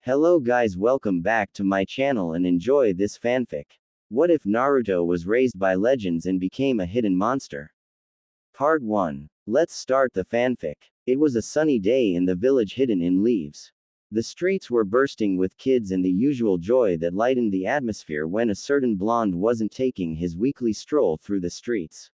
Hello guys, welcome back to my channel and enjoy this fanfic. What if Naruto was raised by legends and became a hidden monster? Part 1. Let's start the fanfic. It was a sunny day in the village hidden in leaves. The streets were bursting with kids and the usual joy that lightened the atmosphere when a certain blonde wasn't taking his weekly stroll through the streets.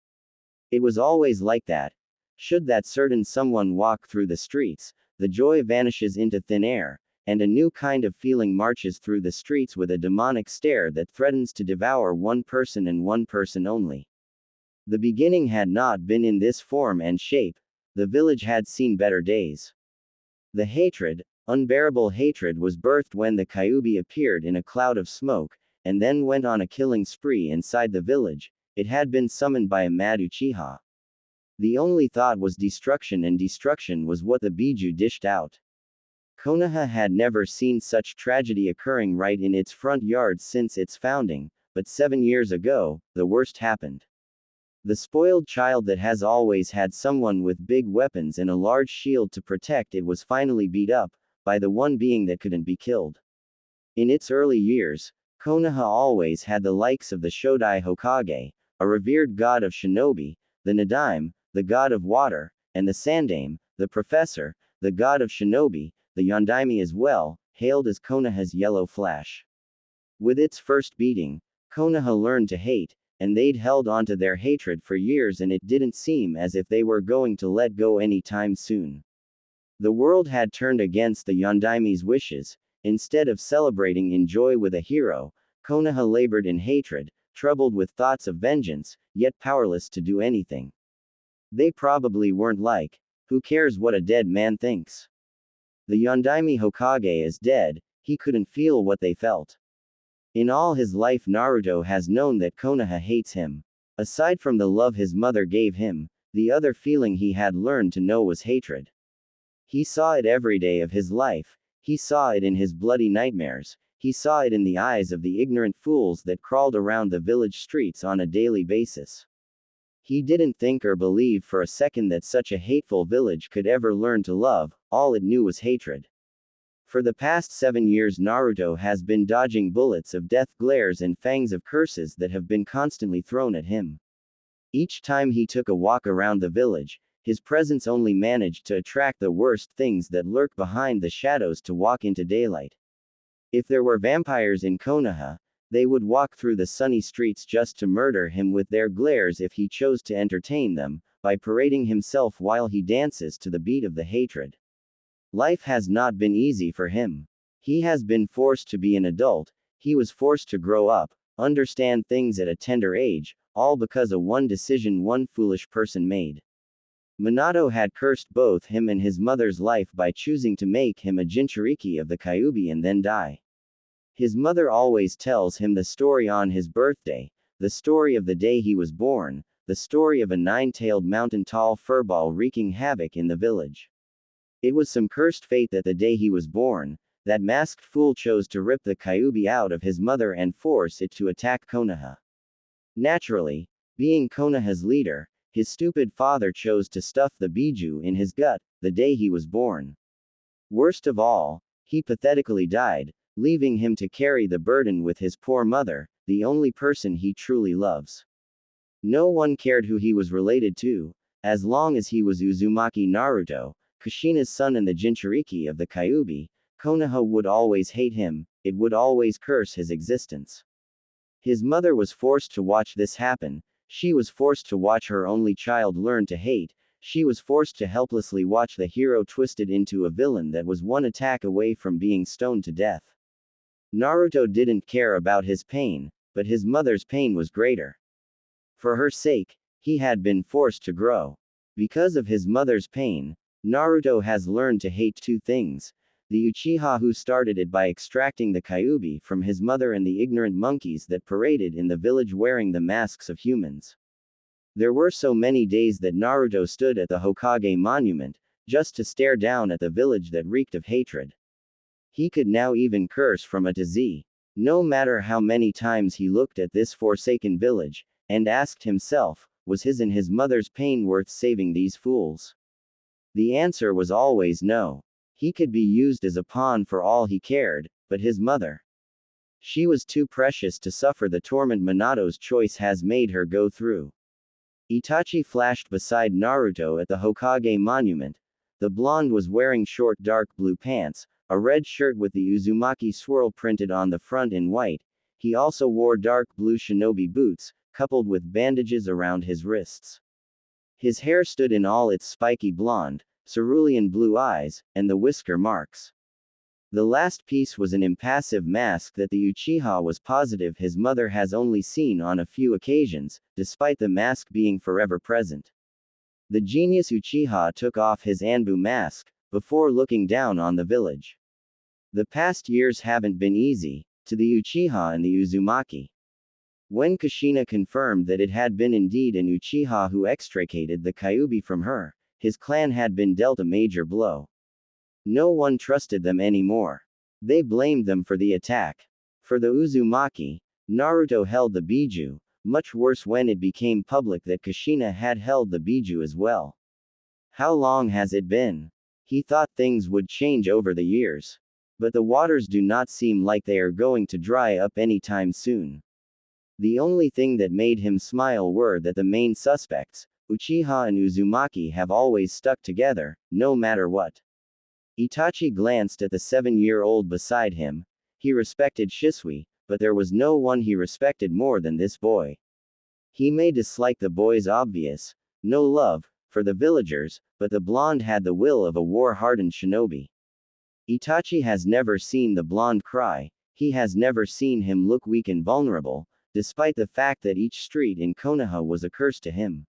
It was always like that. Should that certain someone walk through the streets, the joy vanishes into thin air, and a new kind of feeling marches through the streets with a demonic stare that threatens to devour one person and one person only. The beginning had not been in this form and shape, the village had seen better days. The hatred, unbearable hatred, was birthed when the Kyuubi appeared in a cloud of smoke, and then went on a killing spree inside the village. It had been summoned by a mad Uchiha. The only thought was destruction, and destruction was what the Biju dished out. Konoha had never seen such tragedy occurring right in its front yard since its founding, but 7 years ago, the worst happened. The spoiled child that has always had someone with big weapons and a large shield to protect it was finally beat up, by the one being that couldn't be killed. In its early years, Konoha always had the likes of the Shodai Hokage, a revered god of shinobi, the Nadaime, the god of water, and the Sandaime, the professor, the god of shinobi, the Yondaime as well, hailed as Konoha's yellow flash. With its first beating, Konoha learned to hate, and they'd held onto their hatred for years, and it didn't seem as if they were going to let go any time soon. The world had turned against the Yondaime's wishes. Instead of celebrating in joy with a hero, Konoha labored in hatred, troubled with thoughts of vengeance, yet powerless to do anything. They probably weren't like, who cares what a dead man thinks? The Yondaime Hokage is dead, he couldn't feel what they felt. In all his life Naruto has known that Konoha hates him. Aside from the love his mother gave him, the other feeling he had learned to know was hatred. He saw it every day of his life, he saw it in his bloody nightmares, he saw it in the eyes of the ignorant fools that crawled around the village streets on a daily basis. He didn't think or believe for a second that such a hateful village could ever learn to love, all it knew was hatred. For the past 7 years Naruto has been dodging bullets of death, glares and fangs of curses that have been constantly thrown at him. Each time he took a walk around the village, his presence only managed to attract the worst things that lurk behind the shadows to walk into daylight. If there were vampires in Konoha, they would walk through the sunny streets just to murder him with their glares if he chose to entertain them, by parading himself while he dances to the beat of the hatred. Life has not been easy for him. He has been forced to be an adult, he was forced to grow up, understand things at a tender age, all because of one decision one foolish person made. Minato had cursed both him and his mother's life by choosing to make him a Jinchuriki of the Kyuubi and then die. His mother always tells him the story on his birthday, the story of the day he was born, the story of a 9-tailed mountain-tall furball wreaking havoc in the village. It was some cursed fate that the day he was born, that masked fool chose to rip the Kyuubi out of his mother and force it to attack Konoha. Naturally, being Konoha's leader, his stupid father chose to stuff the Biju in his gut, the day he was born. Worst of all, he pathetically died, leaving him to carry the burden with his poor mother, the only person he truly loves. No one cared who he was related to, as long as he was Uzumaki Naruto, Kushina's son and the Jinchuriki of the Kyuubi. Konoha would always hate him, it would always curse his existence. His mother was forced to watch this happen, she was forced to watch her only child learn to hate, she was forced to helplessly watch the hero twisted into a villain that was one attack away from being stoned to death. Naruto didn't care about his pain, but his mother's pain was greater. For her sake, he had been forced to grow. Because of his mother's pain, Naruto has learned to hate two things: the Uchiha who started it by extracting the Kyuubi from his mother and the ignorant monkeys that paraded in the village wearing the masks of humans. There were so many days that Naruto stood at the Hokage monument, just to stare down at the village that reeked of hatred. He could now even curse from A to Z. No matter how many times he looked at this forsaken village, and asked himself, was his and his mother's pain worth saving these fools? The answer was always no. He could be used as a pawn for all he cared, but his mother. She was too precious to suffer the torment Minato's choice has made her go through. Itachi flashed beside Naruto at the Hokage monument. The blonde was wearing short dark blue pants, a red shirt with the Uzumaki swirl printed on the front in white. He also wore dark blue shinobi boots, coupled with bandages around his wrists. His hair stood in all its spiky blonde, cerulean blue eyes, and the whisker marks. The last piece was an impassive mask that the Uchiha was positive his mother has only seen on a few occasions, despite the mask being forever present. The genius Uchiha took off his Anbu mask, before looking down on the village. The past years haven't been easy, to the Uchiha and the Uzumaki. When Kushina confirmed that it had been indeed an Uchiha who extricated the Kyuubi from her, his clan had been dealt a major blow. No one trusted them anymore. They blamed them for the attack. For the Uzumaki, Naruto held the Biju, much worse when it became public that Kushina had held the Biju as well. How long has it been? He thought things would change over the years. But the waters do not seem like they are going to dry up anytime soon. The only thing that made him smile were that the main suspects, Uchiha and Uzumaki, have always stuck together, no matter what. Itachi glanced at the 7-year-old beside him. He respected Shisui, but there was no one he respected more than this boy. He may dislike the boy's obvious, no love, for the villagers, but the blonde had the will of a war-hardened shinobi. Itachi has never seen the blonde cry, he has never seen him look weak and vulnerable, despite the fact that each street in Konoha was a curse to him.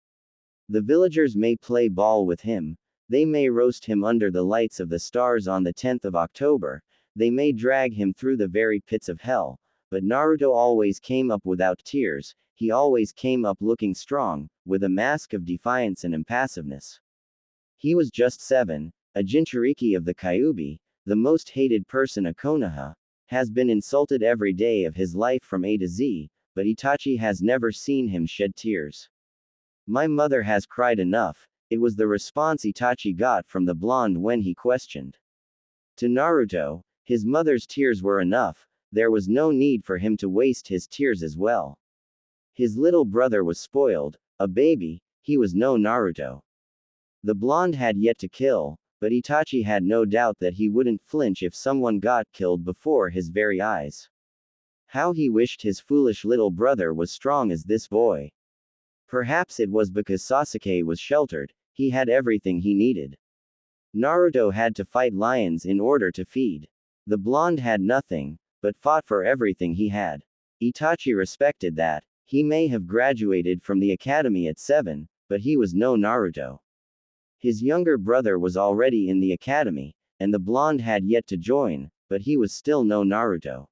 The villagers may play ball with him, they may roast him under the lights of the stars on the 10th of October, they may drag him through the very pits of hell, but Naruto always came up without tears, he always came up looking strong, with a mask of defiance and impassiveness. He was just 7, a Jinchuriki of the Kyuubi, the most hated person of Konoha, has been insulted every day of his life from A to Z, but Itachi has never seen him shed tears. My mother has cried enough, it was the response Itachi got from the blonde when he questioned. To Naruto, his mother's tears were enough, there was no need for him to waste his tears as well. His little brother was spoiled, a baby, he was no Naruto. The blonde had yet to kill, but Itachi had no doubt that he wouldn't flinch if someone got killed before his very eyes. How he wished his foolish little brother was strong as this boy. Perhaps it was because Sasuke was sheltered, he had everything he needed. Naruto had to fight lions in order to feed. The blonde had nothing, but fought for everything he had. Itachi respected that. He may have graduated from the academy at 7, but he was no Naruto. His younger brother was already in the academy, and the blonde had yet to join, but he was still no Naruto.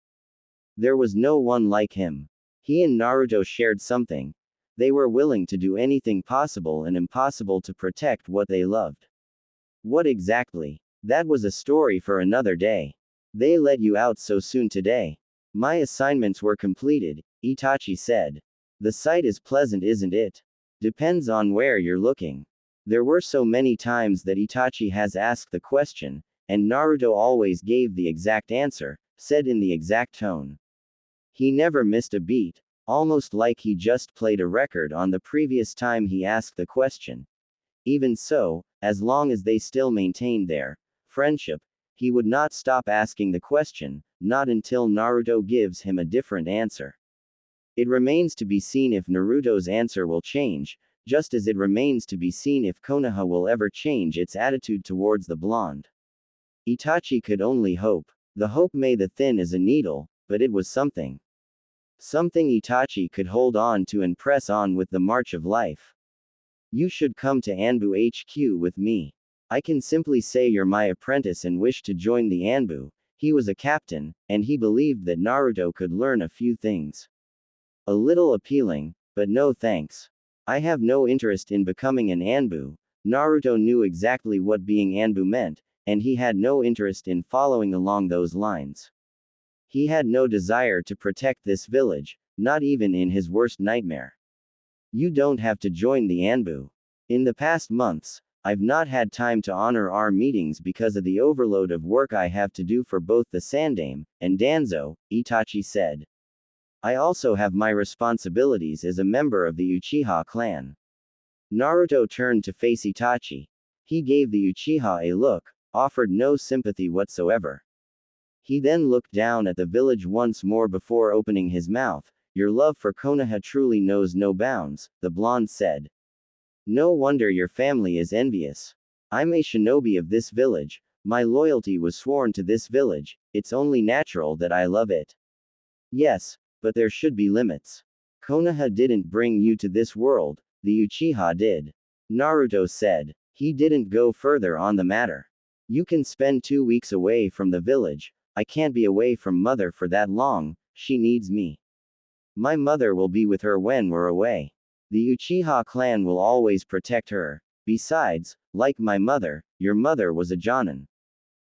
There was no one like him. He and Naruto shared something. They were willing to do anything possible and impossible to protect what they loved. What exactly? That was a story for another day. They let you out so soon today. My assignments were completed, Itachi said. The sight is pleasant, isn't it? Depends on where you're looking. There were so many times that Itachi has asked the question, and Naruto always gave the exact answer, said in the exact tone. He never missed a beat, almost like he just played a record on the previous time he asked the question. Even so, as long as they still maintained their friendship, he would not stop asking the question, not until Naruto gives him a different answer. It remains to be seen if Naruto's answer will change, just as it remains to be seen if Konoha will ever change its attitude towards the blonde. Itachi could only hope. The hope may be thin as a needle, but it was something. Something Itachi could hold on to and press on with the march of life. You should come to Anbu HQ with me. I can simply say you're my apprentice and wish to join the Anbu. He was a captain, and he believed that Naruto could learn a few things. A little appealing, but no thanks. I have no interest in becoming an Anbu. Naruto knew exactly what being Anbu meant, and he had no interest in following along those lines. He had no desire to protect this village, not even in his worst nightmare. You don't have to join the Anbu. In the past months, I've not had time to honor our meetings because of the overload of work I have to do for both the Sandaime and Danzo, Itachi said. I also have my responsibilities as a member of the Uchiha clan. Naruto turned to face Itachi. He gave the Uchiha a look, offered no sympathy whatsoever. He then looked down at the village once more before opening his mouth. Your love for Konoha truly knows no bounds, the blonde said. No wonder your family is envious. I'm a shinobi of this village, my loyalty was sworn to this village, it's only natural that I love it. Yes, but there should be limits. Konoha didn't bring you to this world, the Uchiha did. Naruto said. He didn't go further on the matter. You can spend 2 weeks away from the village, I can't be away from mother for that long, she needs me. My mother will be with her when we're away. The Uchiha clan will always protect her. Besides, like my mother, your mother was a Jonin.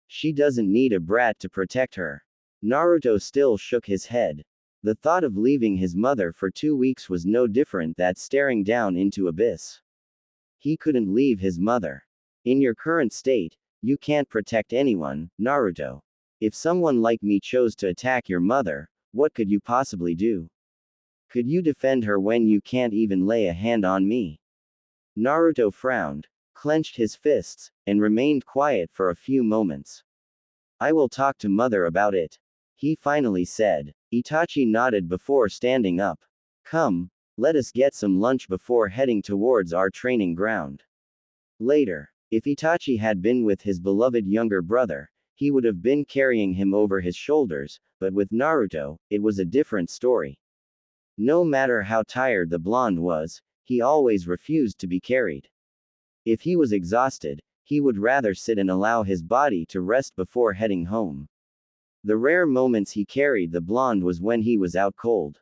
She doesn't need a brat to protect her. Naruto still shook his head. The thought of leaving his mother for 2 weeks was no different than staring down into abyss. He couldn't leave his mother. In your current state, you can't protect anyone, Naruto. If someone like me chose to attack your mother, what could you possibly do? Could you defend her when you can't even lay a hand on me? Naruto frowned, clenched his fists, and remained quiet for a few moments. I will talk to mother about it, he finally said. Itachi nodded before standing up. Come, let us get some lunch before heading towards our training ground. Later, if Itachi had been with his beloved younger brother, he would have been carrying him over his shoulders, but with Naruto, it was a different story. No matter how tired the blonde was, he always refused to be carried. If he was exhausted, he would rather sit and allow his body to rest before heading home. The rare moments he carried the blonde was when he was out cold.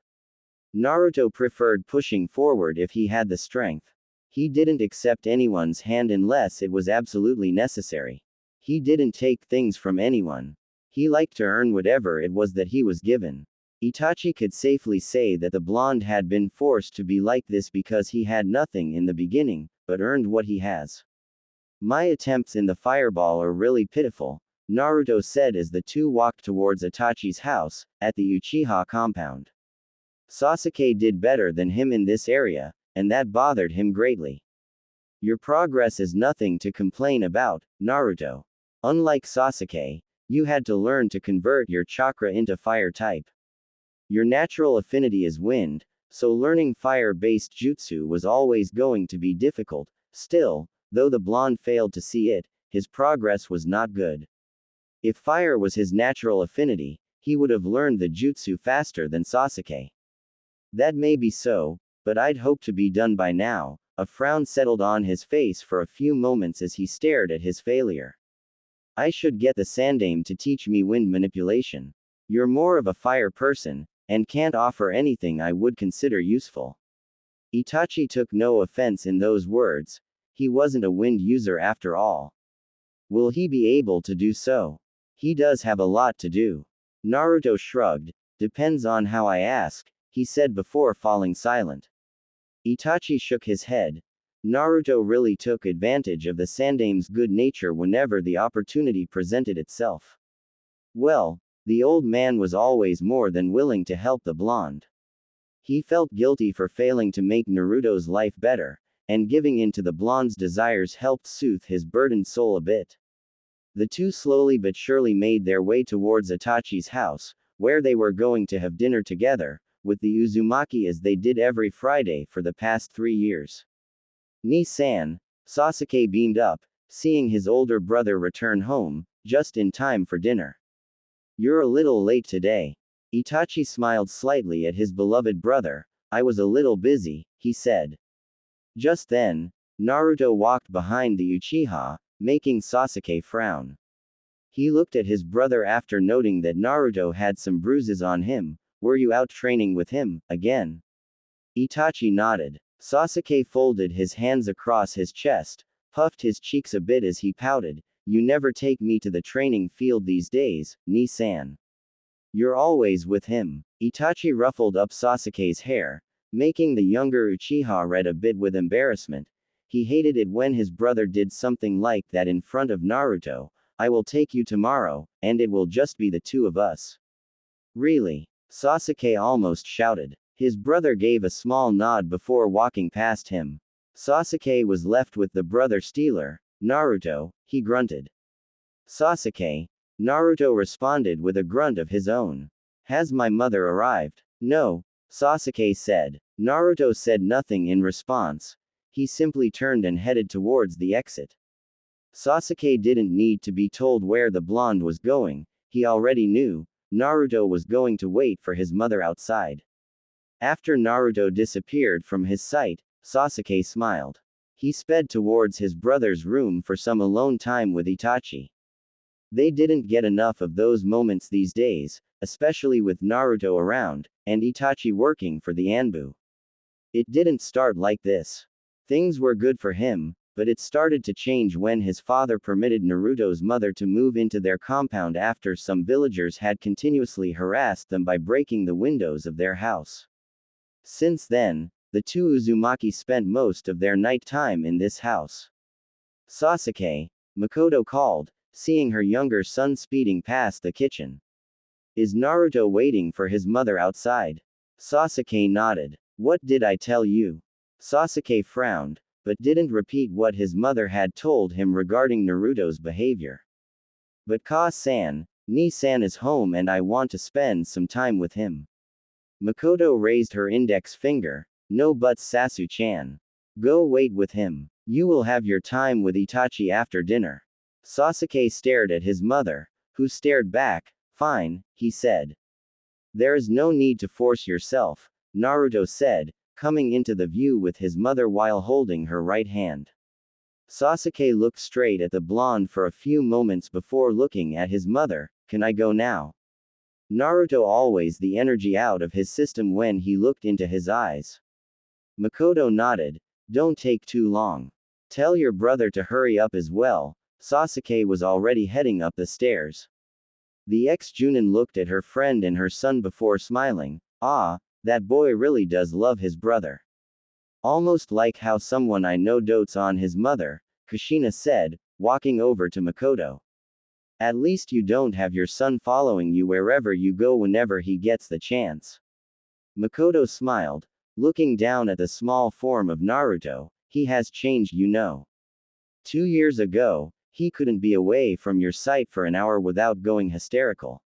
Naruto preferred pushing forward if he had the strength. He didn't accept anyone's hand unless it was absolutely necessary. He didn't take things from anyone. He liked to earn whatever it was that he was given. Itachi could safely say that the blonde had been forced to be like this because he had nothing in the beginning, but earned what he has. My attempts in the fireball are really pitiful, Naruto said as the two walked towards Itachi's house, at the Uchiha compound. Sasuke did better than him in this area, and that bothered him greatly. Your progress is nothing to complain about, Naruto. Unlike Sasuke, you had to learn to convert your chakra into fire type. Your natural affinity is wind, so learning fire-based jutsu was always going to be difficult. Still, though the blonde failed to see it, his progress was not good. If fire was his natural affinity, he would have learned the jutsu faster than Sasuke. That may be so, but I'd hoped to be done by now. A frown settled on his face for a few moments as he stared at his failure. I should get the Sandaime to teach me wind manipulation. You're more of a fire person, and can't offer anything I would consider useful. Itachi took no offense in those words. He wasn't a wind user after all. Will he be able to do so? He does have a lot to do. Naruto shrugged. Depends on how I ask, he said before falling silent. Itachi shook his head. Naruto really took advantage of the Sandaime's good nature whenever the opportunity presented itself. Well, the old man was always more than willing to help the blonde. He felt guilty for failing to make Naruto's life better, and giving in to the blonde's desires helped soothe his burdened soul a bit. The two slowly but surely made their way towards Itachi's house, where they were going to have dinner together, with the Uzumaki as they did every Friday for the past 3 years. Ni-san, Sasuke beamed up, seeing his older brother return home, just in time for dinner. You're a little late today. Itachi smiled slightly at his beloved brother. I was a little busy, he said. Just then, Naruto walked behind the Uchiha, making Sasuke frown. He looked at his brother after noting that Naruto had some bruises on him. Were you out training with him, again? Itachi nodded. Sasuke folded his hands across his chest, puffed his cheeks a bit as he pouted. You never take me to the training field these days, Ni-san. You're always with him. Itachi ruffled up Sasuke's hair, making the younger Uchiha red a bit with embarrassment. He hated it when his brother did something like that in front of Naruto. I will take you tomorrow, and it will just be the two of us. Really? Sasuke almost shouted. His brother gave a small nod before walking past him. Sasuke was left with the brother stealer, Naruto, he grunted. Sasuke. Naruto responded with a grunt of his own. Has my mother arrived? No, Sasuke said. Naruto said nothing in response. He simply turned and headed towards the exit. Sasuke didn't need to be told where the blonde was going, he already knew. Naruto was going to wait for his mother outside. After Naruto disappeared from his sight, Sasuke smiled. He sped towards his brother's room for some alone time with Itachi. They didn't get enough of those moments these days, especially with Naruto around, and Itachi working for the Anbu. It didn't start like this. Things were good for him, but it started to change when his father permitted Naruto's mother to move into their compound after some villagers had continuously harassed them by breaking the windows of their house. Since then, the two Uzumaki spent most of their night time in this house. Sasuke, Makoto called, seeing her younger son speeding past the kitchen. Is Naruto waiting for his mother outside? Sasuke nodded. What did I tell you? Sasuke frowned, but didn't repeat what his mother had told him regarding Naruto's behavior. But Ka-san, Ni-san is home and I want to spend some time with him. Makoto raised her index finger. No but Sasu-chan. Go wait with him. You will have your time with Itachi after dinner. Sasuke stared at his mother, who stared back. Fine, he said. There is no need to force yourself, Naruto said, coming into the view with his mother while holding her right hand. Sasuke looked straight at the blonde for a few moments before looking at his mother. Can I go now? Naruto always the energy out of his system when he looked into his eyes. Makoto nodded. Don't take too long. Tell your brother to hurry up as well. Sasuke was already heading up the stairs. The ex-Junin looked at her friend and her son before smiling. Ah, that boy really does love his brother. Almost like how someone I know dotes on his mother, Kushina said, walking over to Makoto. At least you don't have your son following you wherever you go whenever he gets the chance. Makoto smiled, looking down at the small form of Naruto. He has changed, you know. 2 years ago, he couldn't be away from your sight for an hour without going hysterical.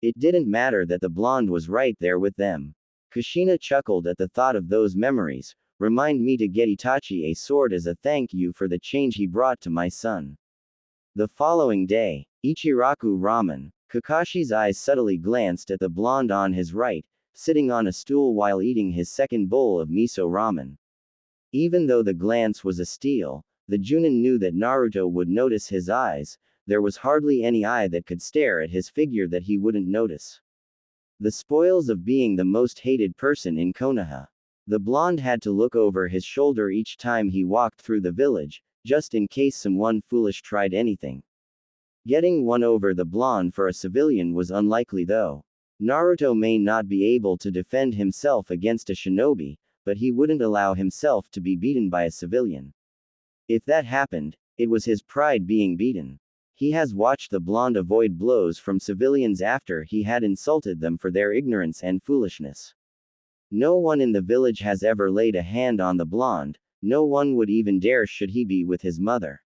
It didn't matter that the blonde was right there with them. Kushina chuckled at the thought of those memories. Remind me to get Itachi a sword as a thank you for the change he brought to my son. The following day, Ichiraku Ramen, Kakashi's eyes subtly glanced at the blonde on his right, sitting on a stool while eating his second bowl of miso ramen. Even though the glance was a steal, the Junin knew that Naruto would notice his eyes. There was hardly any eye that could stare at his figure that he wouldn't notice. The spoils of being the most hated person in Konoha. The blonde had to look over his shoulder each time he walked through the village, just in case someone foolish tried anything. Getting one over the blonde for a civilian was unlikely though. Naruto may not be able to defend himself against a shinobi, but he wouldn't allow himself to be beaten by a civilian. If that happened, it was his pride being beaten. He has watched the blonde avoid blows from civilians after he had insulted them for their ignorance and foolishness. No one in the village has ever laid a hand on the blonde, no one would even dare should he be with his mother.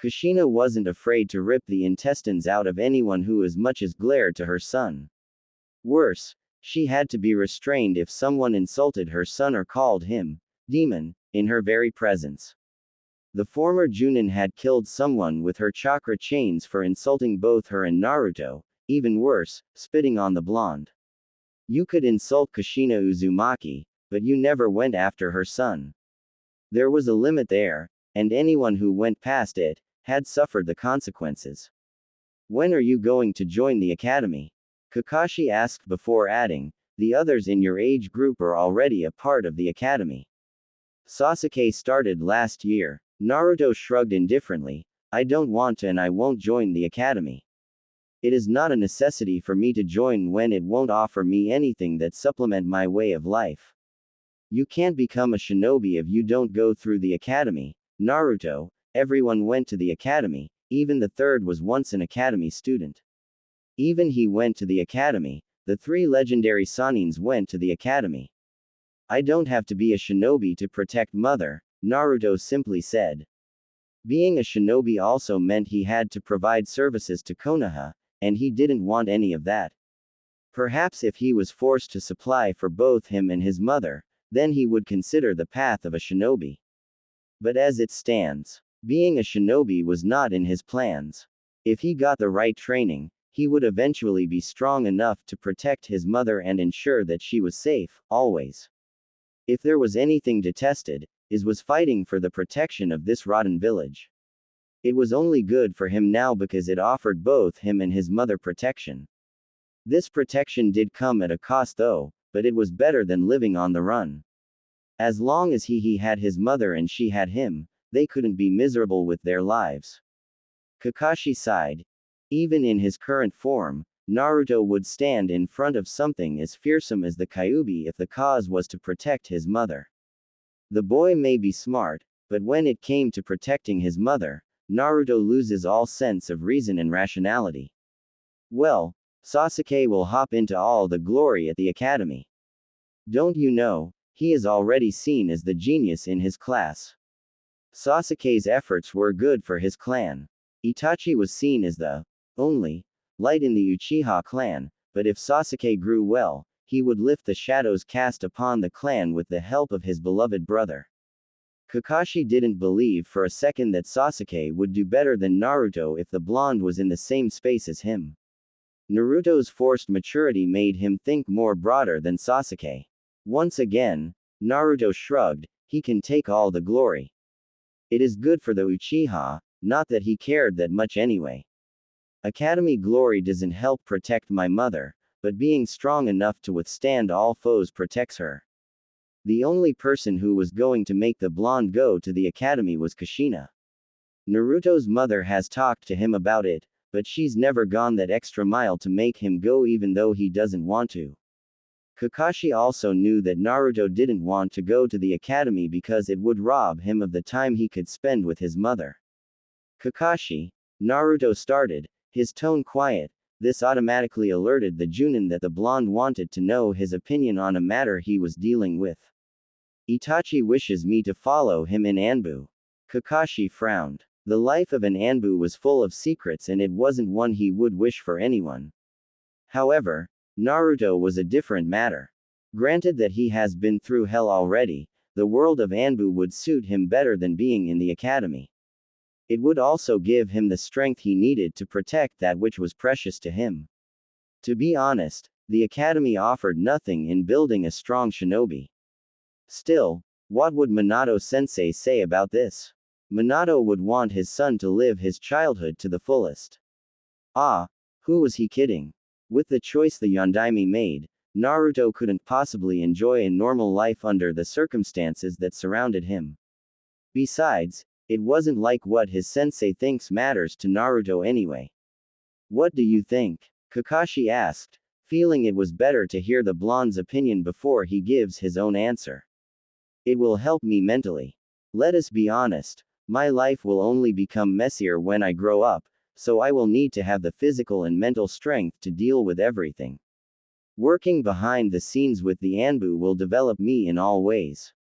Kushina wasn't afraid to rip the intestines out of anyone who as much as glared to her son. Worse, she had to be restrained if someone insulted her son or called him demon in her very presence. The former Junin had killed someone with her chakra chains for insulting both her and Naruto, even worse, spitting on the blonde. You could insult Kushina Uzumaki, but you never went after her son. There was a limit there, and anyone who went past it had suffered the consequences. When are you going to join the academy? Kakashi asked before adding, the others in your age group are already a part of the academy. Sasuke started last year. Naruto shrugged indifferently. I don't want to and I won't join the academy. It is not a necessity for me to join when it won't offer me anything that supplement my way of life. You can't become a shinobi if you don't go through the academy. Naruto, everyone went to the academy, even the third was once an academy student. Even he went to the academy, the three legendary Sanins went to the academy. I don't have to be a shinobi to protect mother, Naruto simply said. Being a shinobi also meant he had to provide services to Konoha, and he didn't want any of that. Perhaps if he was forced to supply for both him and his mother, then he would consider the path of a shinobi. But as it stands, being a shinobi was not in his plans. If he got the right training, he would eventually be strong enough to protect his mother and ensure that she was safe, always. If there was anything detested, it was fighting for the protection of this rotten village. It was only good for him now because it offered both him and his mother protection. This protection did come at a cost though, but it was better than living on the run. As long as he had his mother and she had him, they couldn't be miserable with their lives. Kakashi sighed. Even in his current form, Naruto would stand in front of something as fearsome as the Kyuubi if the cause was to protect his mother. The boy may be smart, but when it came to protecting his mother, Naruto loses all sense of reason and rationality. Well, Sasuke will hop into all the glory at the academy. Don't you know, he is already seen as the genius in his class. Sasuke's efforts were good for his clan. Itachi was seen as the only light in the Uchiha clan, but if Sasuke grew well, he would lift the shadows cast upon the clan with the help of his beloved brother. Kakashi didn't believe for a second that Sasuke would do better than Naruto if the blonde was in the same space as him. Naruto's forced maturity made him think more broader than Sasuke. Once again, Naruto shrugged, he can take all the glory. It is good for the Uchiha, not that he cared that much anyway. Academy glory doesn't help protect my mother, but being strong enough to withstand all foes protects her. The only person who was going to make the blonde go to the academy was Kushina. Naruto's mother has talked to him about it, but she's never gone that extra mile to make him go even though he doesn't want to. Kakashi also knew that Naruto didn't want to go to the academy because it would rob him of the time he could spend with his mother. Kakashi, Naruto started, his tone quiet. This automatically alerted the Junin that the blonde wanted to know his opinion on a matter he was dealing with. Itachi wishes me to follow him in Anbu. Kakashi frowned. The life of an Anbu was full of secrets and it wasn't one he would wish for anyone. However, Naruto was a different matter. Granted that he has been through hell already, the world of Anbu would suit him better than being in the academy. It would also give him the strength he needed to protect that which was precious to him. To be honest, the academy offered nothing in building a strong shinobi. Still, what would Minato-sensei say about this? Minato would want his son to live his childhood to the fullest. Ah, who was he kidding? With the choice the Yondaime made, Naruto couldn't possibly enjoy a normal life under the circumstances that surrounded him. Besides, it wasn't like what his sensei thinks matters to Naruto anyway. What do you think? Kakashi asked, feeling it was better to hear the blonde's opinion before he gives his own answer. It will help me mentally. Let us be honest, my life will only become messier when I grow up, so I will need to have the physical and mental strength to deal with everything. Working behind the scenes with the Anbu will develop me in all ways.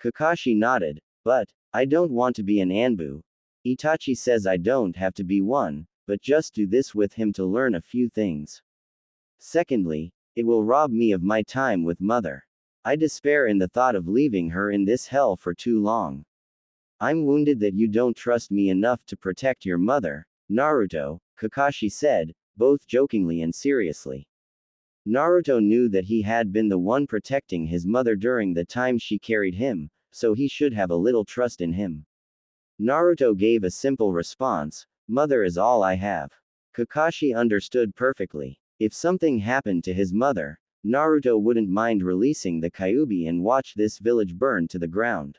Kakashi nodded, but I don't want to be an Anbu. Itachi says I don't have to be one, but just do this with him to learn a few things. Secondly, it will rob me of my time with mother. I despair in the thought of leaving her in this hell for too long. I'm wounded that you don't trust me enough to protect your mother, Naruto, Kakashi said, both jokingly and seriously. Naruto knew that he had been the one protecting his mother during the time she carried him, so he should have a little trust in him. Naruto gave a simple response, "Mother is all I have." Kakashi understood perfectly. If something happened to his mother, Naruto wouldn't mind releasing the Kyuubi and watch this village burn to the ground.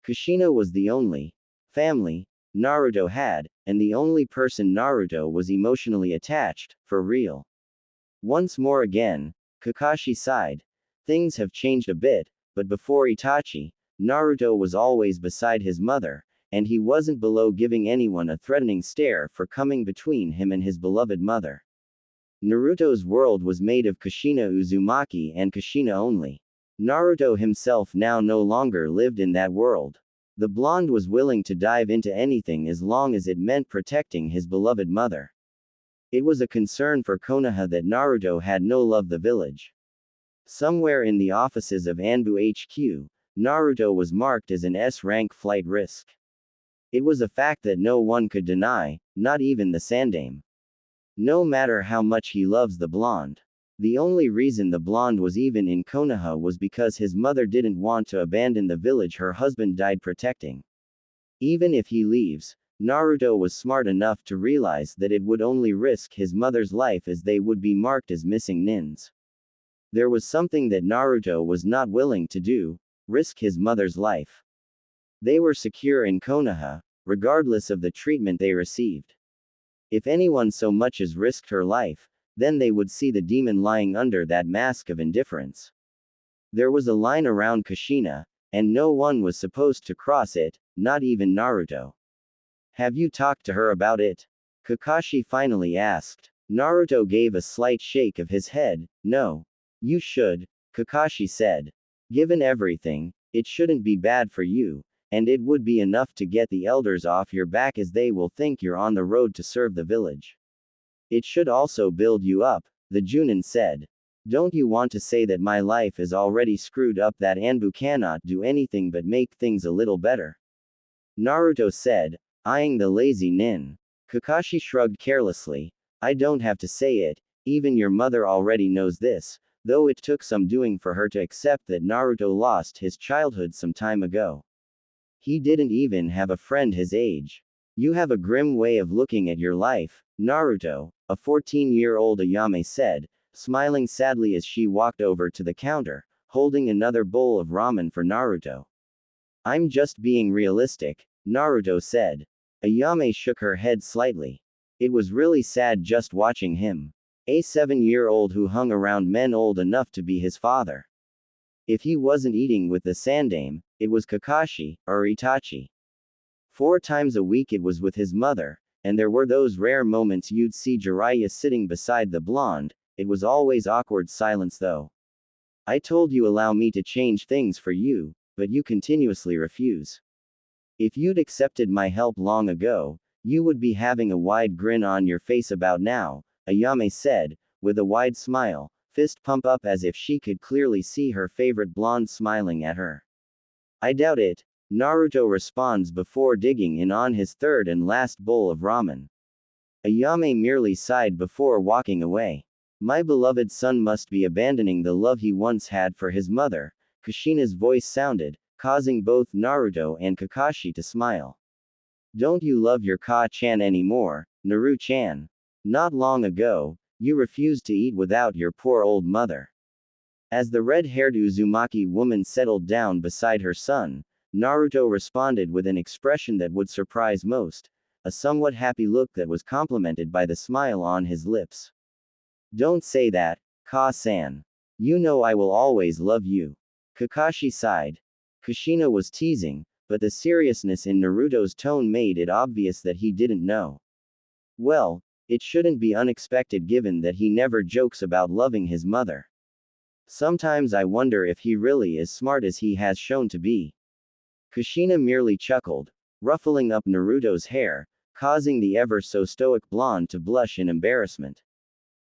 Kushina was the only family Naruto had, and the only person Naruto was emotionally attached, for real. Once more again, Kakashi sighed. Things have changed a bit, but before Itachi, Naruto was always beside his mother, and he wasn't below giving anyone a threatening stare for coming between him and his beloved mother. Naruto's world was made of Kushina Uzumaki and Kushina only. Naruto himself now no longer lived in that world. The blonde was willing to dive into anything as long as it meant protecting his beloved mother. It was a concern for Konoha that Naruto had no love the village. Somewhere in the offices of Anbu HQ, Naruto was marked as an S-rank flight risk. It was a fact that no one could deny, not even the Sandaime. No matter how much he loves the blonde. The only reason the blonde was even in Konoha was because his mother didn't want to abandon the village her husband died protecting. Even if he leaves, Naruto was smart enough to realize that it would only risk his mother's life as they would be marked as missing nins. There was something that Naruto was not willing to do, risk his mother's life. They were secure in Konoha, regardless of the treatment they received. If anyone so much as risked her life, then they would see the demon lying under that mask of indifference. There was a line around Kushina, and no one was supposed to cross it, not even Naruto. Have you talked to her about it? Kakashi finally asked. Naruto gave a slight shake of his head. No. You should, Kakashi said. Given everything, it shouldn't be bad for you, and it would be enough to get the elders off your back as they will think you're on the road to serve the village. It should also build you up, the Junin said. Don't you want to say that my life is already screwed up that Anbu cannot do anything but make things a little better? Naruto said, eyeing the lazy nin. Kakashi shrugged carelessly. I don't have to say it, even your mother already knows this, though it took some doing for her to accept that Naruto lost his childhood some time ago. He didn't even have a friend his age. You have a grim way of looking at your life, Naruto, a 14-year-old Ayame said, smiling sadly as she walked over to the counter, holding another bowl of ramen for Naruto. I'm just being realistic, Naruto said. Ayame shook her head slightly. It was really sad just watching him. A 7-year-old who hung around men old enough to be his father. If he wasn't eating with the Sandaime, it was Kakashi, or Itachi. 4 times a week it was with his mother, and there were those rare moments you'd see Jiraiya sitting beside the blonde. It was always awkward silence though. I told you allow me to change things for you, but you continuously refuse. If you'd accepted my help long ago, you would be having a wide grin on your face about now, Ayame said, with a wide smile, fist pump up as if she could clearly see her favorite blonde smiling at her. I doubt it, Naruto responds before digging in on his third and last bowl of ramen. Ayame merely sighed before walking away. My beloved son must be abandoning the love he once had for his mother, Kushina's voice sounded, causing both Naruto and Kakashi to smile. Don't you love your Ka-chan anymore, Naru-chan? Not long ago, you refused to eat without your poor old mother. As the red-haired Uzumaki woman settled down beside her son, Naruto responded with an expression that would surprise most, a somewhat happy look that was complemented by the smile on his lips. Don't say that, Ka-san. You know I will always love you. Kakashi sighed. Kushina was teasing, but the seriousness in Naruto's tone made it obvious that he didn't know. Well, it shouldn't be unexpected given that he never jokes about loving his mother. Sometimes I wonder if he really is smart as he has shown to be. Kushina merely chuckled, ruffling up Naruto's hair, causing the ever-so-stoic blonde to blush in embarrassment.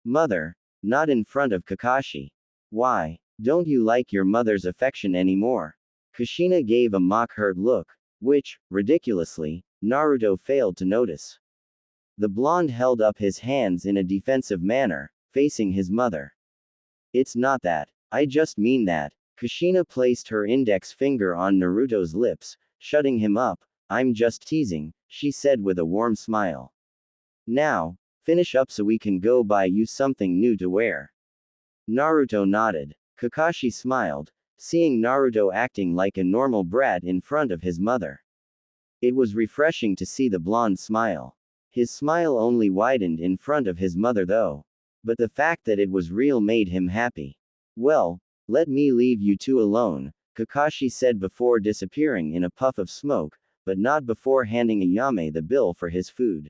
Mother, not in front of Kakashi. Why, don't you like your mother's affection anymore? Kushina gave a mock-hurt look, which, ridiculously, Naruto failed to notice. The blonde held up his hands in a defensive manner, facing his mother. It's not that. I just mean that. Kushina placed her index finger on Naruto's lips, shutting him up. I'm just teasing, she said with a warm smile. Now, finish up so we can go buy you something new to wear. Naruto nodded. Kakashi smiled, seeing Naruto acting like a normal brat in front of his mother. It was refreshing to see the blonde smile. His smile only widened in front of his mother though. But the fact that it was real made him happy. Well, let me leave you two alone, Kakashi said before disappearing in a puff of smoke, but not before handing Ayame the bill for his food.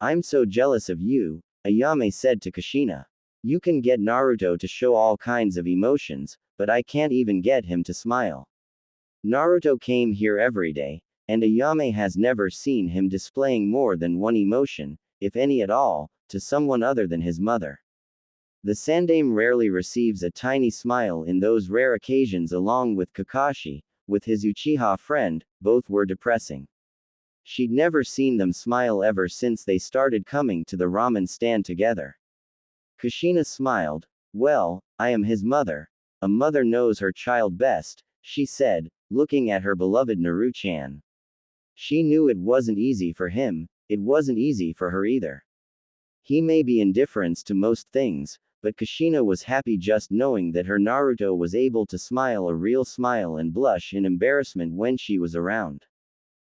I'm so jealous of you, Ayame said to Kushina. You can get Naruto to show all kinds of emotions, but I can't even get him to smile. Naruto came here every day, and Ayame has never seen him displaying more than one emotion, if any at all, to someone other than his mother. The Sandaime rarely receives a tiny smile in those rare occasions along with Kakashi, with his Uchiha friend, both were depressing. She'd never seen them smile ever since they started coming to the ramen stand together. Kushina smiled. Well, I am his mother. A mother knows her child best, she said, looking at her beloved Naru-chan. She knew it wasn't easy for him, it wasn't easy for her either. He may be indifferent to most things, but Kushina was happy just knowing that her Naruto was able to smile a real smile and blush in embarrassment when she was around.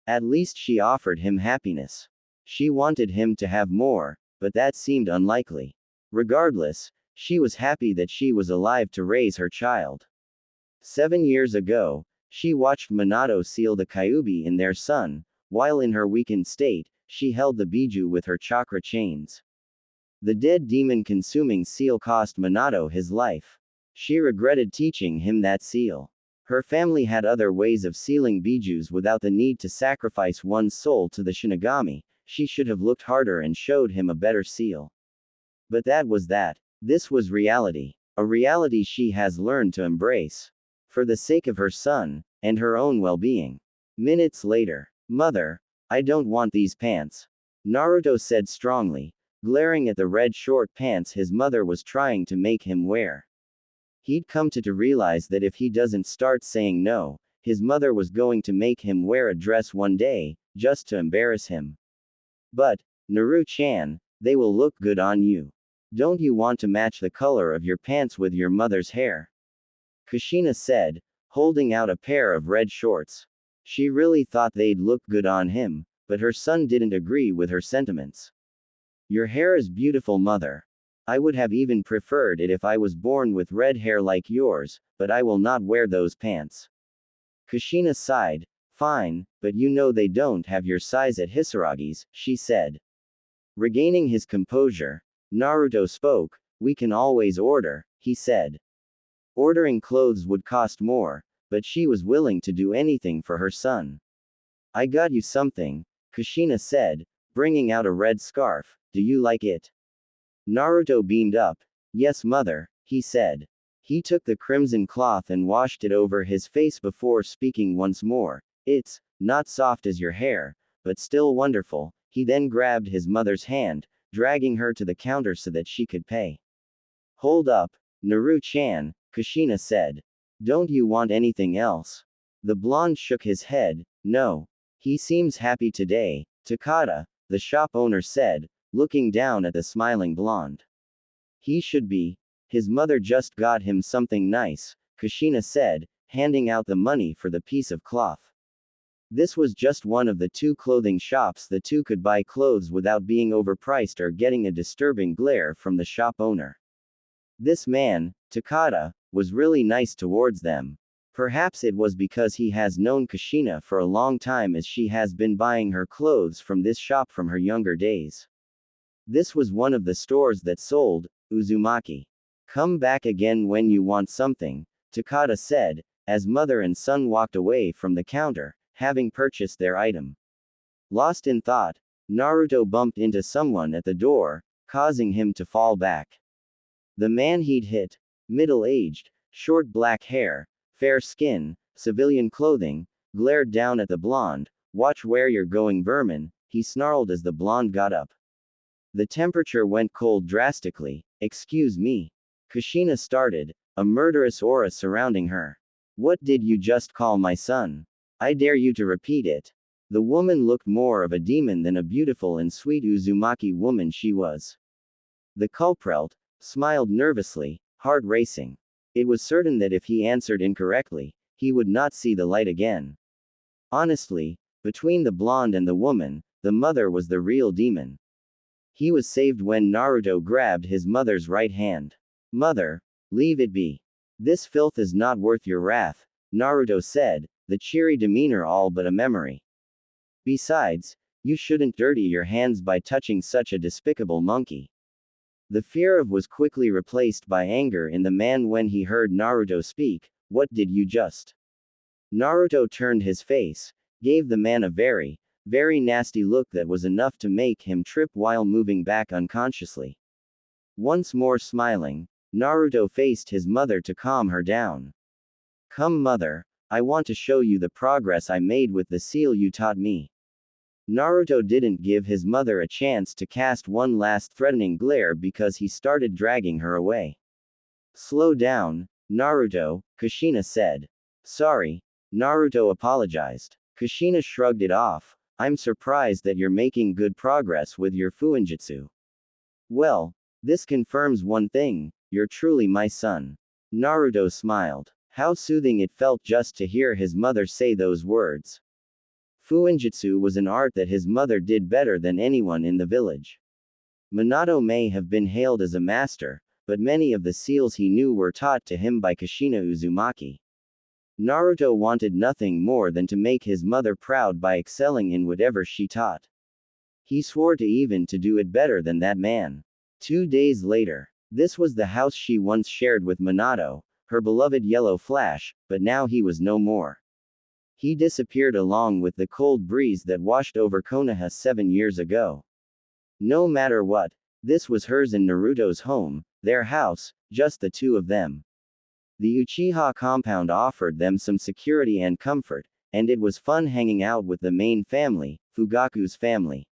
At least she offered him happiness. She wanted him to have more, but that seemed unlikely. Regardless, she was happy that she was alive to raise her child. 7 years ago, she watched Minato seal the Kyuubi in their sun, while in her weakened state, she held the Biju with her chakra chains. The dead demon-consuming seal cost Minato his life. She regretted teaching him that seal. Her family had other ways of sealing Bijus without the need to sacrifice one's soul to the Shinigami. She should have looked harder and showed him a better seal. But that was that. This was reality. A reality she has learned to embrace. For the sake of her son, and her own well-being. Minutes later. Mother, I don't want these pants. Naruto said strongly, glaring at the red short pants his mother was trying to make him wear. He'd come to realize that if he doesn't start saying no, his mother was going to make him wear a dress one day, just to embarrass him. But, Naru-chan, they will look good on you. Don't you want to match the color of your pants with your mother's hair? Kushina said, holding out a pair of red shorts. She really thought they'd look good on him, but her son didn't agree with her sentiments. Your hair is beautiful, mother. I would have even preferred it if I was born with red hair like yours, but I will not wear those pants. Kushina sighed. Fine, but you know they don't have your size at Hisaragi's, she said. Regaining his composure, Naruto spoke. We can always order, he said. Ordering clothes would cost more, but she was willing to do anything for her son. I got you something, Kushina said, bringing out a red scarf. Do you like it? Naruto beamed up. Yes, mother, he said. He took the crimson cloth and washed it over his face before speaking once more. It's not soft as your hair, but still wonderful. He then grabbed his mother's hand, dragging her to the counter so that she could pay. Hold up, Naru-chan, Kushina said. Don't you want anything else? The blonde shook his head. No. He seems happy today, Takada, the shop owner said, looking down at the smiling blonde. He should be. His mother just got him something nice, Kushina said, handing out the money for the piece of cloth. This was just one of the 2 clothing shops the two could buy clothes without being overpriced or getting a disturbing glare from the shop owner. This man, Takada, was really nice towards them. Perhaps it was because he has known Kushina for a long time, as she has been buying her clothes from this shop from her younger days. This was one of the stores that sold Uzumaki. Come back again when you want something, Takada said, as mother and son walked away from the counter, having purchased their item. Lost in thought, Naruto bumped into someone at the door, causing him to fall back. The man he'd hit, middle-aged, short black hair, fair skin, civilian clothing, glared down at the blonde. Watch where you're going, vermin, he snarled as the blonde got up. The temperature went cold drastically. Excuse me. Kushina started, a murderous aura surrounding her. What did you just call my son? I dare you to repeat it. The woman looked more of a demon than a beautiful and sweet Uzumaki woman she was. The culprit smiled nervously, heart racing. It was certain that if he answered incorrectly, he would not see the light again. Honestly, between the blonde and the woman, the mother was the real demon. He was saved when Naruto grabbed his mother's right hand. Mother, leave it be. This filth is not worth your wrath, Naruto said, the cheery demeanor all but a memory. Besides, you shouldn't dirty your hands by touching such a despicable monkey. The fear of was quickly replaced by anger in the man when he heard Naruto speak. What did you just? Naruto turned his face, gave the man a very, very nasty look that was enough to make him trip while moving back unconsciously. Once more smiling, Naruto faced his mother to calm her down. Come mother, I want to show you the progress I made with the seal you taught me. Naruto didn't give his mother a chance to cast one last threatening glare because he started dragging her away. Slow down, Naruto, Kushina said. Sorry, Naruto apologized. Kushina shrugged it off. I'm surprised that you're making good progress with your fuinjutsu. Well, this confirms one thing, you're truly my son. Naruto smiled. How soothing it felt just to hear his mother say those words. Fuinjutsu was an art that his mother did better than anyone in the village. Minato may have been hailed as a master, but many of the seals he knew were taught to him by Kushina Uzumaki. Naruto wanted nothing more than to make his mother proud by excelling in whatever she taught. He swore to do it better than that man. 2 days later. This was the house she once shared with Minato, her beloved Yellow Flash, but now he was no more. He disappeared along with the cold breeze that washed over Konoha 7 years ago. No matter what, this was hers and Naruto's home, their house, just the two of them. The Uchiha compound offered them some security and comfort, and it was fun hanging out with the main family, Fugaku's family.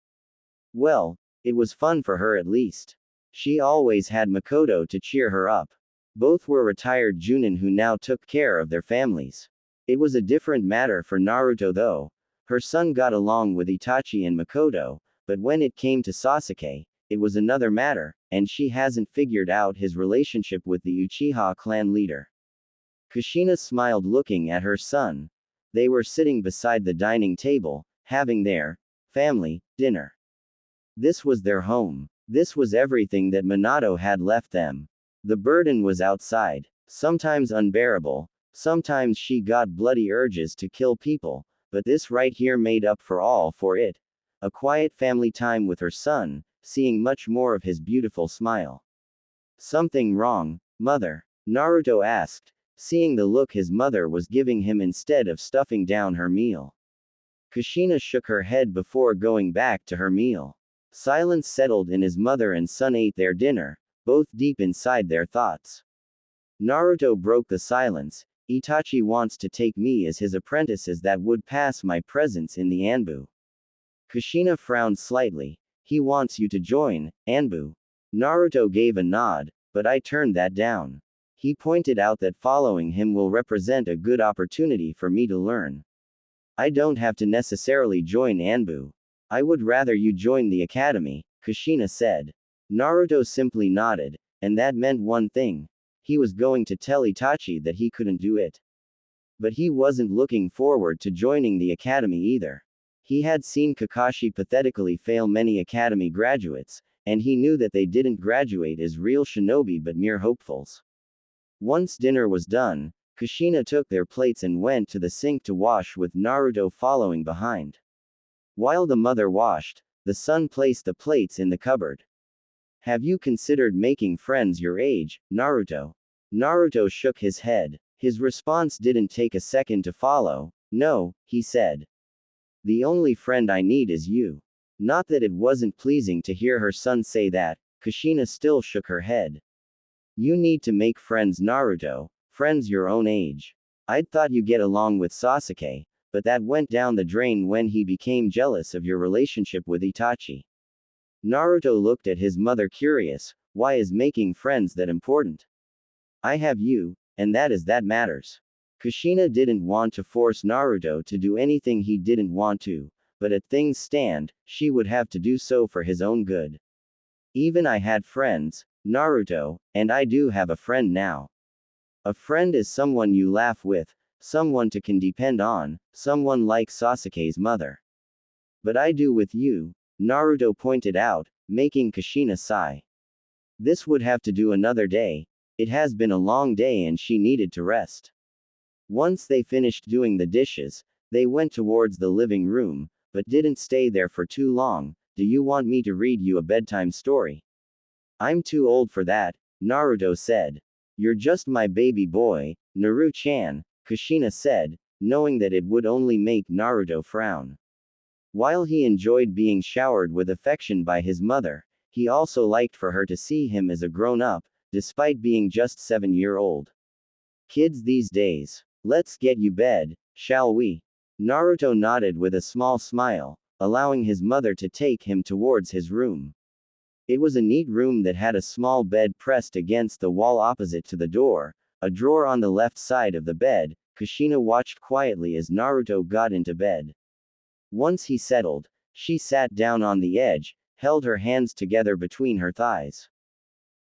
Well, it was fun for her at least. She always had Makoto to cheer her up. Both were retired Junin who now took care of their families. It was a different matter for Naruto though. Her son got along with Itachi and Makoto, but when it came to Sasuke, it was another matter, and she hasn't figured out his relationship with the Uchiha clan leader. Kushina smiled looking at her son. They were sitting beside the dining table, having their family dinner. This was their home. This was everything that Minato had left them. The burden was outside, sometimes unbearable, sometimes she got bloody urges to kill people, but this right here made up for all for it. A quiet family time with her son, seeing much more of his beautiful smile. Something wrong, mother? Naruto asked, seeing the look his mother was giving him instead of stuffing down her meal. Kushina shook her head before going back to her meal. Silence settled in as mother and son ate their dinner, both deep inside their thoughts. Naruto broke the silence. Itachi wants to take me as his apprentice as that would pass my presence in the Anbu. Kushina frowned slightly. He wants you to join, Anbu. Naruto gave a nod, but I turned that down. He pointed out that following him will represent a good opportunity for me to learn. I don't have to necessarily join Anbu. I would rather you join the academy, Kushina said. Naruto simply nodded, and that meant one thing. He was going to tell Itachi that he couldn't do it. But he wasn't looking forward to joining the academy either. He had seen Kakashi pathetically fail many academy graduates, and he knew that they didn't graduate as real shinobi but mere hopefuls. Once dinner was done, Kushina took their plates and went to the sink to wash with Naruto following behind. While the mother washed, the son placed the plates in the cupboard. Have you considered making friends your age, Naruto? Naruto shook his head. His response didn't take a second to follow. No, he said. The only friend I need is you. Not that it wasn't pleasing to hear her son say that, Kushina still shook her head. You need to make friends, Naruto, friends your own age. I'd thought you get along with Sasuke, but that went down the drain when he became jealous of your relationship with Itachi. Naruto looked at his mother curious. Why is making friends that important? I have you, and that matters. Kushina didn't want to force Naruto to do anything he didn't want to, but as things stand, she would have to do so for his own good. Even I had friends, Naruto, and I do have a friend now. A friend is someone you laugh with, someone to can depend on, someone like Sasuke's mother. But I do with you, Naruto pointed out, making Kushina sigh. This would have to do another day. It has been a long day and she needed to rest. Once they finished doing the dishes, they went towards the living room, but didn't stay there for too long. Do you want me to read you a bedtime story? I'm too old for that, Naruto said. You're just my baby boy, Naru-chan, Kushina said, knowing that it would only make Naruto frown. While he enjoyed being showered with affection by his mother, he also liked for her to see him as a grown-up, despite being just 7-year-old. Kids these days. Let's get you bed, shall we? Naruto nodded with a small smile, allowing his mother to take him towards his room. It was a neat room that had a small bed pressed against the wall opposite to the door, a drawer on the left side of the bed. Kushina watched quietly as Naruto got into bed. Once he settled, she sat down on the edge, held her hands together between her thighs.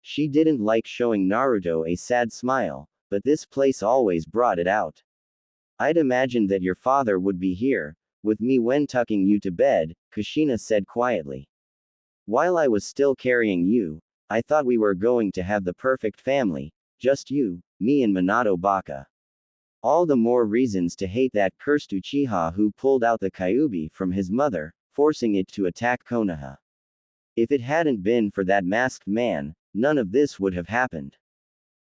She didn't like showing Naruto a sad smile, but this place always brought it out. I'd imagined that your father would be here, with me when tucking you to bed, Kushina said quietly. While I was still carrying you, I thought we were going to have the perfect family, just you, me and Minato Baka. All the more reasons to hate that cursed Uchiha who pulled out the Kyuubi from his mother, forcing it to attack Konoha. If it hadn't been for that masked man, none of this would have happened.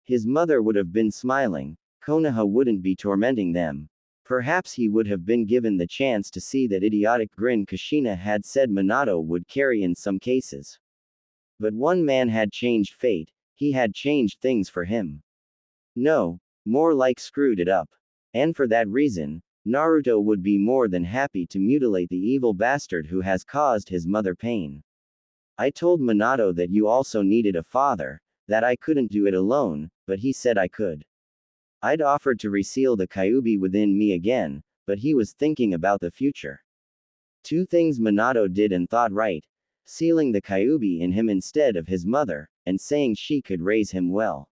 His mother would have been smiling, Konoha wouldn't be tormenting them. Perhaps he would have been given the chance to see that idiotic grin Kushina had said Minato would carry in some cases. But one man had changed fate, he had changed things for him. No, more like screwed it up. And for that reason, Naruto would be more than happy to mutilate the evil bastard who has caused his mother pain. I told Minato that you also needed a father, that I couldn't do it alone, but he said I could. I'd offered to reseal the Kyuubi within me again, but he was thinking about the future. Two things Minato did and thought right: sealing the Kyuubi in him instead of his mother, and saying she could raise him well.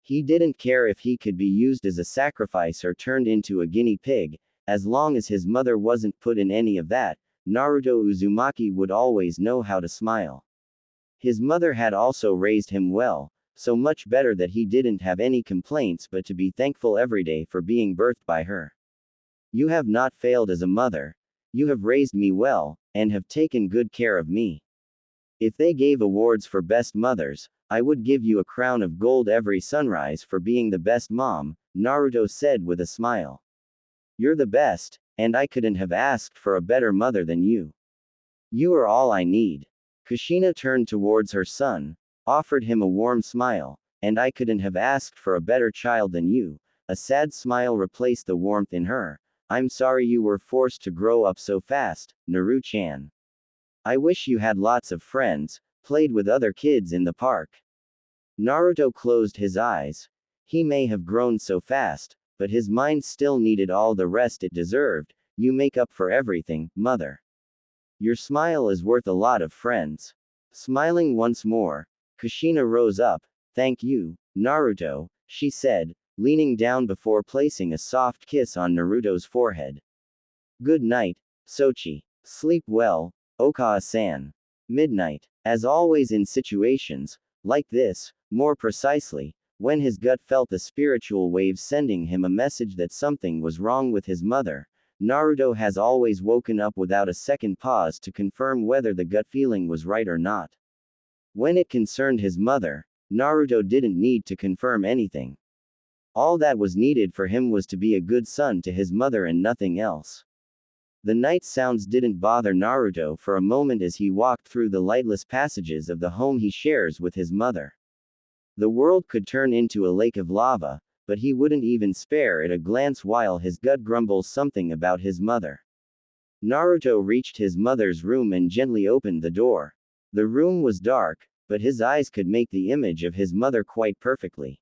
He didn't care if he could be used as a sacrifice or turned into a guinea pig, as long as his mother wasn't put in any of that. Naruto Uzumaki would always know how to smile. His mother had also raised him well, so much better that he didn't have any complaints but to be thankful every day for being birthed by her. You have not failed as a mother. You have raised me well, and have taken good care of me. If they gave awards for best mothers, I would give you a crown of gold every sunrise for being the best mom, Naruto said with a smile. You're the best, and I couldn't have asked for a better mother than you. You are all I need. Kushina turned towards her son, offered him a warm smile, and I couldn't have asked for a better child than you. A sad smile replaced the warmth in her. I'm sorry you were forced to grow up so fast, Naru-chan. I wish you had lots of friends, played with other kids in the park. Naruto closed his eyes. He may have grown so fast, but his mind still needed all the rest it deserved. You make up for everything, mother. Your smile is worth a lot of friends. Smiling once more, Kushina rose up. Thank you, Naruto, she said, leaning down before placing a soft kiss on Naruto's forehead. Good night, Sochi. Sleep well, Okawa-san. Midnight. As always in situations like this, more precisely, when his gut felt the spiritual waves sending him a message that something was wrong with his mother, Naruto has always woken up without a second pause to confirm whether the gut feeling was right or not. When it concerned his mother, Naruto didn't need to confirm anything. All that was needed for him was to be a good son to his mother and nothing else. The night sounds didn't bother Naruto for a moment as he walked through the lightless passages of the home he shares with his mother. The world could turn into a lake of lava, but he wouldn't even spare it a glance while his gut grumbles something about his mother. Naruto reached his mother's room and gently opened the door. The room was dark, but his eyes could make the image of his mother quite perfectly.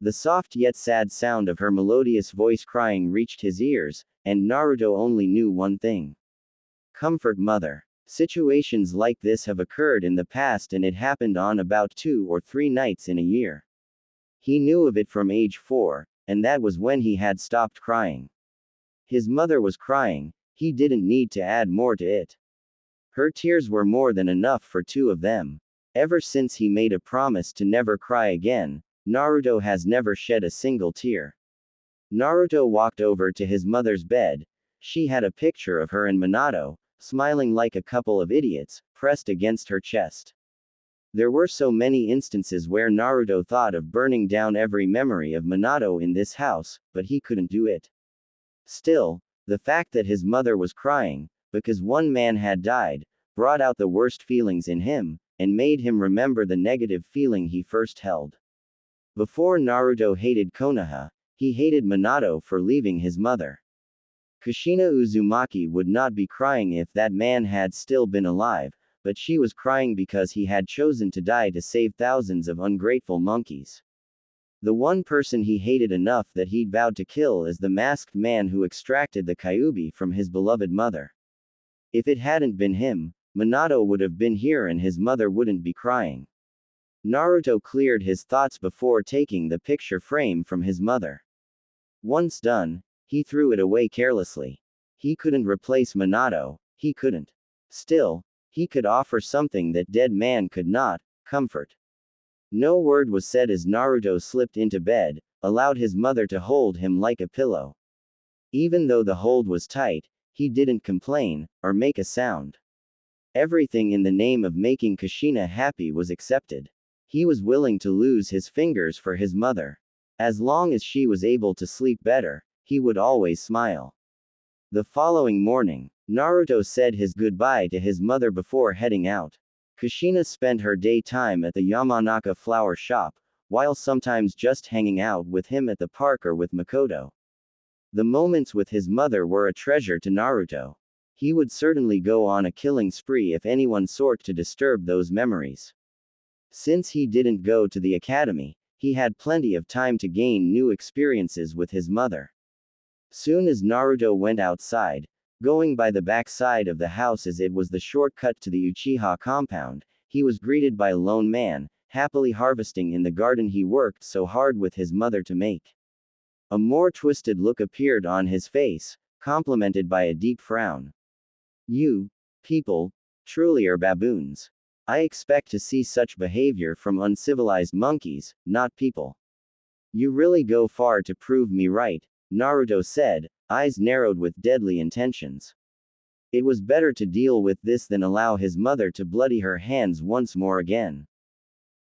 The soft yet sad sound of her melodious voice crying reached his ears, and Naruto only knew one thing. Comfort mother. Situations like this have occurred in the past and it happened on about 2 or 3 nights in a year. He knew of it from age 4, and that was when he had stopped crying. His mother was crying, he didn't need to add more to it. Her tears were more than enough for 2 of them. Ever since he made a promise to never cry again, Naruto has never shed a single tear. Naruto walked over to his mother's bed. She had a picture of her and Minato, smiling like a couple of idiots, pressed against her chest. There were so many instances where Naruto thought of burning down every memory of Minato in this house, but he couldn't do it. Still, the fact that his mother was crying, because one man had died, brought out the worst feelings in him, and made him remember the negative feeling he first held. Before Naruto hated Konoha, he hated Minato for leaving his mother. Kushina Uzumaki would not be crying if that man had still been alive, but she was crying because he had chosen to die to save thousands of ungrateful monkeys. The one person he hated enough that he'd vowed to kill is the masked man who extracted the Kyuubi from his beloved mother. If it hadn't been him, Minato would have been here and his mother wouldn't be crying. Naruto cleared his thoughts before taking the picture frame from his mother. Once done, he threw it away carelessly. He couldn't replace Minato, he couldn't. Still, he could offer something that dead man could not, comfort. No word was said as Naruto slipped into bed, allowed his mother to hold him like a pillow. Even though the hold was tight, he didn't complain, or make a sound. Everything in the name of making Kushina happy was accepted. He was willing to lose his fingers for his mother. As long as she was able to sleep better, he would always smile. The following morning, Naruto said his goodbye to his mother before heading out. Kushina spent her daytime at the Yamanaka flower shop, while sometimes just hanging out with him at the park or with Makoto. The moments with his mother were a treasure to Naruto. He would certainly go on a killing spree if anyone sought to disturb those memories. Since he didn't go to the academy, he had plenty of time to gain new experiences with his mother. Soon as Naruto went outside, going by the back side of the house as it was the shortcut to the Uchiha compound, he was greeted by a lone man, happily harvesting in the garden he worked so hard with his mother to make. A more twisted look appeared on his face, complemented by a deep frown. You people truly are baboons. I expect to see such behavior from uncivilized monkeys, not people. You really go far to prove me right, Naruto said, eyes narrowed with deadly intentions. It was better to deal with this than allow his mother to bloody her hands once more again.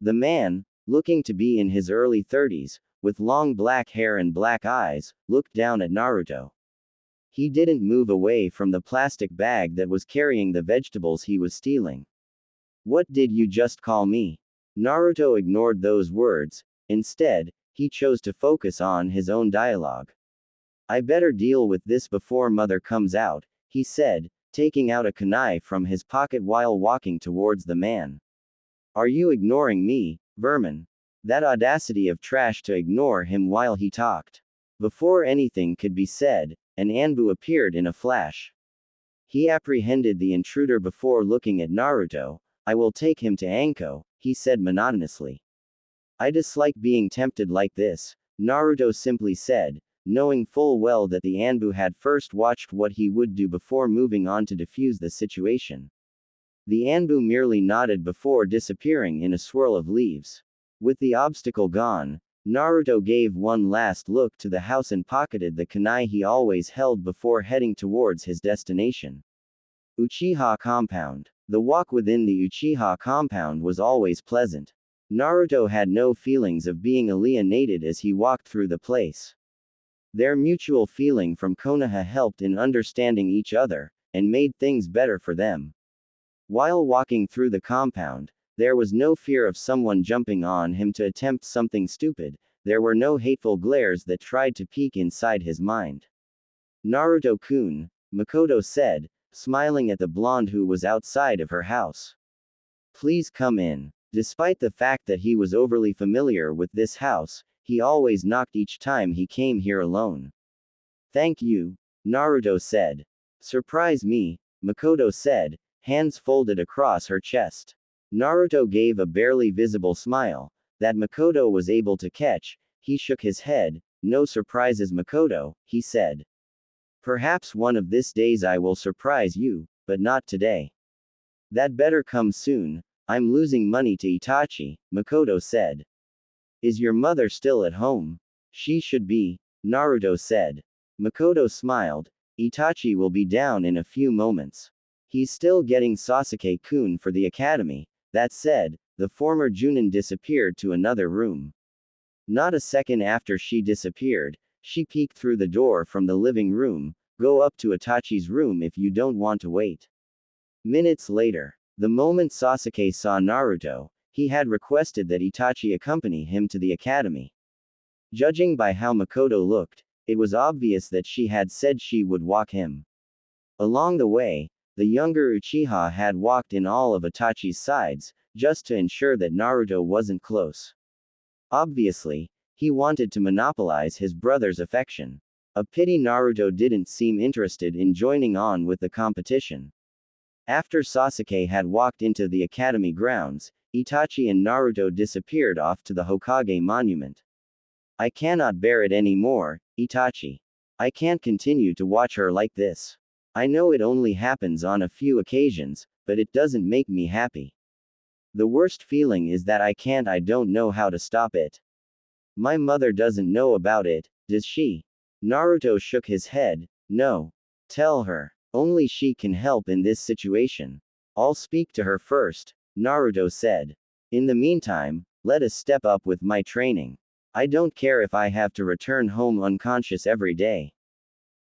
The man, looking to be in his early 30s, with long black hair and black eyes, looked down at Naruto. He didn't move away from the plastic bag that was carrying the vegetables he was stealing. What did you just call me? Naruto ignored those words. Instead, he chose to focus on his own dialogue. I better deal with this before mother comes out, he said, taking out a kunai from his pocket while walking towards the man. Are you ignoring me, vermin? That audacity of trash to ignore him while he talked. Before anything could be said, an Anbu appeared in a flash. He apprehended the intruder before looking at Naruto. I will take him to Anko, he said monotonously. I dislike being tempted like this, Naruto simply said, knowing full well that the Anbu had first watched what he would do before moving on to defuse the situation. The Anbu merely nodded before disappearing in a swirl of leaves. With the obstacle gone, Naruto gave one last look to the house and pocketed the kunai he always held before heading towards his destination. Uchiha Compound. The walk within the Uchiha compound was always pleasant. Naruto had no feelings of being alienated as he walked through the place. Their mutual feeling from Konoha helped in understanding each other, and made things better for them. While walking through the compound, there was no fear of someone jumping on him to attempt something stupid, there were no hateful glares that tried to peek inside his mind. Naruto-kun, Makoto said, smiling at the blonde who was outside of her house. Please come in. Despite the fact that he was overly familiar with this house, he always knocked each time he came here alone. Thank you, Naruto said. Surprise me, Makoto said, hands folded across her chest. Naruto gave a barely visible smile, that Makoto was able to catch. He shook his head. No surprises, Makoto, he said. Perhaps one of these days I will surprise you, but not today. That better come soon. I'm losing money to Itachi, Makoto said. Is your mother still at home? She should be. Naruto said. Makoto smiled. Itachi will be down in a few moments. He's still getting Sasuke-kun for the academy. That said, the former Junin disappeared to another room. Not a second after she disappeared, she peeked through the door from the living room. Go up to Itachi's room if you don't want to wait. Minutes later, the moment Sasuke saw Naruto, he had requested that Itachi accompany him to the academy. Judging by how Makoto looked, it was obvious that she had said she would walk him. Along the way, the younger Uchiha had walked in all of Itachi's sides, just to ensure that Naruto wasn't close. Obviously, he wanted to monopolize his brother's affection. A pity Naruto didn't seem interested in joining on with the competition. After Sasuke had walked into the academy grounds, Itachi and Naruto disappeared off to the Hokage monument. I cannot bear it anymore, Itachi. I can't continue to watch her like this. I know it only happens on a few occasions, but it doesn't make me happy. The worst feeling is that I don't know how to stop it. My mother doesn't know about it, does she? Naruto shook his head. No. Tell her. Only she can help in this situation. I'll speak to her first, Naruto said. In the meantime, let us step up with my training. I don't care if I have to return home unconscious every day.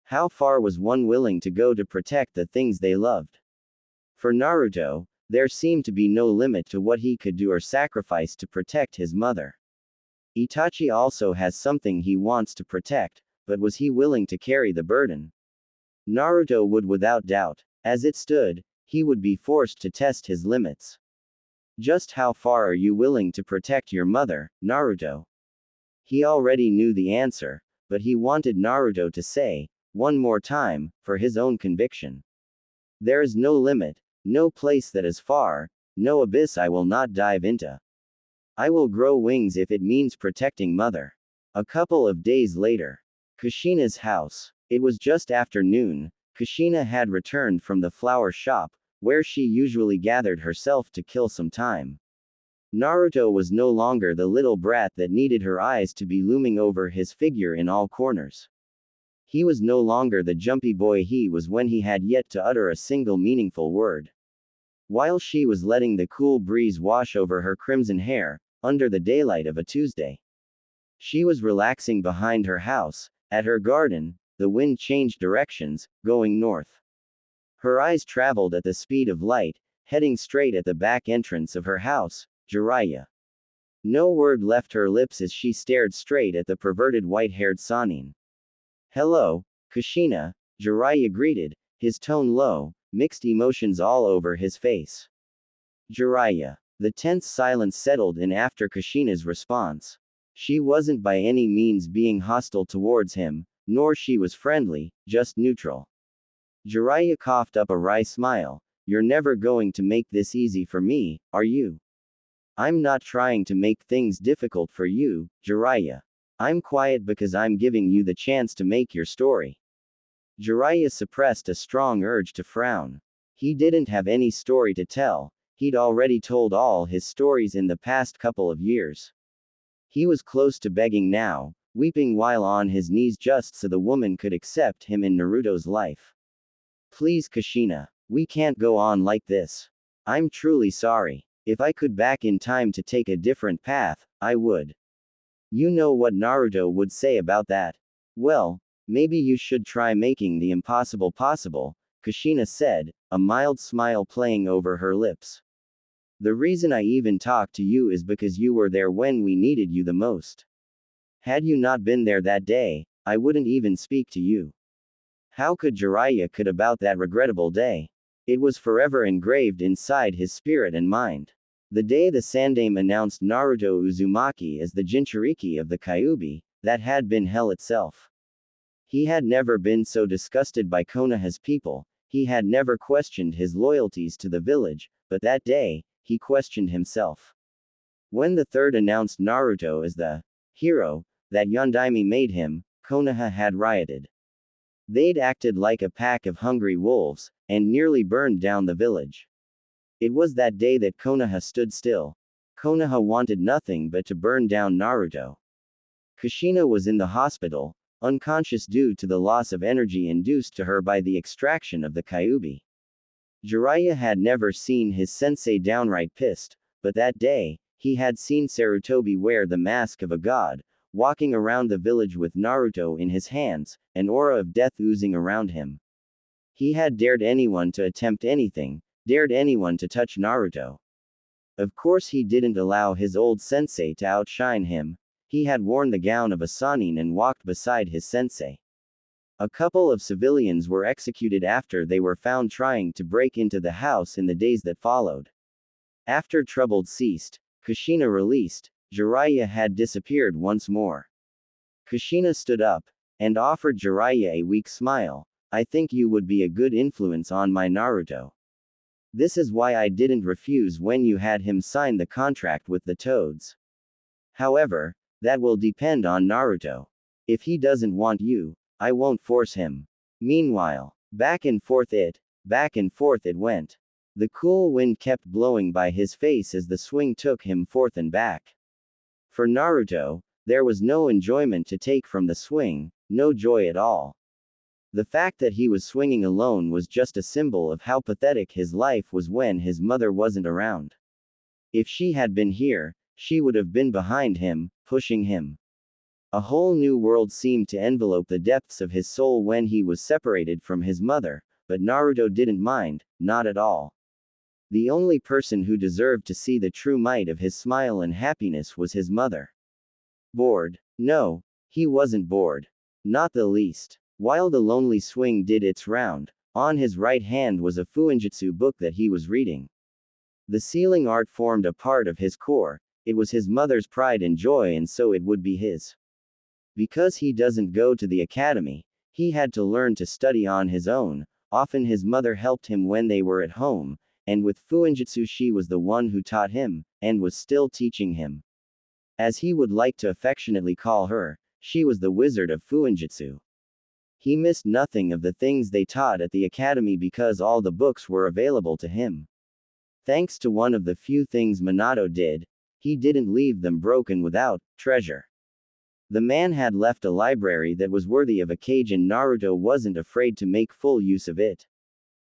How far was one willing to go to protect the things they loved? For Naruto, there seemed to be no limit to what he could do or sacrifice to protect his mother. Itachi also has something he wants to protect, but was he willing to carry the burden? Naruto would without doubt. As it stood, he would be forced to test his limits. Just how far are you willing to protect your mother, Naruto? He already knew the answer, but he wanted Naruto to say, one more time, for his own conviction. There is no limit, no place that is far, no abyss I will not dive into. I will grow wings if it means protecting mother. A couple of days later. Kushina's house. It was just after noon. Kushina had returned from the flower shop, where she usually gathered herself to kill some time. Naruto was no longer the little brat that needed her eyes to be looming over his figure in all corners. He was no longer the jumpy boy he was when he had yet to utter a single meaningful word. While she was letting the cool breeze wash over her crimson hair, under the daylight of a Tuesday, she was relaxing behind her house. At her garden, the wind changed directions, going north. Her eyes traveled at the speed of light, heading straight at the back entrance of her house, Jiraiya. No word left her lips as she stared straight at the perverted white-haired Sannin. Hello, Kushina, Jiraiya greeted, his tone low, mixed emotions all over his face. Jiraiya. The tense silence settled in after Kushina's response. She wasn't by any means being hostile towards him, nor she was friendly, just neutral. Jiraiya coughed up a wry smile. You're never going to make this easy for me, are you? I'm not trying to make things difficult for you, Jiraiya. I'm quiet because I'm giving you the chance to make your story. Jiraiya suppressed a strong urge to frown. He didn't have any story to tell. He'd already told all his stories in the past couple of years. He was close to begging now, weeping while on his knees just so the woman could accept him in Naruto's life. Please Kushina, we can't go on like this. I'm truly sorry. If I could back in time to take a different path, I would. You know what Naruto would say about that. Well, maybe you should try making the impossible possible, Kushina said, a mild smile playing over her lips. The reason I even talked to you is because you were there when we needed you the most. Had you not been there that day, I wouldn't even speak to you. How could Jiraiya could about that regrettable day? It was forever engraved inside his spirit and mind. The day the Sandaime announced Naruto Uzumaki as the Jinchuriki of the Kyuubi, that had been hell itself. He had never been so disgusted by Konoha's people, he had never questioned his loyalties to the village, but that day, he questioned himself. When the third announced Naruto as the hero that Yondaime made him, Konoha had rioted. They'd acted like a pack of hungry wolves, and nearly burned down the village. It was that day that Konoha stood still. Konoha wanted nothing but to burn down Naruto. Kushina was in the hospital, unconscious due to the loss of energy induced to her by the extraction of the kyuubi. Jiraiya had never seen his sensei downright pissed, but that day, he had seen Sarutobi wear the mask of a god, walking around the village with Naruto in his hands, an aura of death oozing around him. He had dared anyone to attempt anything, dared anyone to touch Naruto. Of course he didn't allow his old sensei to outshine him. He had worn the gown of a Sannin and walked beside his sensei. A couple of civilians were executed after they were found trying to break into the house in the days that followed. After trouble ceased, Kushina released, Jiraiya had disappeared once more. Kushina stood up, and offered Jiraiya a weak smile. I think you would be a good influence on my Naruto. This is why I didn't refuse when you had him sign the contract with the Toads. However, that will depend on Naruto. If he doesn't want you, I won't force him. Meanwhile, back and forth it went. The cool wind kept blowing by his face as the swing took him forth and back. For Naruto, there was no enjoyment to take from the swing, no joy at all. The fact that he was swinging alone was just a symbol of how pathetic his life was when his mother wasn't around. If she had been here, she would have been behind him, pushing him. A whole new world seemed to envelope the depths of his soul when he was separated from his mother, but Naruto didn't mind, not at all. The only person who deserved to see the true might of his smile and happiness was his mother. Bored? No, he wasn't bored. Not the least. While the lonely swing did its round, on his right hand was a fuinjutsu book that he was reading. The sealing art formed a part of his core. It was his mother's pride and joy, and so it would be his. Because he doesn't go to the academy, he had to learn to study on his own. Often his mother helped him when they were at home, and with fuinjutsu she was the one who taught him, and was still teaching him. As he would like to affectionately call her, she was the wizard of fuinjutsu. He missed nothing of the things they taught at the academy because all the books were available to him. Thanks to one of the few things Minato did, he didn't leave them broken without treasure. The man had left a library that was worthy of a cage, and Naruto wasn't afraid to make full use of it.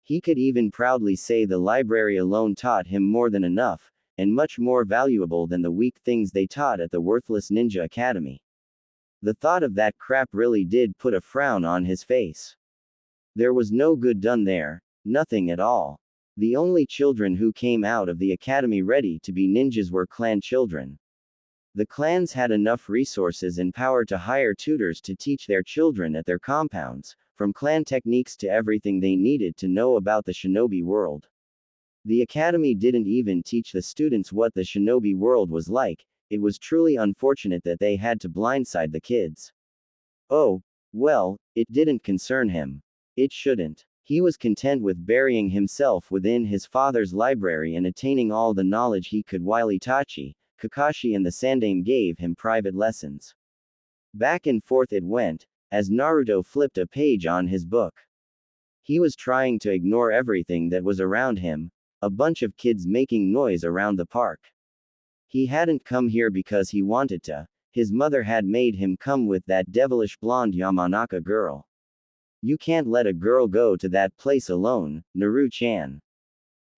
He could even proudly say the library alone taught him more than enough, and much more valuable than the weak things they taught at the worthless ninja academy. The thought of that crap really did put a frown on his face. There was no good done there, nothing at all. The only children who came out of the academy ready to be ninjas were clan children. The clans had enough resources and power to hire tutors to teach their children at their compounds, from clan techniques to everything they needed to know about the shinobi world. The academy didn't even teach the students what the shinobi world was like. It was truly unfortunate that they had to blindside the kids. Oh, well, it didn't concern him. It shouldn't. He was content with burying himself within his father's library and attaining all the knowledge he could while Itachi, Kakashi and the Sandaime gave him private lessons. Back and forth it went, as Naruto flipped a page on his book. He was trying to ignore everything that was around him, a bunch of kids making noise around the park. He hadn't come here because he wanted to. His mother had made him come with that devilish blonde Yamanaka girl. You can't let a girl go to that place alone, Naru-chan.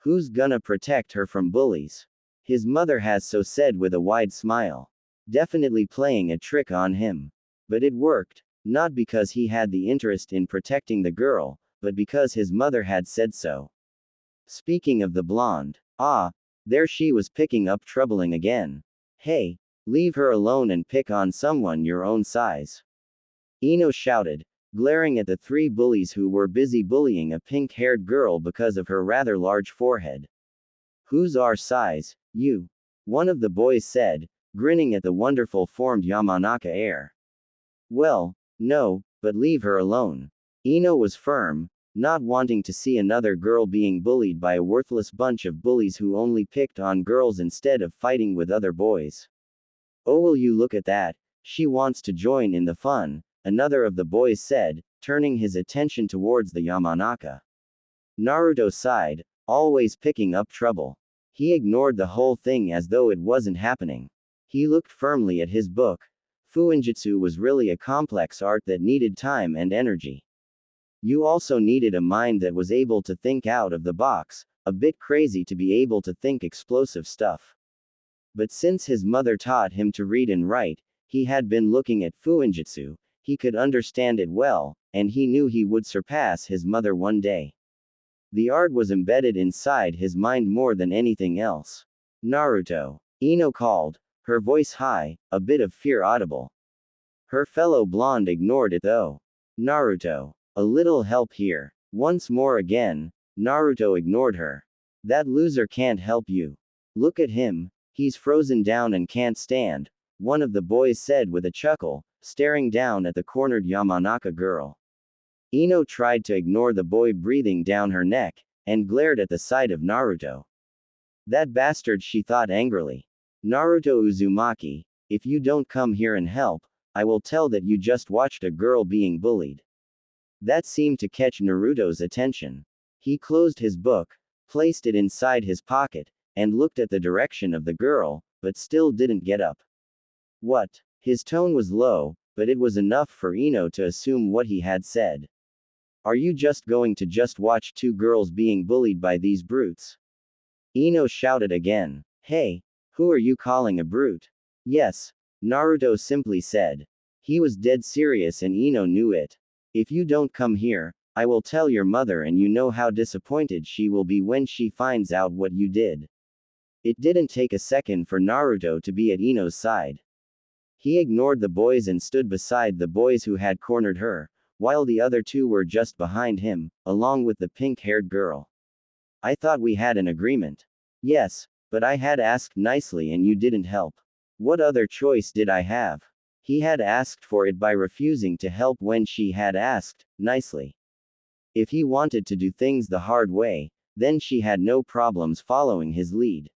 Who's gonna protect her from bullies? His mother has so said with a wide smile. Definitely playing a trick on him. But it worked, not because he had the interest in protecting the girl, but because his mother had said so. Speaking of the blonde, there she was picking up troubling again. Hey, leave her alone and pick on someone your own size. Ino shouted, glaring at the three bullies who were busy bullying a pink-haired girl because of her rather large forehead. Who's our size? You. One of the boys said, grinning at the wonderful formed Yamanaka heir. Well, no, but leave her alone. Ino was firm, not wanting to see another girl being bullied by a worthless bunch of bullies who only picked on girls instead of fighting with other boys. Oh, will you look at that, she wants to join in the fun, another of the boys said, turning his attention towards the Yamanaka. Naruto sighed, always picking up trouble. He ignored the whole thing as though it wasn't happening. He looked firmly at his book. Fuinjutsu was really a complex art that needed time and energy. You also needed a mind that was able to think out of the box, a bit crazy to be able to think explosive stuff. But since his mother taught him to read and write, he had been looking at Fuinjutsu, he could understand it well, and he knew he would surpass his mother one day. The art was embedded inside his mind more than anything else. Naruto. Ino called, her voice high, a bit of fear audible. Her fellow blonde ignored it though. Naruto. A little help here. Once more again, Naruto ignored her. That loser can't help you. Look at him, he's frozen down and can't stand, one of the boys said with a chuckle, staring down at the cornered Yamanaka girl. Ino tried to ignore the boy breathing down her neck, and glared at the sight of Naruto. That bastard, she thought angrily. Naruto Uzumaki, if you don't come here and help, I will tell that you just watched a girl being bullied. That seemed to catch Naruto's attention. He closed his book, placed it inside his pocket, and looked at the direction of the girl, but still didn't get up. What? His tone was low, but it was enough for Ino to assume what he had said. Are you just going to just watch two girls being bullied by these brutes? Ino shouted again. Hey, who are you calling a brute? Yes, Naruto simply said. He was dead serious and Ino knew it. If you don't come here, I will tell your mother, and you know how disappointed she will be when she finds out what you did. It didn't take a second for Naruto to be at Ino's side. He ignored the boys and stood beside the boys who had cornered her, while the other two were just behind him, along with the pink-haired girl. I thought we had an agreement. Yes, but I had asked nicely and you didn't help. What other choice did I have? He had asked for it by refusing to help when she had asked, nicely. If he wanted to do things the hard way, then she had no problems following his lead.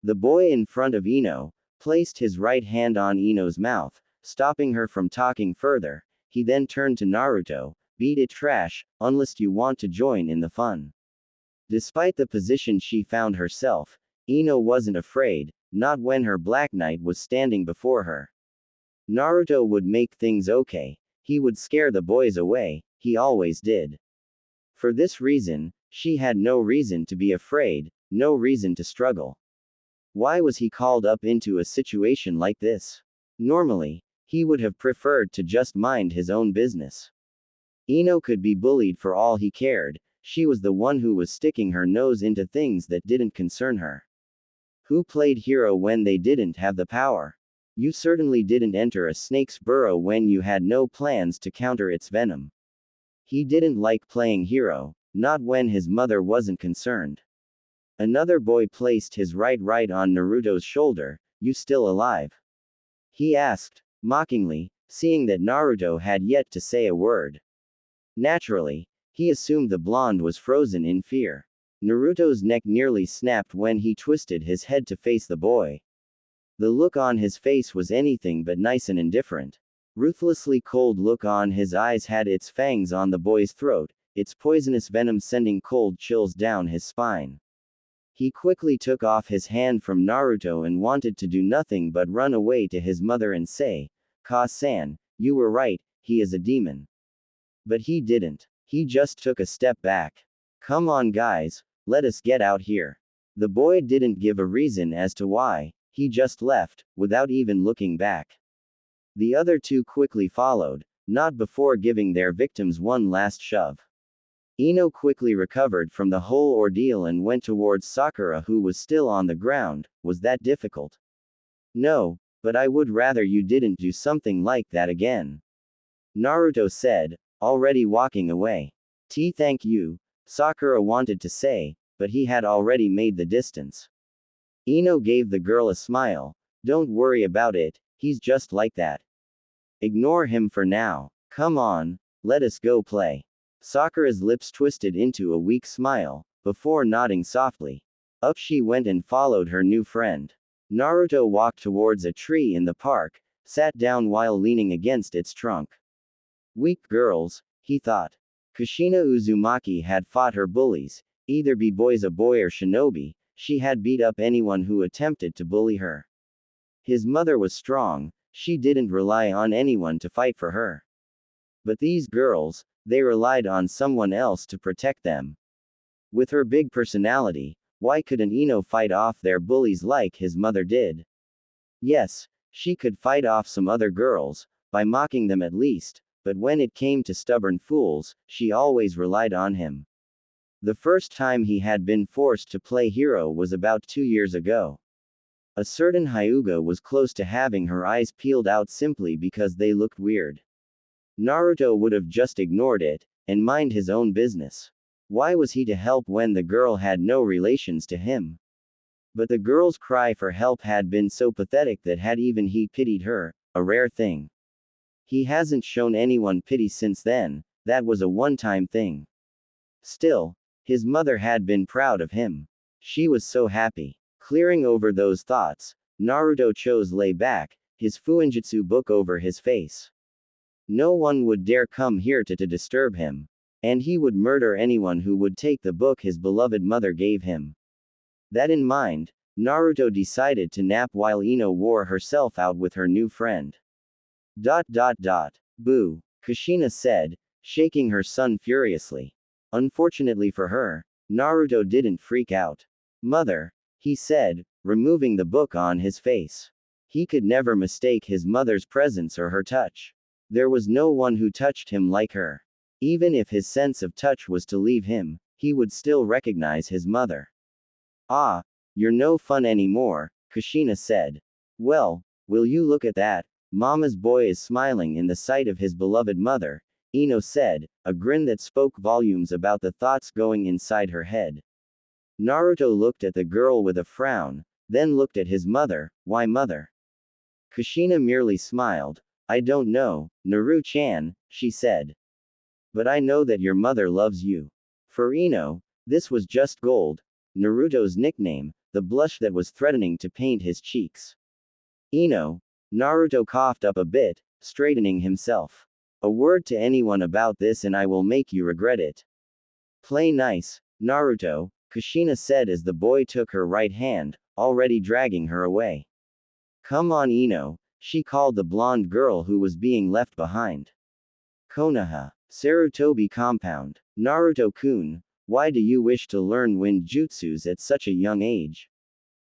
The boy in front of Ino placed his right hand on Ino's mouth, stopping her from talking further. He then turned to Naruto, beat it trash, unless you want to join in the fun. Despite the position she found herself, Ino wasn't afraid, not when her Black Knight was standing before her. Naruto would make things okay, he would scare the boys away, he always did. For this reason, she had no reason to be afraid, no reason to struggle. Why was he called up into a situation like this? Normally, he would have preferred to just mind his own business. Ino could be bullied for all he cared, she was the one who was sticking her nose into things that didn't concern her. Who played hero when they didn't have the power? You certainly didn't enter a snake's burrow when you had no plans to counter its venom. He didn't like playing hero, not when his mother wasn't concerned. Another boy placed his right on Naruto's shoulder. You still alive? He asked, mockingly, seeing that Naruto had yet to say a word. Naturally, he assumed the blonde was frozen in fear. Naruto's neck nearly snapped when he twisted his head to face the boy. The look on his face was anything but nice and indifferent. Ruthlessly cold look on his eyes had its fangs on the boy's throat, its poisonous venom sending cold chills down his spine. He quickly took off his hand from Naruto and wanted to do nothing but run away to his mother and say, "Ka-san, you were right, he is a demon." But he didn't. He just took a step back. Come on guys, let us get out here. The boy didn't give a reason as to why, he just left, without even looking back. The other two quickly followed, not before giving their victims one last shove. Ino quickly recovered from the whole ordeal and went towards Sakura, who was still on the ground. Was that difficult? No, but I would rather you didn't do something like that again. Naruto said, already walking away. Thank you, Sakura wanted to say, but he had already made the distance. Ino gave the girl a smile. Don't worry about it, he's just like that. Ignore him for now. Come on, let us go play. Sakura's lips twisted into a weak smile, before nodding softly. Up she went and followed her new friend. Naruto walked towards a tree in the park, sat down while leaning against its trunk. Weak girls, he thought. Kushina Uzumaki had fought her bullies, either be boys a boy or shinobi, she had beat up anyone who attempted to bully her. His mother was strong, She didn't rely on anyone to fight for her. But these girls, they relied on someone else to protect them. With her big personality, why couldn't Ino fight off their bullies like his mother did? Yes, she could fight off some other girls, by mocking them at least, but when it came to stubborn fools, she always relied on him. The first time he had been forced to play hero was about 2 years ago. A certain Hyuga was close to having her eyes peeled out simply because they looked weird. Naruto would have just ignored it, and mind his own business. Why was he to help when the girl had no relations to him? But the girl's cry for help had been so pathetic that had even he pitied her, a rare thing. He hasn't shown anyone pity since then, that was a one-time thing. Still, his mother had been proud of him. She was so happy. Clearing over those thoughts, Naruto chose lay back, his fuinjutsu book over his face. No one would dare come here to disturb him. And he would murder anyone who would take the book his beloved mother gave him. That in mind, Naruto decided to nap while Ino wore herself out with her new friend. Boo, Kushina said, shaking her son furiously. Unfortunately for her, Naruto didn't freak out. Mother, he said, removing the book on his face. He could never mistake his mother's presence or her touch. There was no one who touched him like her. Even if his sense of touch was to leave him, he would still recognize his mother. Ah, you're no fun anymore, Kushina said. Well, will you look at that? Mama's boy is smiling in the sight of his beloved mother, Ino said, a grin that spoke volumes about the thoughts going inside her head. Naruto looked at the girl with a frown, then looked at his mother. Why mother? Kushina merely smiled. I don't know, Naru-chan, she said. But I know that your mother loves you. For Ino, this was just gold, Naruto's nickname, the blush that was threatening to paint his cheeks. Ino, Naruto coughed up a bit, straightening himself. A word to anyone about this and I will make you regret it. Play nice, Naruto, Kushina said as the boy took her right hand, already dragging her away. Come on Ino, she called the blonde girl who was being left behind. Konoha, Sarutobi compound. Naruto-kun, why do you wish to learn wind jutsus at such a young age?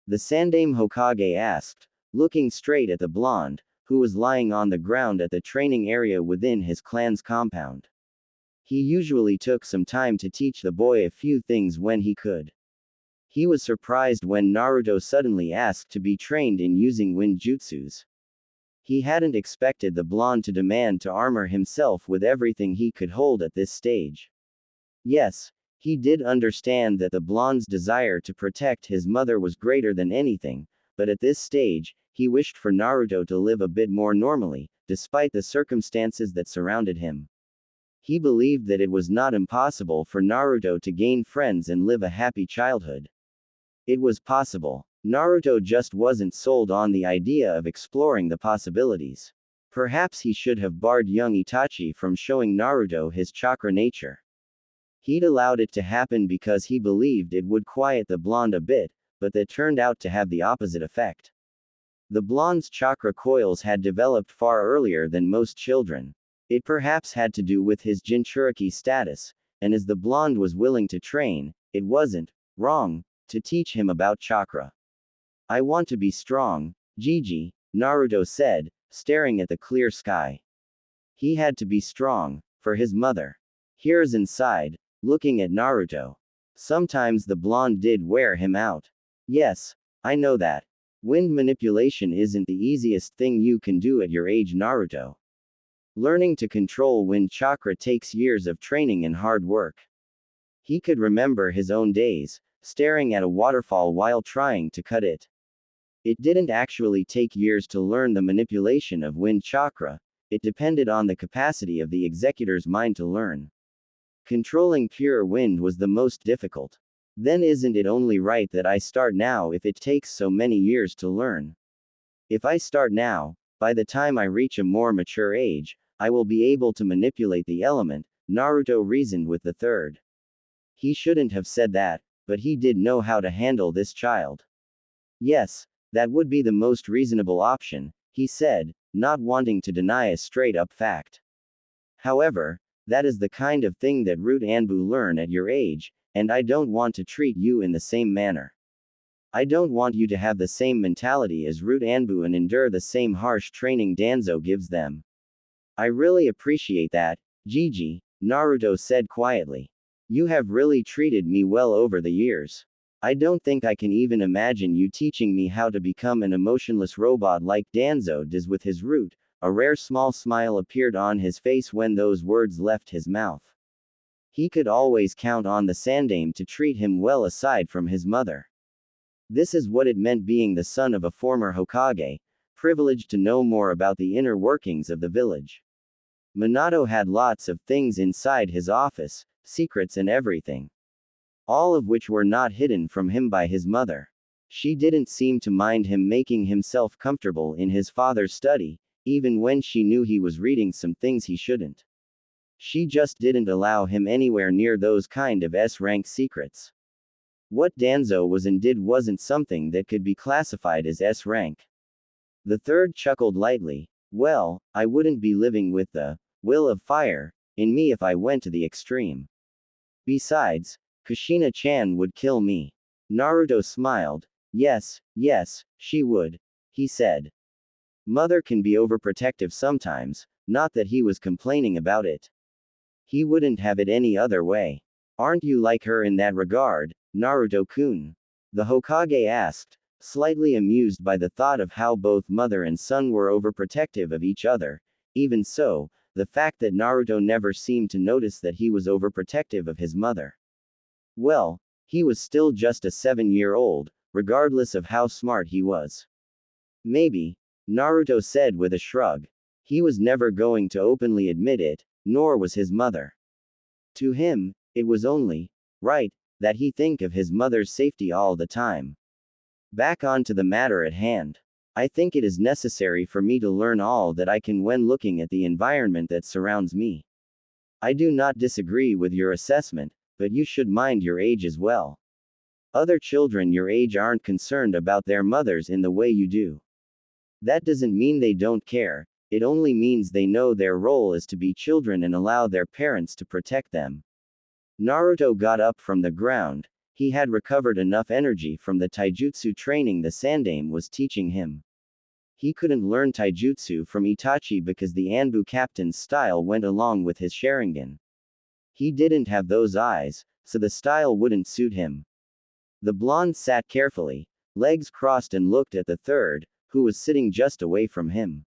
The Sandaime Hokage asked, looking straight at the blonde, who was lying on the ground at the training area within his clan's compound. He usually took some time to teach the boy a few things when he could. He was surprised when Naruto suddenly asked to be trained in using wind jutsus. He hadn't expected the blonde to demand to armor himself with everything he could hold at this stage. Yes, he did understand that the blonde's desire to protect his mother was greater than anything, but at this stage, he wished for Naruto to live a bit more normally, despite the circumstances that surrounded him. He believed that it was not impossible for Naruto to gain friends and live a happy childhood. It was possible. Naruto just wasn't sold on the idea of exploring the possibilities. Perhaps he should have barred young Itachi from showing Naruto his chakra nature. He'd allowed it to happen because he believed it would quiet the blonde a bit, but that turned out to have the opposite effect. The blonde's chakra coils had developed far earlier than most children. It perhaps had to do with his Jinchuriki status, and as the blonde was willing to train, it wasn't wrong to teach him about chakra. I want to be strong, Gigi, Naruto said, staring at the clear sky. He had to be strong, for his mother. Hiruzen sighed, looking at Naruto. Sometimes the blonde did wear him out. Yes, I know that. Wind manipulation isn't the easiest thing you can do at your age, Naruto. Learning to control wind chakra takes years of training and hard work. He could remember his own days, staring at a waterfall while trying to cut it. It didn't actually take years to learn the manipulation of wind chakra, it depended on the capacity of the executor's mind to learn. Controlling pure wind was the most difficult. Then isn't it only right that I start now if it takes so many years to learn? If I start now, by the time I reach a more mature age, I will be able to manipulate the element, Naruto reasoned with the third. He shouldn't have said that, but he did know how to handle this child. Yes, that would be the most reasonable option, he said, not wanting to deny a straight-up fact. However, that is the kind of thing that Root Anbu learn at your age, and I don't want to treat you in the same manner. I don't want you to have the same mentality as Root Anbu and endure the same harsh training Danzo gives them. I really appreciate that, Gigi, Naruto said quietly. You have really treated me well over the years. I don't think I can even imagine you teaching me how to become an emotionless robot like Danzo does with his root. A rare small smile appeared on his face when those words left his mouth. He could always count on the Sandaime to treat him well aside from his mother. This is what it meant being the son of a former Hokage, privileged to know more about the inner workings of the village. Minato had lots of things inside his office, secrets and everything. All of which were not hidden from him by his mother. She didn't seem to mind him making himself comfortable in his father's study, even when she knew he was reading some things he shouldn't. She just didn't allow him anywhere near those kind of S-rank secrets. What Danzo was and did wasn't something that could be classified as S-rank. The third chuckled lightly. Well, I wouldn't be living with the will of fire in me if I went to the extreme. Besides, Kushina-chan would kill me. Naruto smiled. Yes, she would, he said. Mother can be overprotective sometimes, not that he was complaining about it. He wouldn't have it any other way. Aren't you like her in that regard, Naruto-kun? The Hokage asked, slightly amused by the thought of how both mother and son were overprotective of each other. Even so, the fact that Naruto never seemed to notice that he was overprotective of his mother. Well, he was still just a 7-year-old, regardless of how smart he was. Maybe, Naruto said with a shrug. He was never going to openly admit it, nor was his mother. To him, it was only right that he think of his mother's safety all the time. Back onto the matter at hand. I think it is necessary for me to learn all that I can when looking at the environment that surrounds me. I do not disagree with your assessment, but you should mind your age as well. Other children your age aren't concerned about their mothers in the way you do. That doesn't mean they don't care, it only means they know their role is to be children and allow their parents to protect them. Naruto got up from the ground. He had recovered enough energy from the taijutsu training the Sandaime was teaching him. He couldn't learn taijutsu from Itachi because the Anbu captain's style went along with his Sharingan. He didn't have those eyes, so the style wouldn't suit him. The blonde sat carefully, legs crossed and looked at the third, who was sitting just away from him.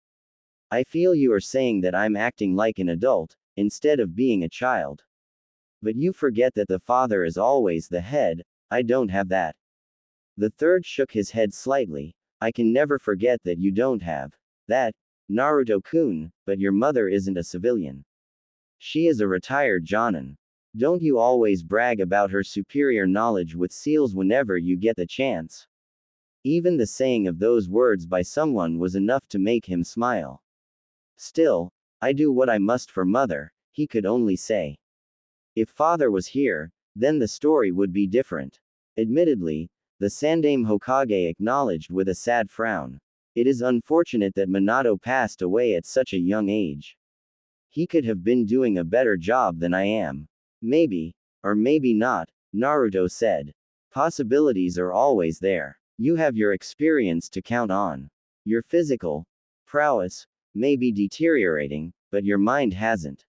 I feel you are saying that I'm acting like an adult, instead of being a child. But you forget that the father is always the head. I don't have that. The third shook his head slightly. I can never forget that you don't have that, Naruto-kun, but your mother isn't a civilian. She is a retired jonin. Don't you always brag about her superior knowledge with seals whenever you get the chance? Even the saying of those words by someone was enough to make him smile. Still, I do what I must for mother, he could only say. If father was here, then the story would be different. Admittedly, the Sandaime Hokage acknowledged with a sad frown. It is unfortunate that Minato passed away at such a young age. He could have been doing a better job than I am. Maybe, or maybe not, Naruto said. Possibilities are always there. You have your experience to count on. Your physical prowess may be deteriorating, but your mind hasn't.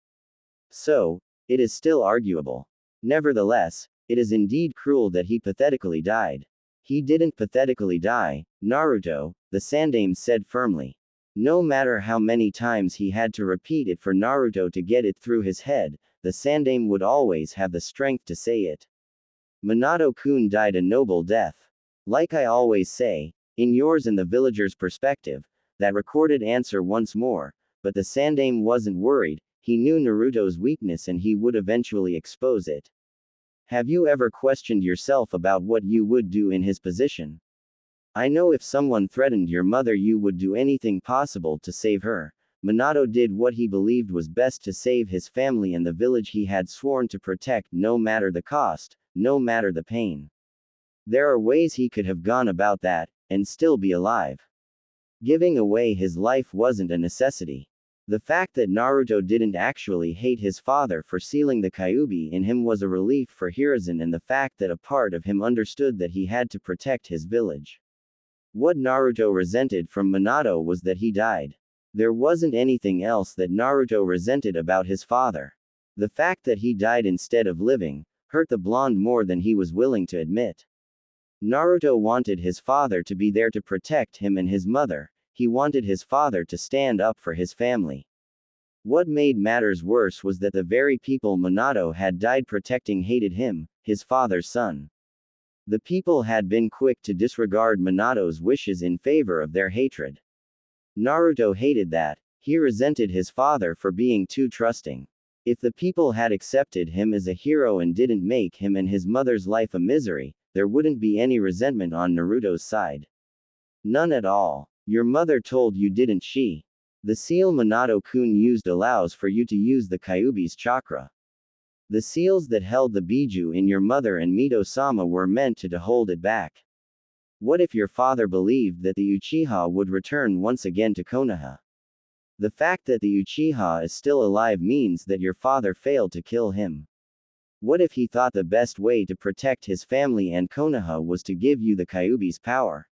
So, it is still arguable. Nevertheless, it is indeed cruel that he pathetically died. He didn't pathetically die, Naruto, the Sandaime said firmly. No matter how many times he had to repeat it for Naruto to get it through his head, the Sandaime would always have the strength to say it. Minato-kun died a noble death. Like I always say, in yours and the villagers' perspective, that recorded answer once more, but the Sandaime wasn't worried, he knew Naruto's weakness and he would eventually expose it. Have you ever questioned yourself about what you would do in his position? I know if someone threatened your mother you would do anything possible to save her. Minato did what he believed was best to save his family and the village he had sworn to protect no matter the cost, no matter the pain. There are ways he could have gone about that, and still be alive. Giving away his life wasn't a necessity. The fact that Naruto didn't actually hate his father for sealing the Kyuubi in him was a relief for Hiruzen, and the fact that a part of him understood that he had to protect his village. What Naruto resented from Minato was that he died. There wasn't anything else that Naruto resented about his father. The fact that he died instead of living hurt the blonde more than he was willing to admit. Naruto wanted his father to be there to protect him and his mother. He wanted his father to stand up for his family. What made matters worse was that the very people Minato had died protecting hated him, his father's son. The people had been quick to disregard Minato's wishes in favor of their hatred. Naruto hated that. He resented his father for being too trusting. If the people had accepted him as a hero and didn't make him and his mother's life a misery, there wouldn't be any resentment on Naruto's side. None at all. Your mother told you, didn't she? The seal Minato-kun used allows for you to use the Kyuubi's chakra. The seals that held the Biju in your mother and Mito-sama were meant to hold it back. What if your father believed that the Uchiha would return once again to Konoha? The fact that the Uchiha is still alive means that your father failed to kill him. What if he thought the best way to protect his family and Konoha was to give you the Kyuubi's power?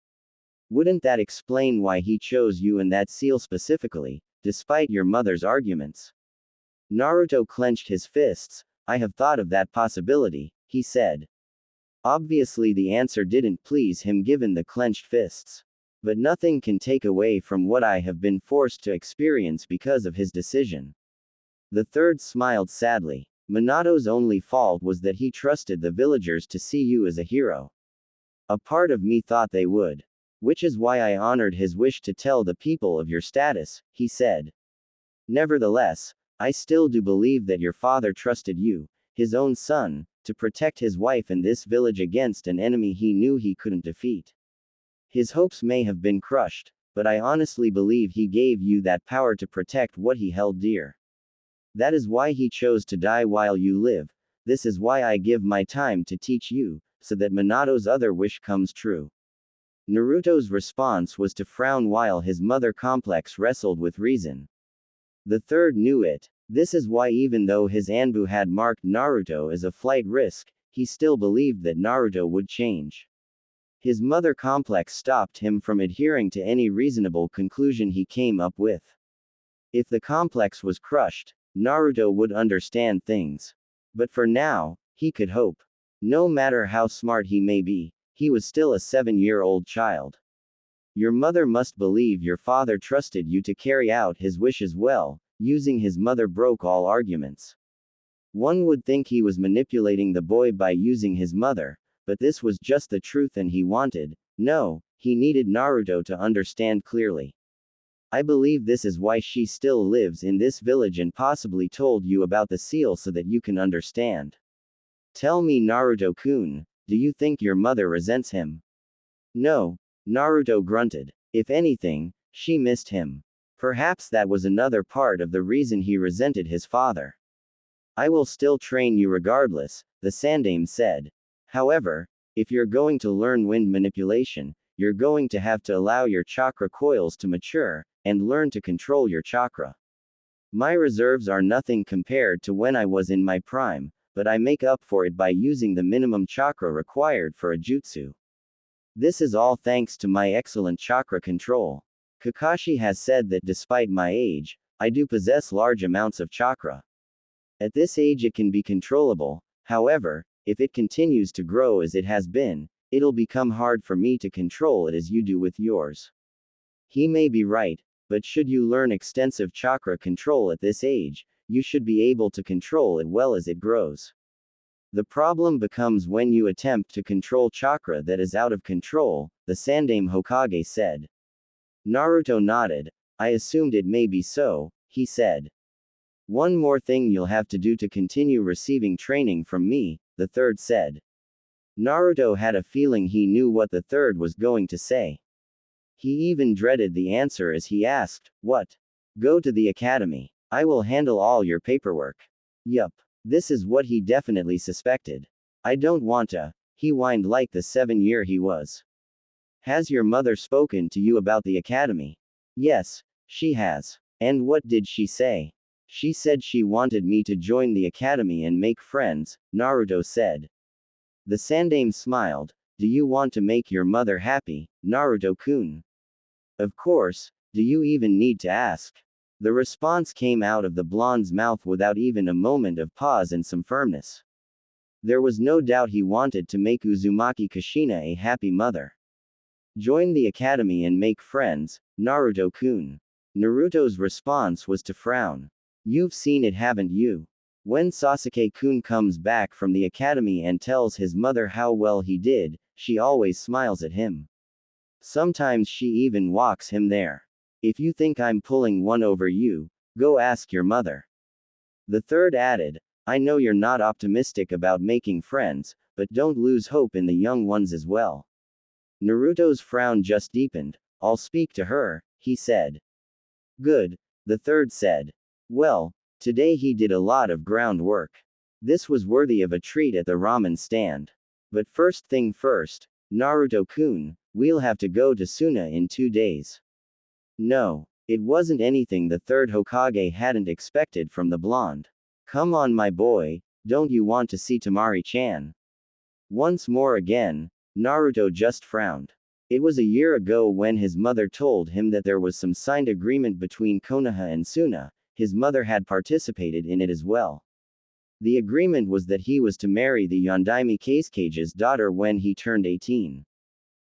Wouldn't that explain why he chose you and that seal specifically, despite your mother's arguments? Naruto clenched his fists. I have thought of that possibility, he said. Obviously the answer didn't please him given the clenched fists. But nothing can take away from what I have been forced to experience because of his decision. The third smiled sadly. Minato's only fault was that he trusted the villagers to see you as a hero. A part of me thought they would. Which is why I honored his wish to tell the people of your status, he said. Nevertheless, I still do believe that your father trusted you, his own son, to protect his wife and this village against an enemy he knew he couldn't defeat. His hopes may have been crushed, but I honestly believe he gave you that power to protect what he held dear. That is why he chose to die while you live. This is why I give my time to teach you, so that Minato's other wish comes true. Naruto's response was to frown while his mother complex wrestled with reason. The third knew it. This is why even though his Anbu had marked Naruto as a flight risk, he still believed that Naruto would change. His mother complex stopped him from adhering to any reasonable conclusion he came up with. If the complex was crushed, Naruto would understand things. But for now, he could hope. No matter how smart he may be, he was still a 7-year-old child. Your mother must believe your father trusted you to carry out his wishes well. Using his mother broke all arguments. One would think he was manipulating the boy by using his mother, but this was just the truth and he wanted, no, he needed Naruto to understand clearly. I believe this is why she still lives in this village and possibly told you about the seal so that you can understand. Tell me, Naruto-kun, do you think your mother resents him? No, Naruto grunted. If anything, she missed him. Perhaps that was another part of the reason he resented his father. I will still train you regardless, the Sandaime said. However, if you're going to learn wind manipulation, you're going to have to allow your chakra coils to mature, and learn to control your chakra. My reserves are nothing compared to when I was in my prime, but I make up for it by using the minimum chakra required for a jutsu. This is all thanks to my excellent chakra control. Kakashi has said that despite my age, I do possess large amounts of chakra. At this age it can be controllable, however, if it continues to grow as it has been, it'll become hard for me to control it as you do with yours. He may be right, but should you learn extensive chakra control at this age, you should be able to control it well as it grows. The problem becomes when you attempt to control chakra that is out of control, the Sandaime Hokage said. Naruto nodded. I assumed it may be so, he said. One more thing you'll have to do to continue receiving training from me, the third said. Naruto had a feeling he knew what the third was going to say. He even dreaded the answer as he asked, what? Go to the academy. I will handle all your paperwork. Yup. This is what he definitely suspected. I don't want to, he whined like the 7-year he was. Has your mother spoken to you about the academy? Yes, she has. And what did she say? She said she wanted me to join the academy and make friends, Naruto said. The Sandame smiled. Do you want to make your mother happy, Naruto-kun? Of course, do you even need to ask? The response came out of the blonde's mouth without even a moment of pause and some firmness. There was no doubt he wanted to make Uzumaki Kushina a happy mother. Join the academy and make friends, Naruto-kun. Naruto's response was to frown. You've seen it, haven't you? When Sasuke-kun comes back from the academy and tells his mother how well he did, she always smiles at him. Sometimes she even walks him there. If you think I'm pulling one over you, go ask your mother. The third added, I know you're not optimistic about making friends, but don't lose hope in the young ones as well. Naruto's frown just deepened. I'll speak to her, he said. Good, the third said. Well, today he did a lot of groundwork. This was worthy of a treat at the ramen stand. But first thing first, Naruto-kun, we'll have to go to Suna in 2 days. No, it wasn't anything the third Hokage hadn't expected from the blonde. Come on, my boy, don't you want to see Temari-chan? Once more again, Naruto just frowned. It was a year ago when his mother told him that there was some signed agreement between Konoha and Suna. His mother had participated in it as well. The agreement was that he was to marry the Yondaime Kasuke's daughter when he turned 18.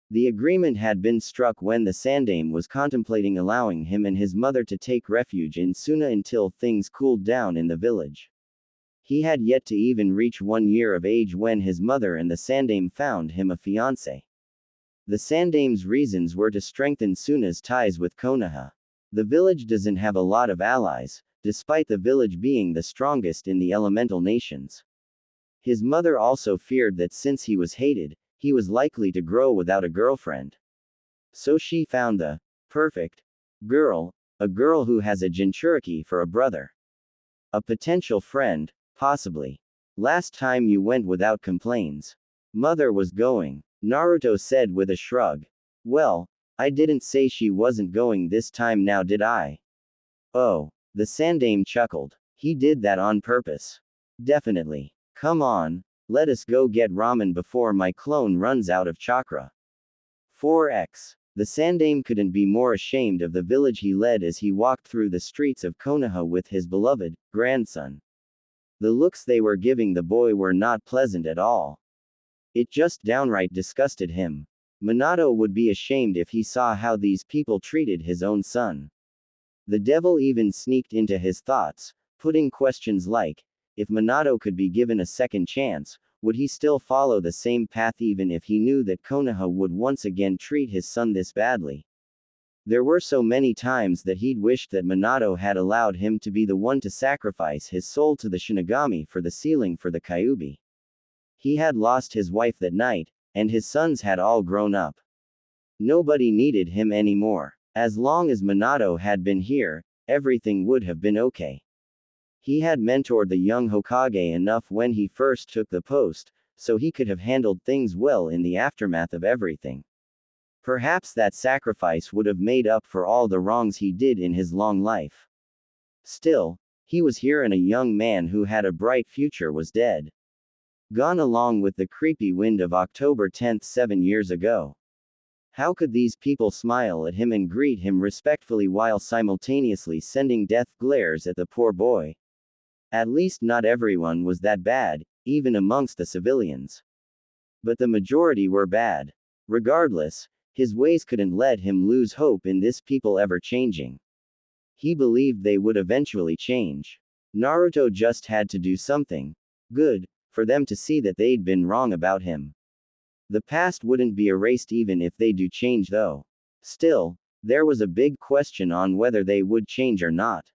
The agreement had been struck when the Sandame was contemplating allowing him and his mother to take refuge in Suna until things cooled down in the village. He had yet to even reach 1 year of age when his mother and the Sandame found him a fiancé. The Sandame's reasons were to strengthen Suna's ties with Konoha. The village doesn't have a lot of allies, despite the village being the strongest in the elemental nations. His mother also feared that since he was hated, he was likely to grow without a girlfriend. So she found the perfect girl, a girl who has a Jinchuriki for a brother. A potential friend, possibly. Last time you went without complaints. Mother was going, Naruto said with a shrug. Well, I didn't say she wasn't going this time now, did I? Oh, the Sandame chuckled. He did that on purpose. Definitely. Come on, let us go get ramen before my clone runs out of chakra. 4x. The Sandame couldn't be more ashamed of the village he led as he walked through the streets of Konoha with his beloved grandson. The looks they were giving the boy were not pleasant at all. It just downright disgusted him. Minato would be ashamed if he saw how these people treated his own son. The devil even sneaked into his thoughts, putting questions like, if Minato could be given a second chance, would he still follow the same path even if he knew that Konoha would once again treat his son this badly? There were so many times that he'd wished that Minato had allowed him to be the one to sacrifice his soul to the Shinigami for the ceiling for the Kyuubi. He had lost his wife that night, and his sons had all grown up. Nobody needed him anymore. As long as Minato had been here, everything would have been okay. He had mentored the young Hokage enough when he first took the post, so he could have handled things well in the aftermath of everything. Perhaps that sacrifice would have made up for all the wrongs he did in his long life. Still, he was here and a young man who had a bright future was dead. Gone along with the creepy wind of October 10th 7 years ago. How could these people smile at him and greet him respectfully while simultaneously sending death glares at the poor boy? At least not everyone was that bad, even amongst the civilians. But the majority were bad. Regardless, his ways couldn't let him lose hope in this people ever changing. He believed they would eventually change. Naruto just had to do something good for them to see that they'd been wrong about him. The past wouldn't be erased even if they do change though. Still, there was a big question on whether they would change or not.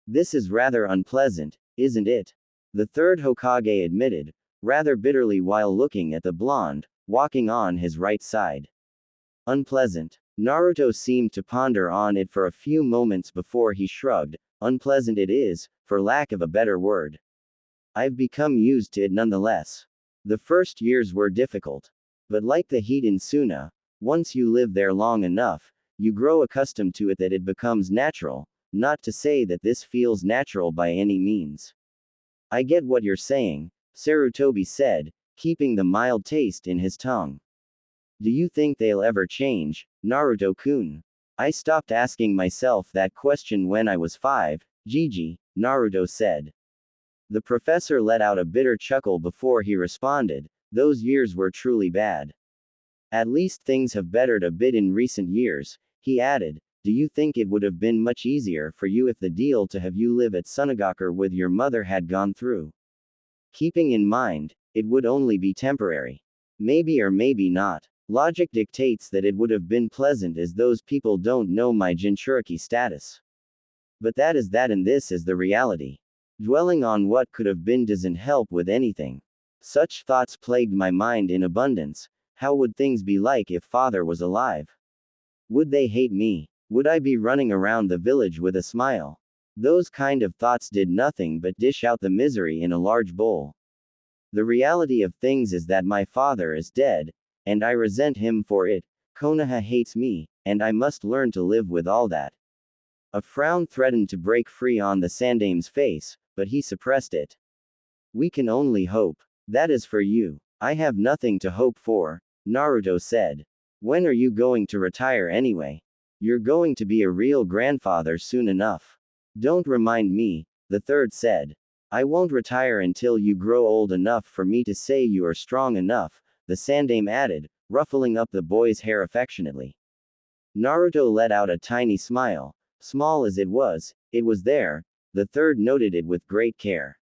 This is rather unpleasant, isn't it? The third Hokage admitted, rather bitterly while looking at the blonde, walking on his right side. Unpleasant. Naruto seemed to ponder on it for a few moments before he shrugged. Unpleasant it is, for lack of a better word. I've become used to it nonetheless. The first years were difficult. But like the heat in Suna, Once you live there long enough, you grow accustomed to it that it becomes natural, not to say that this feels natural by any means. I get what you're saying, Sarutobi said, keeping the mild taste in his tongue. Do you think they'll ever change, Naruto-kun? I stopped asking myself that question when I was 5, Gigi, Naruto said. The professor let out a bitter chuckle before he responded, those years were truly bad. At least things have bettered a bit in recent years, he added. Do you think it would have been much easier for you if the deal to have you live at Sunagakur with your mother had gone through? Keeping in mind, it would only be temporary. Maybe or maybe not. Logic dictates that it would have been pleasant as those people don't know my Jinchuriki status. But that is that and this is the reality. Dwelling on what could have been doesn't help with anything. Such thoughts plagued my mind in abundance. How would things be like if father was alive? Would they hate me? Would I be running around the village with a smile? Those kind of thoughts did nothing but dish out the misery in a large bowl. The reality of things is that my father is dead, and I resent him for it. Konoha hates me, and I must learn to live with all that. A frown threatened to break free on the Sandame's face, but he suppressed it. We can only hope. That is for you. I have nothing to hope for, Naruto said. When are you going to retire anyway? You're going to be a real grandfather soon enough. Don't remind me, the third said. I won't retire until you grow old enough for me to say you are strong enough, the Sandame added, ruffling up the boy's hair affectionately. Naruto let out a tiny smile. Small as it was there. The third noted it with great care.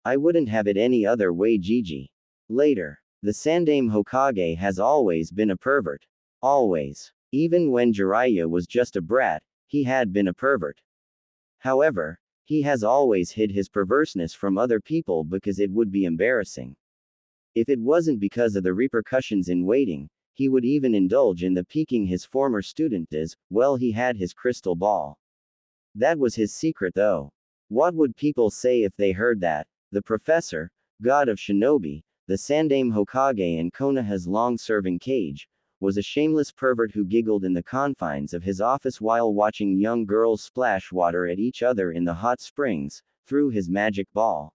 I wouldn't have it any other way, Gigi. Later. The Sandame Hokage has always been a pervert. Always. Even when Jiraiya was just a brat, he had been a pervert. However, he has always hid his perverseness from other people because it would be embarrassing. If it wasn't because of the repercussions in waiting, he would even indulge in the piquing his former student as, well, he had his crystal ball. That was his secret though. What would people say if they heard that? The professor, god of shinobi, the Sandame Hokage and Konoha's long-serving cage, was a shameless pervert who giggled in the confines of his office while watching young girls splash water at each other in the hot springs, through his magic ball.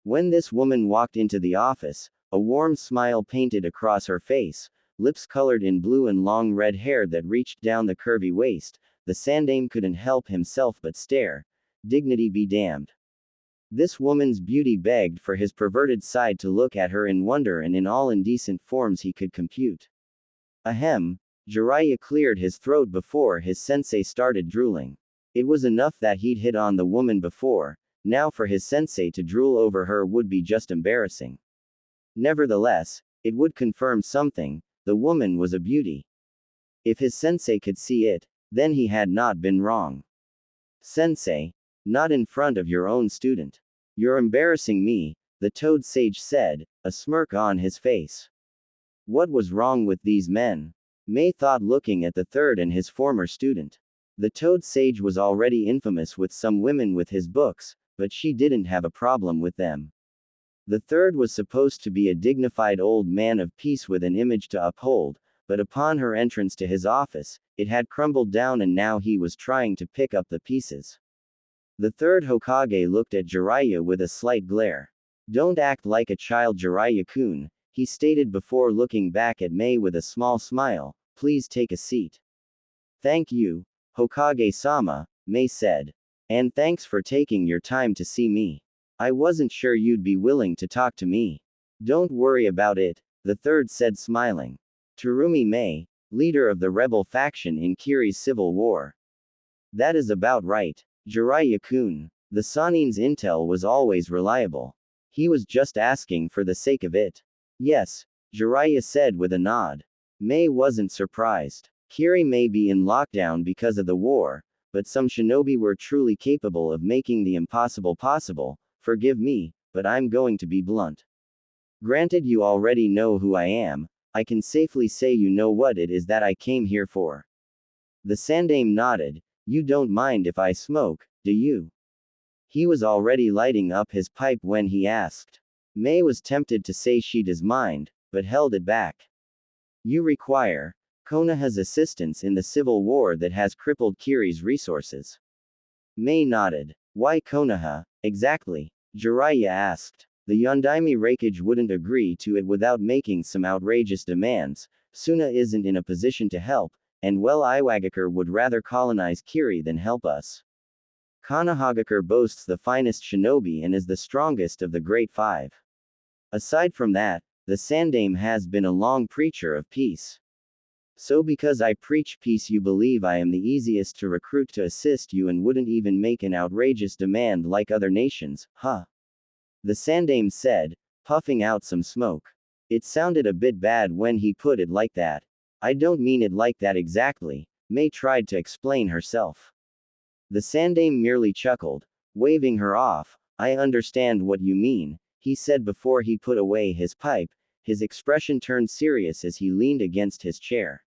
When this woman walked into the office, a warm smile painted across her face, lips colored in blue and long red hair that reached down the curvy waist, the Sandame couldn't help himself but stare. Dignity be damned. This woman's beauty begged for his perverted side to look at her in wonder and in all indecent forms he could compute. Ahem. Jiraiya cleared his throat before his sensei started drooling. It was enough that he'd hit on the woman before, now for his sensei to drool over her would be just embarrassing. Nevertheless, it would confirm something, the woman was a beauty. If his sensei could see it, then he had not been wrong. Sensei, not in front of your own student. You're embarrassing me, the Toad Sage said, a smirk on his face. What was wrong with these men? May thought looking at the third and his former student. The Toad Sage was already infamous with some women with his books, but she didn't have a problem with them. The third was supposed to be a dignified old man of peace with an image to uphold, but upon her entrance to his office, it had crumbled down and now he was trying to pick up the pieces. The third Hokage looked at Jiraiya with a slight glare. Don't act like a child, Jiraiya-kun, he stated before looking back at Mei with a small smile. Please take a seat. Thank you, Hokage-sama, Mei said. And thanks for taking your time to see me. I wasn't sure you'd be willing to talk to me. Don't worry about it, the third said smiling. Terumi Mei, leader of the rebel faction in Kiri's civil war. That is about right. Jiraiya-kun, the Sanin's intel was always reliable. He was just asking for the sake of it. Yes, Jiraiya said with a nod. Mei wasn't surprised. Kiri may be in lockdown because of the war, but some shinobi were truly capable of making the impossible possible. Forgive me, but I'm going to be blunt. Granted, you already know who I am, I can safely say you know what it is that I came here for. The Sandame nodded. You don't mind if I smoke, do you? He was already lighting up his pipe when he asked. Mei was tempted to say she does mind, but held it back. You require. Konoha's assistance in the civil war that has crippled Kiri's resources. May nodded. Why Konoha, exactly? Jiraiya asked. The Yondaime Raikage wouldn't agree to it without making some outrageous demands. Suna isn't in a position to help, and well Iwagakure would rather colonize Kiri than help us. Konohagakure boasts the finest shinobi and is the strongest of the Great Five. Aside from that, the Sandaime has been a long preacher of peace. So because I preach peace you believe I am the easiest to recruit to assist you and wouldn't even make an outrageous demand like other nations, huh? The Sandaime said, puffing out some smoke. It sounded a bit bad when he put it like that. I don't mean it like that exactly, May tried to explain herself. The Sandaime merely chuckled, waving her off. I understand what you mean, he said before he put away his pipe. His expression turned serious as he leaned against his chair.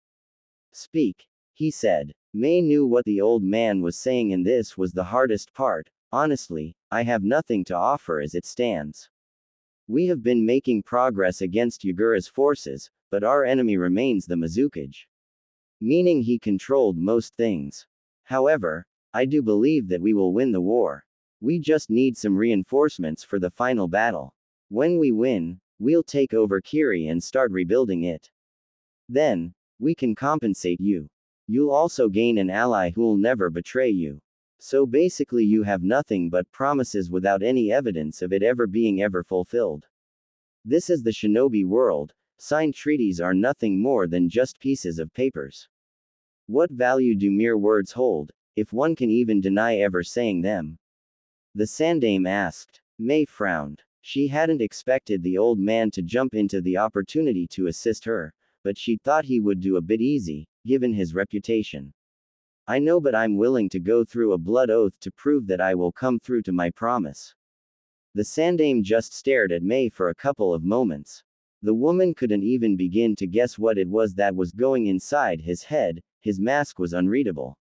Speak, he said. May knew what the old man was saying and this was the hardest part. Honestly, I have nothing to offer as it stands. We have been making progress against Yagura's forces, but our enemy remains the Mizukage. Meaning he controlled most things. However, I do believe that we will win the war. We just need some reinforcements for the final battle. When we win, we'll take over Kiri and start rebuilding it. Then, we can compensate you. You'll also gain an ally who'll never betray you. So basically you have nothing but promises without any evidence of it ever fulfilled. This is the shinobi world. Signed treaties are nothing more than just pieces of papers. What value do mere words hold, if one can even deny ever saying them? The Sandaime asked. May frowned. She hadn't expected the old man to jump into the opportunity to assist her, but she thought he would do a bit easy, given his reputation. I know, but I'm willing to go through a blood oath to prove that I will come through to my promise. The Sandaime just stared at May for a couple of moments. The woman couldn't even begin to guess what it was that was going inside his head. His mask was unreadable.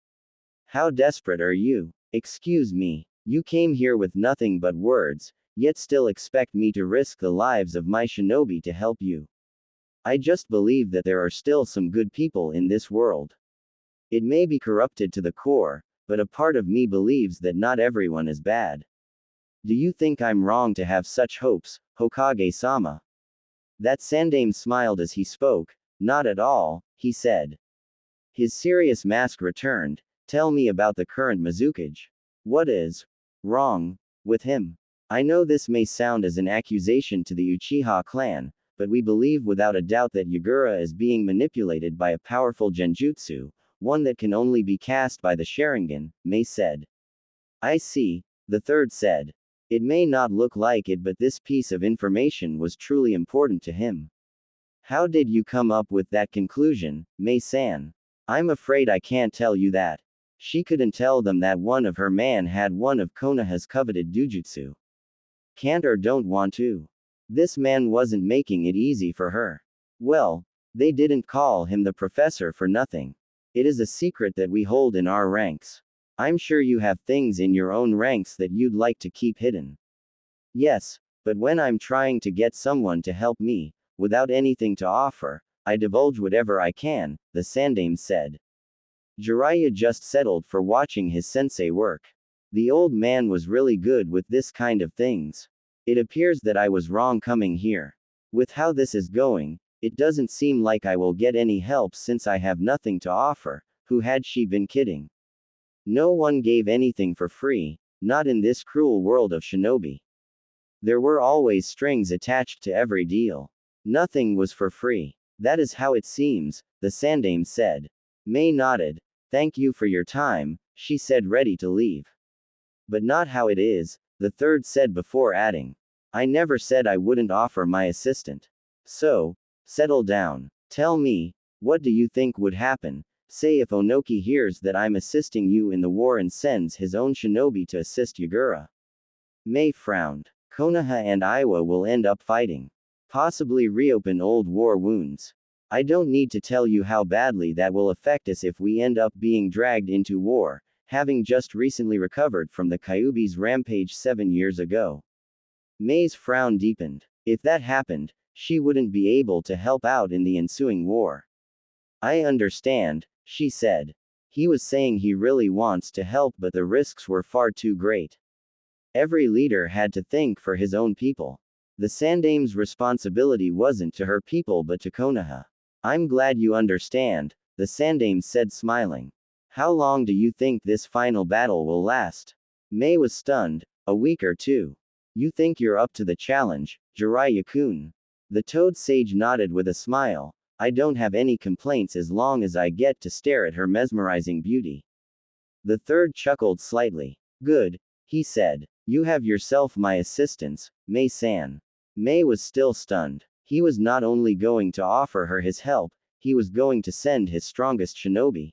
How desperate are you? Excuse me. You came here with nothing but words, yet still expect me to risk the lives of my shinobi to help you. I just believe that there are still some good people in this world. It may be corrupted to the core, but a part of me believes that not everyone is bad. Do you think I'm wrong to have such hopes, Hokage-sama? That Sandaime smiled as he spoke. Not at all, he said. His serious mask returned. Tell me about the current Mizukage. What is wrong with him? I know this may sound as an accusation to the Uchiha clan, but we believe without a doubt that Yagura is being manipulated by a powerful genjutsu, one that can only be cast by the Sharingan, May said. I see, the third said. It may not look like it, but this piece of information was truly important to him. How did you come up with that conclusion, May-san? I'm afraid I can't tell you that. She couldn't tell them that one of her men had one of Konoha's coveted dujutsu. Can't or don't want to. This man wasn't making it easy for her. Well, they didn't call him the professor for nothing. It is a secret that we hold in our ranks. I'm sure you have things in your own ranks that you'd like to keep hidden. Yes, but when I'm trying to get someone to help me, without anything to offer, I divulge whatever I can, the Sandaime said. Jiraiya just settled for watching his sensei work. The old man was really good with this kind of things. It appears that I was wrong coming here. With how this is going, it doesn't seem like I will get any help since I have nothing to offer. Who had she been kidding? No one gave anything for free, not in this cruel world of shinobi. There were always strings attached to every deal. Nothing was for free. That is how it seems, the Sandaime said. May nodded. Thank you for your time, she said, ready to leave. But not how it is, the third said before adding. I never said I wouldn't offer my assistant. So, settle down. Tell me, what do you think would happen, say if Onoki hears that I'm assisting you in the war and sends his own shinobi to assist Yagura? May frowned. Konoha and Iwa will end up fighting. Possibly reopen old war wounds. I don't need to tell you how badly that will affect us if we end up being dragged into war, having just recently recovered from the Kyuubi's rampage 7 years ago. May's frown deepened. If that happened, she wouldn't be able to help out in the ensuing war. I understand, she said. He was saying he really wants to help, but the risks were far too great. Every leader had to think for his own people. The Sandame's responsibility wasn't to her people but to Konoha. I'm glad you understand, the Sandame said, smiling. How long do you think this final battle will last? Mei was stunned. A week or two. You think you're up to the challenge, Jiraiya-kun? The Toad Sage nodded with a smile. I don't have any complaints as long as I get to stare at her mesmerizing beauty. The third chuckled slightly. Good, he said. You have yourself my assistance, Mei-san. Mei was still stunned. He was not only going to offer her his help, he was going to send his strongest shinobi.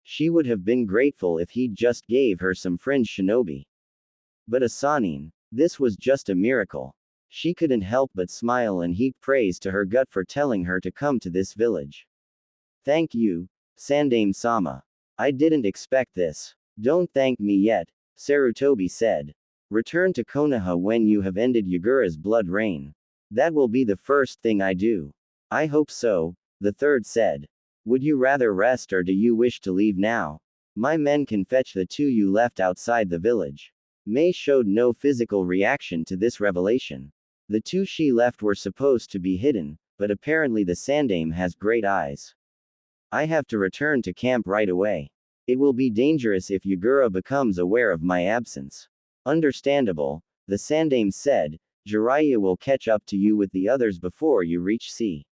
She would have been grateful if he'd just gave her some fringe shinobi. But Asanin, this was just a miracle. She couldn't help but smile and heap praise to her gut for telling her to come to this village. Thank you, Sandame-sama. I didn't expect this. Don't thank me yet, Sarutobi said. Return to Konoha when you have ended Yagura's blood reign. That will be the first thing I do. I hope so, the third said. Would you rather rest or do you wish to leave now? My men can fetch the two you left outside the village. Mei showed no physical reaction to this revelation. The two she left were supposed to be hidden, but apparently the Sandame has great eyes. I have to return to camp right away. It will be dangerous if Yagura becomes aware of my absence. Understandable, the Sandame said. Jiraiya will catch up to you with the others before you reach sea.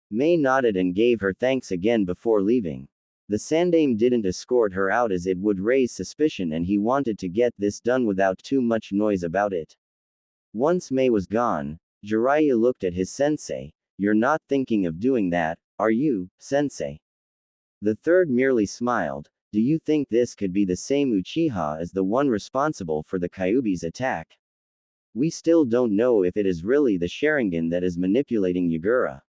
Mei nodded and gave her thanks again before leaving. The Sandame didn't escort her out as it would raise suspicion and he wanted to get this done without too much noise about it. Once Mei was gone, Jiraiya looked at his sensei. You're not thinking of doing that, are you, sensei? The third merely smiled. Do you think this could be the same Uchiha as the one responsible for the Kyuubi's attack? We still don't know if it is really the Sharingan that is manipulating Yagura.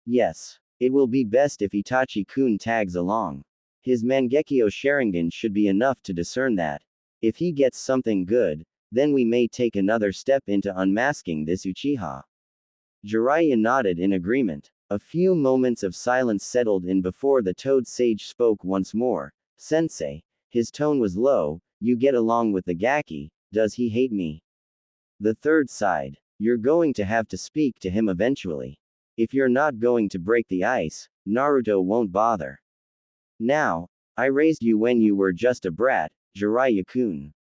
Yes. It will be best if Itachi-kun tags along. His Mangekyo Sharingan should be enough to discern that. If he gets something good, then we may take another step into unmasking this Uchiha. Jiraiya nodded in agreement. A few moments of silence settled in before the Toad Sage spoke once more. Sensei. His tone was low. You get along with the Gaki, does he hate me? The third sighed. You're going to have to speak to him eventually. If you're not going to break the ice, Naruto won't bother. Now, I raised you when you were just a brat, Jiraiya-kun.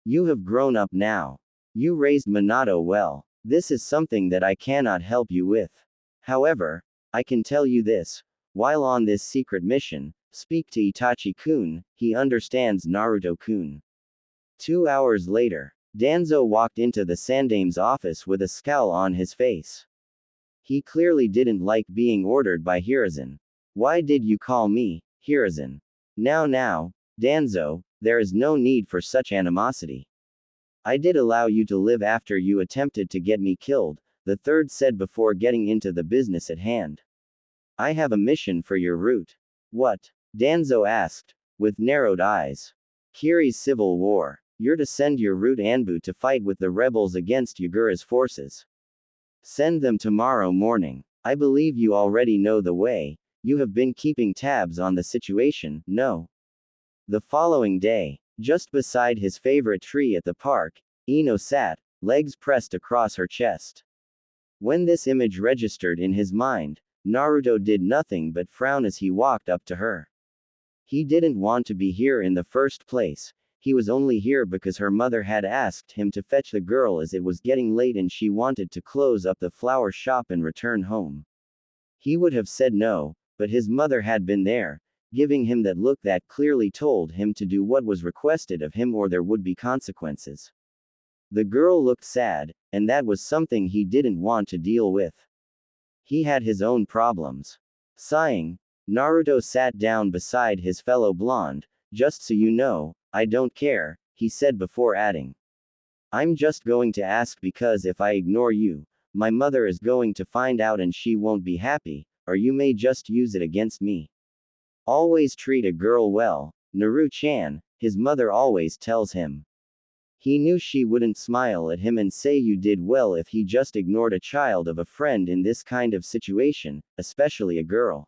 You have grown up now. You raised Minato well. This is something that I cannot help you with. However, I can tell you this. While on this secret mission, speak to Itachi-kun, he understands Naruto-kun. 2 hours later, Danzo walked into the Sandame's office with a scowl on his face. He clearly didn't like being ordered by Hiruzen. Why did you call me, Hiruzen? Now, Danzo, there is no need for such animosity. I did allow you to live after you attempted to get me killed, the third said before getting into the business at hand. I have a mission for your route. What? Danzo asked, with narrowed eyes. Kiri's civil war. You're to send your route Anbu to fight with the rebels against Yagura's forces. Send them tomorrow morning. I believe you already know the way. You have been keeping tabs on the situation, no? The following day, just beside his favorite tree at the park, Ino sat, legs pressed across her chest. When this image registered in his mind, Naruto did nothing but frown as he walked up to her. He didn't want to be here in the first place. He was only here because her mother had asked him to fetch the girl as it was getting late and she wanted to close up the flower shop and return home. He would have said no, but his mother had been there, giving him that look that clearly told him to do what was requested of him or there would be consequences. The girl looked sad, and that was something he didn't want to deal with. He had his own problems. Sighing, Naruto sat down beside his fellow blonde. Just so you know, I don't care, he said before adding. I'm just going to ask because if I ignore you, my mother is going to find out and she won't be happy, or you may just use it against me. Always treat a girl well, Naru-chan, his mother always tells him. He knew she wouldn't smile at him and say you did well if he just ignored a child of a friend in this kind of situation, especially a girl.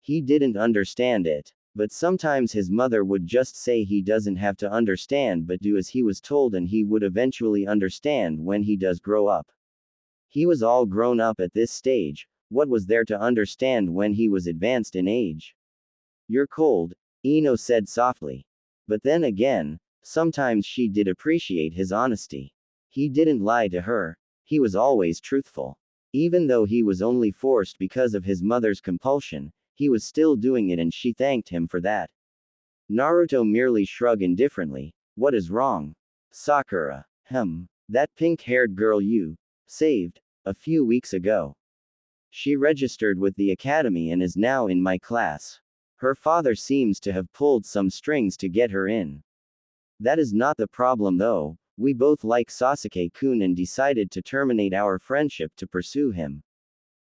He didn't understand it. But sometimes his mother would just say he doesn't have to understand but do as he was told and he would eventually understand when he does grow up. He was all grown up at this stage, what was there to understand when he was advanced in age? You're cold, Ino said softly. But then again, sometimes she did appreciate his honesty. He didn't lie to her. He was always truthful. Even though he was only forced because of his mother's compulsion, he was still doing it and she thanked him for that. Naruto merely shrugged indifferently. What is wrong? Sakura. That pink-haired girl you saved a few weeks ago. She registered with the academy and is now in my class. Her father seems to have pulled some strings to get her in. That is not the problem though. We both like Sasuke-kun and decided to terminate our friendship to pursue him.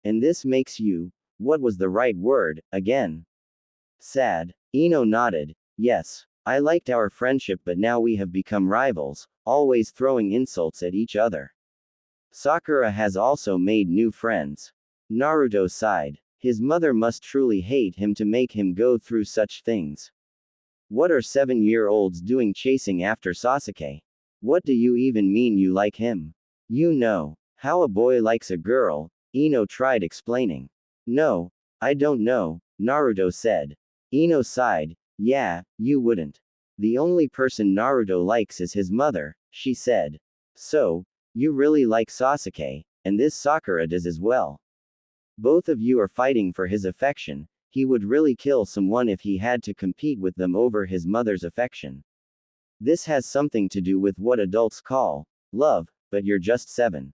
And this makes you, what was the right word, again? Sad. Ino nodded. Yes. I liked our friendship but now we have become rivals, always throwing insults at each other. Sakura has also made new friends. Naruto sighed. His mother must truly hate him to make him go through such things. What are 7-year-olds doing chasing after Sasuke? What do you even mean you like him? You know how a boy likes a girl, Ino tried explaining. No, I don't know, Naruto said. Ino sighed. Yeah, you wouldn't. The only person Naruto likes is his mother, she said. So, you really like Sasuke, and this Sakura does as well. Both of you are fighting for his affection. He would really kill someone if he had to compete with them over his mother's affection. This has something to do with what adults call love, but you're just 7.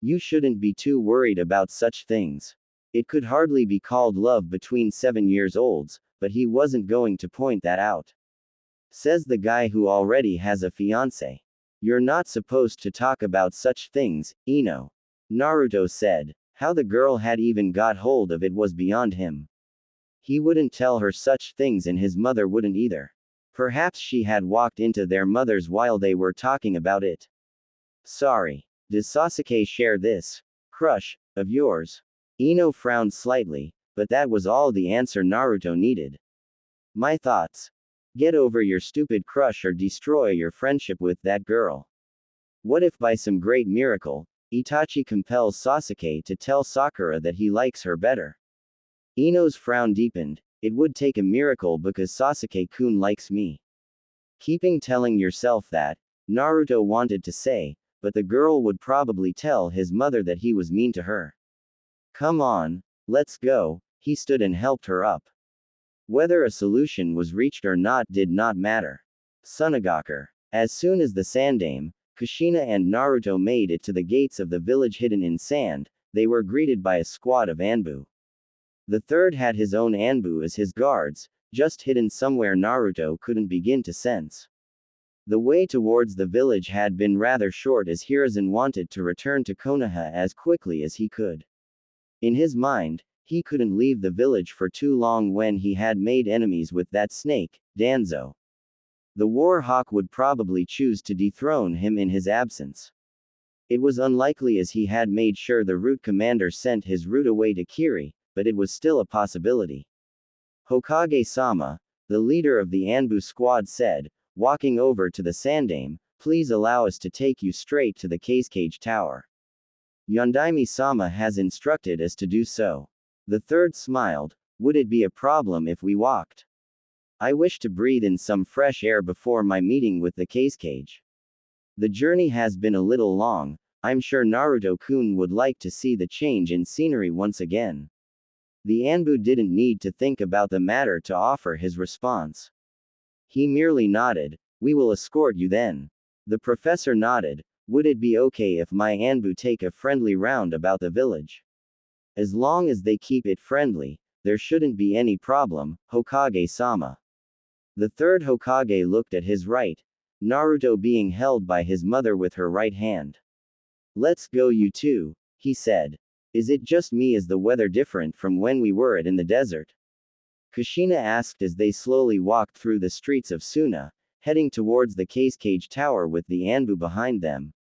You shouldn't be too worried about such things. It could hardly be called love between 7-year-olds, but he wasn't going to point that out. Says the guy who already has a fiancé. You're not supposed to talk about such things, Ino. Naruto said. How the girl had even got hold of it was beyond him. He wouldn't tell her such things and his mother wouldn't either. Perhaps she had walked into their mothers while they were talking about it. Sorry. Does Sasuke share this crush of yours? Ino frowned slightly, but that was all the answer Naruto needed. My thoughts. Get over your stupid crush or destroy your friendship with that girl. What if by some great miracle, Itachi compels Sasuke to tell Sakura that he likes her better? Ino's frown deepened. It would take a miracle because Sasuke-kun likes me. Keeping telling yourself that, Naruto wanted to say, but the girl would probably tell his mother that he was mean to her. Come on, let's go, he stood and helped her up. Whether a solution was reached or not did not matter. Sunagakur. As soon as the Sandaime, Kushina and Naruto made it to the gates of the village hidden in sand, they were greeted by a squad of Anbu. The third had his own Anbu as his guards, just hidden somewhere Naruto couldn't begin to sense. The way towards the village had been rather short as Hiruzen wanted to return to Konoha as quickly as he could. In his mind, he couldn't leave the village for too long when he had made enemies with that snake, Danzo. The War Hawk would probably choose to dethrone him in his absence. It was unlikely as he had made sure the route commander sent his route away to Kiri, but it was still a possibility. Hokage-sama, the leader of the Anbu squad said, walking over to the Sandaime, please allow us to take you straight to the Cage Tower. Yondaime-sama has instructed us to do so. The third smiled. Would it be a problem if we walked? I wish to breathe in some fresh air before my meeting with the Cage. The journey has been a little long. I'm sure Naruto-kun would like to see the change in scenery once again. The Anbu didn't need to think about the matter to offer his response. He merely nodded. We will escort you then. The professor nodded. Would it be okay if my Anbu take a friendly round about the village? As long as they keep it friendly, there shouldn't be any problem, Hokage-sama. The third Hokage looked at his right, Naruto being held by his mother with her right hand. Let's go you two, he said. Is it just me? Is the weather different from when we were in the desert? Kushina asked as they slowly walked through the streets of Suna, heading towards the Cage Tower with the Anbu behind them.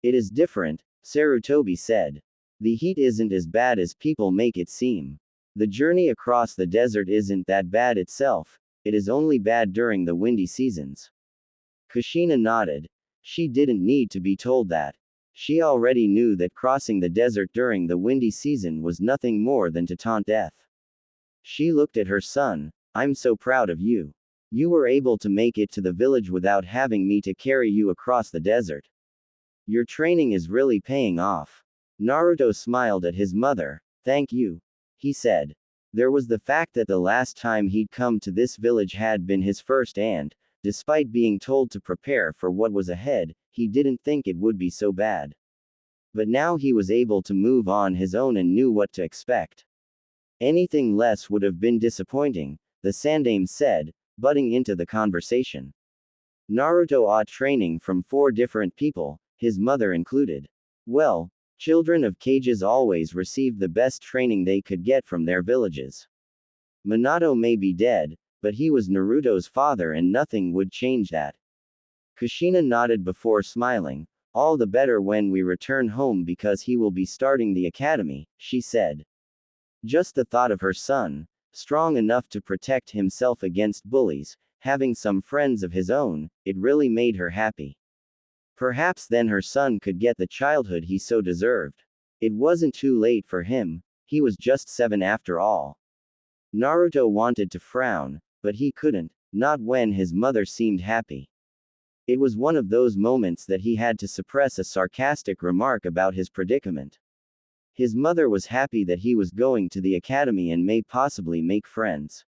It is different, Sarutobi said. The heat isn't as bad as people make it seem. The journey across the desert isn't that bad itself, it is only bad during the windy seasons. Kushina nodded. She didn't need to be told that. She already knew that crossing the desert during the windy season was nothing more than to taunt death. She looked at her son. I'm so proud of you. You were able to make it to the village without having me to carry you across the desert. Your training is really paying off. Naruto smiled at his mother. Thank you, he said. There was the fact that the last time he'd come to this village had been his first and, despite being told to prepare for what was ahead, he didn't think it would be so bad. But now he was able to move on his own and knew what to expect. Anything less would have been disappointing, the Sandaime said, butting into the conversation. Naruto ought training from 4 different people, his mother included. Well, children of cages always received the best training they could get from their villages. Minato may be dead, but he was Naruto's father and nothing would change that. Kushina nodded before smiling. All the better when we return home because he will be starting the academy, she said. Just the thought of her son, strong enough to protect himself against bullies, having some friends of his own, it really made her happy. Perhaps then her son could get the childhood he so deserved. It wasn't too late for him, he was just 7 after all. Naruto wanted to frown, but he couldn't, not when his mother seemed happy. It was one of those moments that he had to suppress a sarcastic remark about his predicament. His mother was happy that he was going to the academy and may possibly make friends.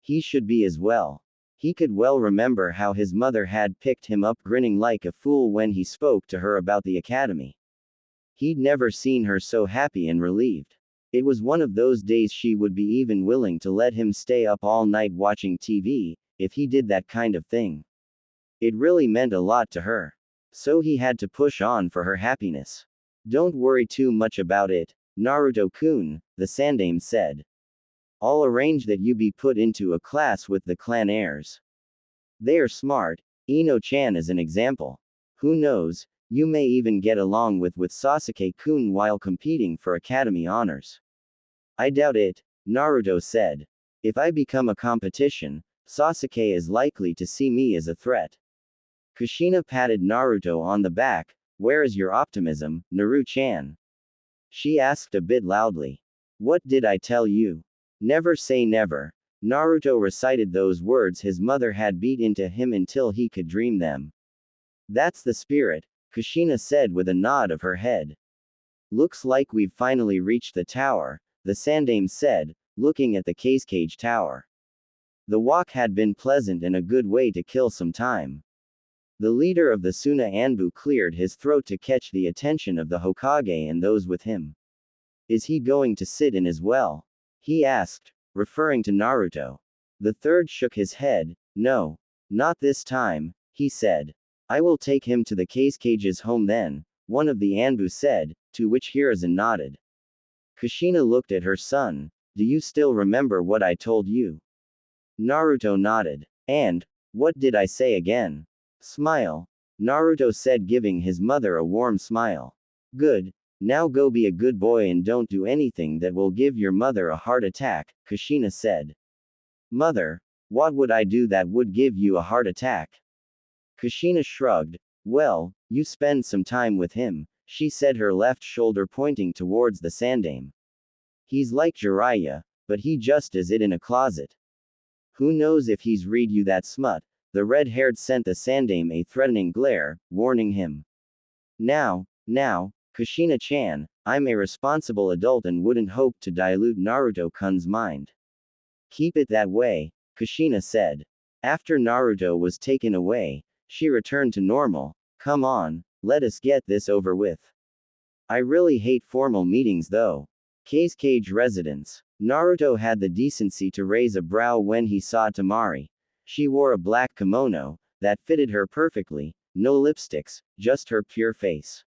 He should be as well. He could well remember how his mother had picked him up grinning like a fool when he spoke to her about the academy. He'd never seen her so happy and relieved. It was one of those days she would be even willing to let him stay up all night watching TV, if he did that kind of thing. It really meant a lot to her. So he had to push on for her happiness. Don't worry too much about it, Naruto-kun, the Sandaime said. I'll arrange that you be put into a class with the clan heirs. They are smart, Ino-chan is an example. Who knows, you may even get along with Sasuke-kun while competing for academy honors. I doubt it, Naruto said. If I become a competition, Sasuke is likely to see me as a threat. Kushina patted Naruto on the back. Where is your optimism, Naru-chan? She asked a bit loudly. What did I tell you? Never say never. Naruto recited those words his mother had beat into him until he could dream them. That's the spirit, Kushina said with a nod of her head. Looks like we've finally reached the tower, the Sandaime said, looking at the cage tower. The walk had been pleasant and a good way to kill some time. The leader of the Suna Anbu cleared his throat to catch the attention of the Hokage and those with him. Is he going to sit in as well? He asked, referring to Naruto. The third shook his head. No, not this time, he said. I will take him to the cage's home then, one of the Anbu said, to which Hiruzen nodded. Kushina looked at her son. Do you still remember what I told you? Naruto nodded. And, what did I say again? Smile. Naruto said, giving his mother a warm smile. Good. Now go be a good boy and don't do anything that will give your mother a heart attack, Kushina said. Mother, what would I do that would give you a heart attack? Kushina shrugged. Well, you spend some time with him, she said, her left shoulder pointing towards the Sandaime. He's like Jiraiya, but he just is it in a closet. Who knows if he's read you that smut? The red-haired sent the Sandaime a threatening glare, warning him. Now, Kushina-chan, I'm a responsible adult and wouldn't hope to dilute Naruto-kun's mind. Keep it that way, Kushina said. After Naruto was taken away, she returned to normal. Come on, let us get this over with. I really hate formal meetings though. Cage residence. Naruto had the decency to raise a brow when he saw Tamari. She wore a black kimono that fitted her perfectly, no lipsticks, just her pure face.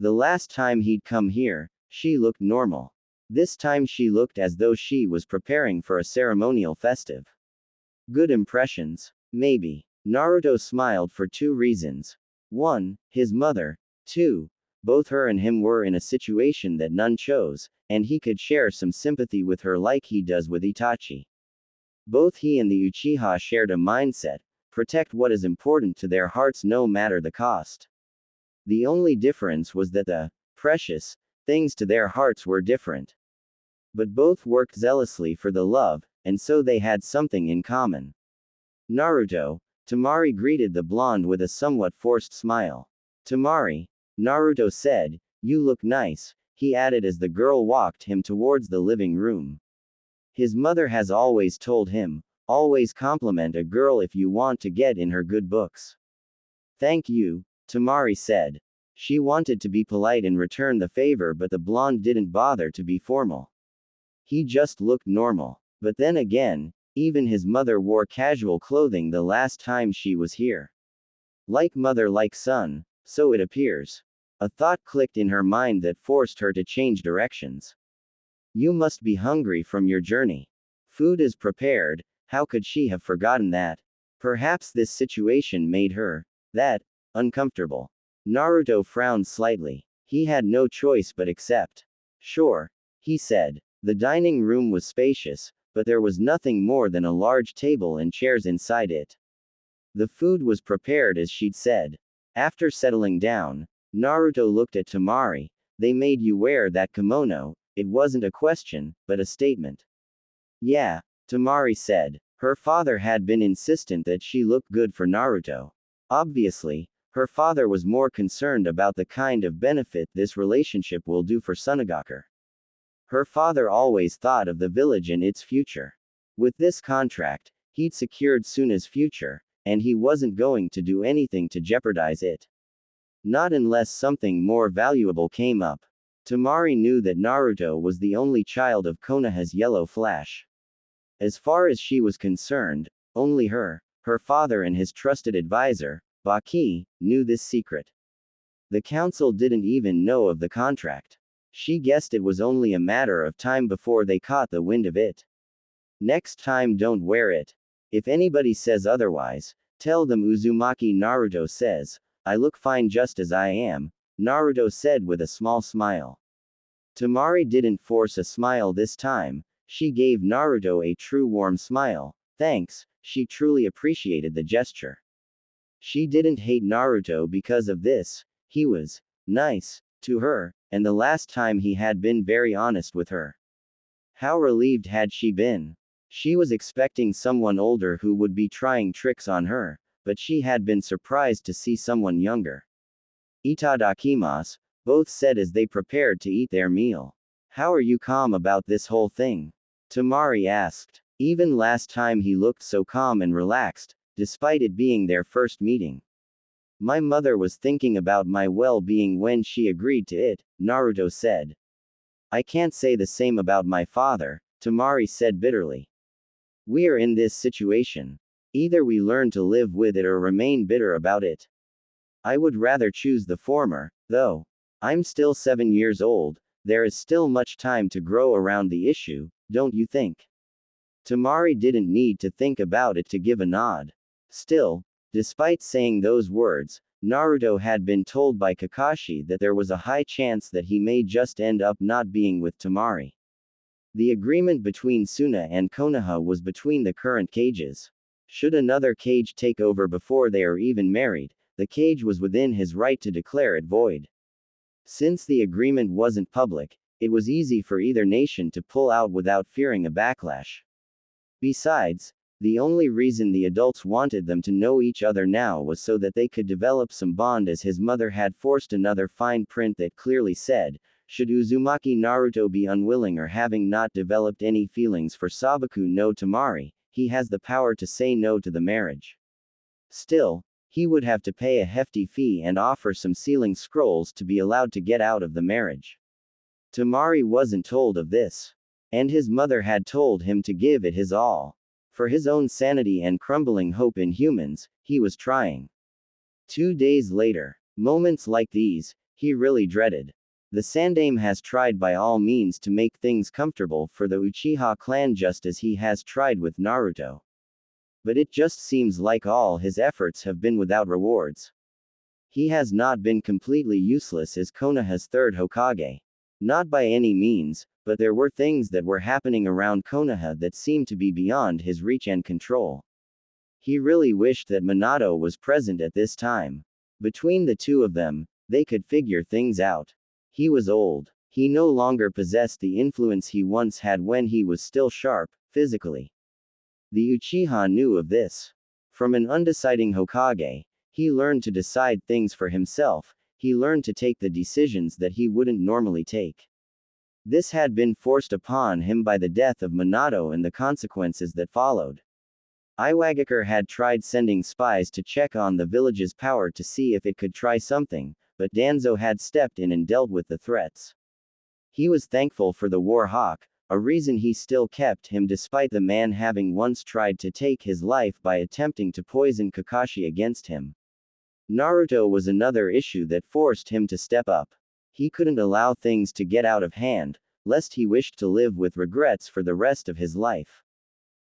The last time he'd come here, she looked normal. This time she looked as though she was preparing for a ceremonial festive. Good impressions? Maybe. Naruto smiled for 2 reasons. 1, his mother. 2, Both her and him were in a situation that none chose, and he could share some sympathy with her like he does with Itachi. Both he and the Uchiha shared a mindset: protect what is important to their hearts no matter the cost. The only difference was that the precious things to their hearts were different. But both worked zealously for the love, and so they had something in common. Naruto, Temari greeted the blonde with a somewhat forced smile. Temari, Naruto said, you look nice, he added as the girl walked him towards the living room. His mother has always told him, always compliment a girl if you want to get in her good books. Thank you, Temari said. She wanted to be polite and return the favor, but the blonde didn't bother to be formal. He just looked normal. But then again, even his mother wore casual clothing the last time she was here. Like mother like son, so it appears. A thought clicked in her mind that forced her to change directions. You must be hungry from your journey. Food is prepared. How could she have forgotten that? Perhaps this situation made her that uncomfortable. Naruto frowned slightly. He had no choice but accept. Sure, he said. The dining room was spacious, but there was nothing more than a large table and chairs inside it. The food was prepared as she'd said. After settling down, Naruto looked at Temari. They made you wear that kimono. It wasn't a question, but a statement. Yeah, Temari said. Her father had been insistent that she look good for Naruto. Obviously, her father was more concerned about the kind of benefit this relationship will do for Sunagaku. Her father always thought of the village and its future. With this contract, he'd secured Suna's future, and he wasn't going to do anything to jeopardize it. Not unless something more valuable came up. Temari knew that Naruto was the only child of Konoha's Yellow Flash. As far as she was concerned, only her father and his trusted advisor, Baki, knew this secret. The council didn't even know of the contract. She guessed it was only a matter of time before they caught the wind of it. Next time don't wear it. If anybody says otherwise, tell them Uzumaki. Naruto says, I look fine just as I am, Naruto said with a small smile. Temari didn't force a smile this time. She gave Naruto a true warm smile. Thanks, she truly appreciated the gesture. She didn't hate Naruto because of this. He was nice to her, and the last time he had been very honest with her. How relieved had she been? She was expecting someone older who would be trying tricks on her, but she had been surprised to see someone younger. Itadakimasu, both said as they prepared to eat their meal. How are you calm about this whole thing? Temari asked. Even last time he looked so calm and relaxed, despite it being their first meeting. My mother was thinking about my well-being when she agreed to it, Naruto said. I can't say the same about my father, Temari said bitterly. We are in this situation. Either we learn to live with it or remain bitter about it. I would rather choose the former, though. I'm still 7 years old, there is still much time to grow around the issue, don't you think? Temari didn't need to think about it to give a nod. Still, despite saying those words, Naruto had been told by Kakashi that there was a high chance that he may just end up not being with Temari. The agreement between Suna and Konoha was between the current cages. Should another cage take over before they are even married, the cage was within his right to declare it void. Since the agreement wasn't public, it was easy for either nation to pull out without fearing a backlash. Besides, the only reason the adults wanted them to know each other now was so that they could develop some bond, as his mother had forced another fine print that clearly said, should Uzumaki Naruto be unwilling or having not developed any feelings for Sabaku no Temari, he has the power to say no to the marriage. Still, he would have to pay a hefty fee and offer some sealing scrolls to be allowed to get out of the marriage. Temari wasn't told of this. And his mother had told him to give it his all. For his own sanity and crumbling hope in humans, he was trying. 2 days later, moments like these, he really dreaded. The Sandaime has tried by all means to make things comfortable for the Uchiha clan just as he has tried with Naruto. But it just seems like all his efforts have been without rewards. He has not been completely useless as Konoha's third Hokage. Not by any means, but there were things that were happening around Konoha that seemed to be beyond his reach and control. He really wished that Minato was present at this time. Between the two of them, they could figure things out. He was old. He no longer possessed the influence he once had when he was still sharp, physically. The Uchiha knew of this. From an undeciding Hokage, he learned to decide things for himself. He learned to take the decisions that he wouldn't normally take. This had been forced upon him by the death of Minato and the consequences that followed. Iwagakure had tried sending spies to check on the village's power to see if it could try something, but Danzo had stepped in and dealt with the threats. He was thankful for the War Hawk, a reason he still kept him despite the man having once tried to take his life by attempting to poison Kakashi against him. Naruto was another issue that forced him to step up. He couldn't allow things to get out of hand, lest he wished to live with regrets for the rest of his life.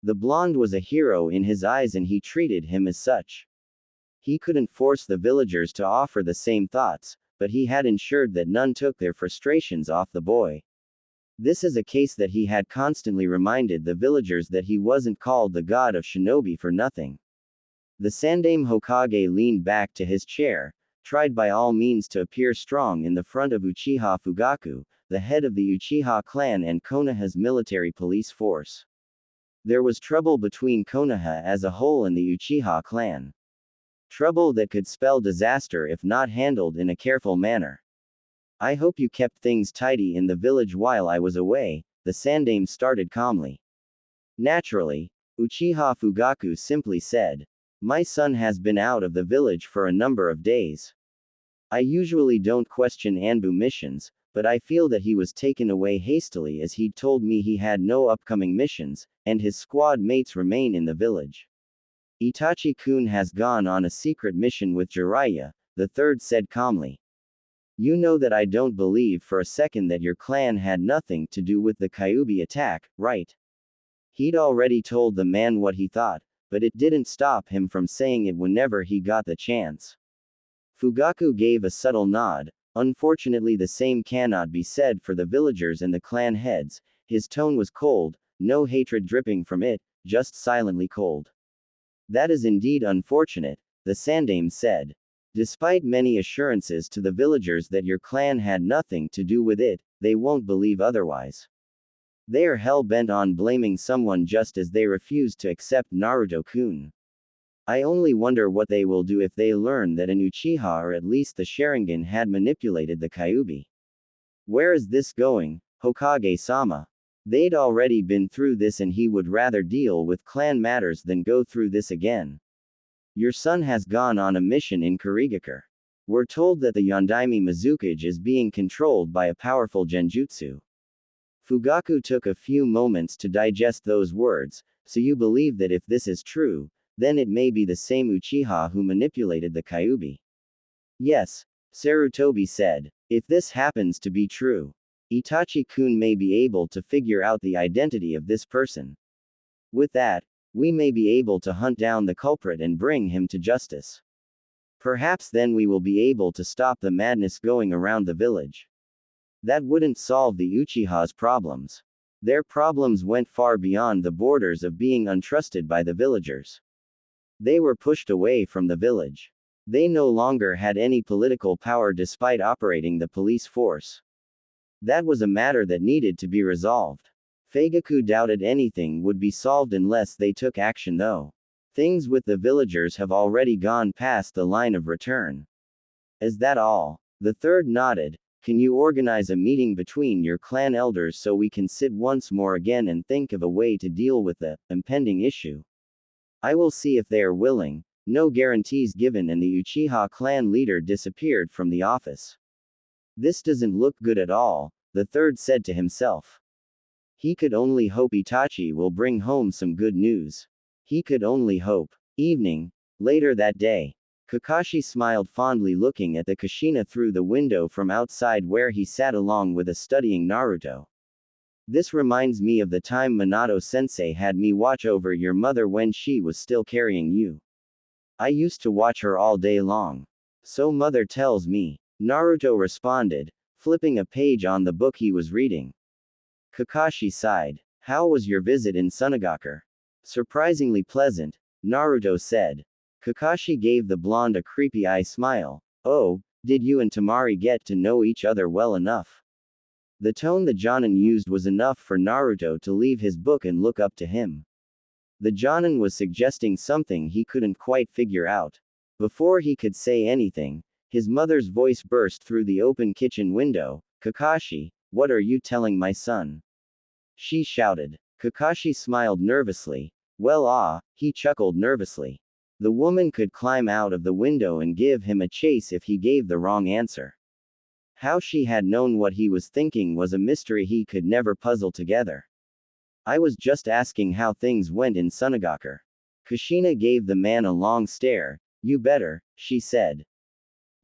The blonde was a hero in his eyes and he treated him as such. He couldn't force the villagers to offer the same thoughts, but he had ensured that none took their frustrations off the boy. This is a case that he had constantly reminded the villagers that he wasn't called the god of shinobi for nothing. The Sandaime Hokage leaned back to his chair, tried by all means to appear strong in the front of Uchiha Fugaku, the head of the Uchiha clan and Konoha's military police force. There was trouble between Konoha as a whole and the Uchiha clan. Trouble that could spell disaster if not handled in a careful manner. I hope you kept things tidy in the village while I was away, the Sandaime started calmly. Naturally, Uchiha Fugaku simply said, "My son has been out of the village for a number of days. I usually don't question Anbu missions, but I feel that he was taken away hastily as he'd told me he had no upcoming missions, and his squad mates remain in the village. Itachi-kun has gone on a secret mission with Jiraiya," the third said calmly. "You know that I don't believe for a second that your clan had nothing to do with the Kyuubi attack, right?" He'd already told the man what he thought, but it didn't stop him from saying it whenever he got the chance. Fugaku gave a subtle nod. Unfortunately, the same cannot be said for the villagers and the clan heads. His tone was cold, no hatred dripping from it, just silently cold. "That is indeed unfortunate," the Sandaime said. "Despite many assurances to the villagers that your clan had nothing to do with it, they won't believe otherwise. They are hell-bent on blaming someone just as they refuse to accept Naruto-kun. I only wonder what they will do if they learn that an Uchiha or at least the Sharingan had manipulated the Kyuubi. Where is this going, Hokage-sama? They'd already been through this and he would rather deal with clan matters than go through this again. Your son has gone on a mission in Kurigakure. We're told that the Yondaime Mizukage is being controlled by a powerful genjutsu." Fugaku took a few moments to digest those words. "So you believe that if this is true, then it may be the same Uchiha who manipulated the Kyuubi?" "Yes," Sarutobi said. "If this happens to be true, Itachi-kun may be able to figure out the identity of this person. With that, we may be able to hunt down the culprit and bring him to justice. Perhaps then we will be able to stop the madness going around the village." That wouldn't solve the Uchiha's problems. Their problems went far beyond the borders of being untrusted by the villagers. They were pushed away from the village. They no longer had any political power despite operating the police force. That was a matter that needed to be resolved. Fugaku doubted anything would be solved unless they took action though. Things with the villagers have already gone past the line of return. Is that all? The third nodded. Can you organize a meeting between your clan elders so we can sit once more again and think of a way to deal with the impending issue? I will see if they are willing. No guarantees given, and the Uchiha clan leader disappeared from the office. This doesn't look good at all, the third said to himself. He could only hope Itachi will bring home some good news. He could only hope. Evening. Later that day. Kakashi smiled fondly looking at the Kushina through the window from outside where he sat along with a studying Naruto. This reminds me of the time Minato-sensei had me watch over your mother when she was still carrying you. I used to watch her all day long. So mother tells me, Naruto responded, flipping a page on the book he was reading. Kakashi sighed. How was your visit in Sunagaku? Surprisingly pleasant, Naruto said. Kakashi gave the blonde a creepy eye smile. Oh, did you and Tamari get to know each other well enough? The tone the Jonin used was enough for Naruto to leave his book and look up to him. The Jonin was suggesting something he couldn't quite figure out. Before he could say anything, his mother's voice burst through the open kitchen window. Kakashi, what are you telling my son? She shouted. Kakashi smiled nervously. Well, he chuckled nervously. The woman could climb out of the window and give him a chase if he gave the wrong answer. How she had known what he was thinking was a mystery he could never puzzle together. I was just asking how things went in Sunagaku. Kushina gave the man a long stare. You better, she said.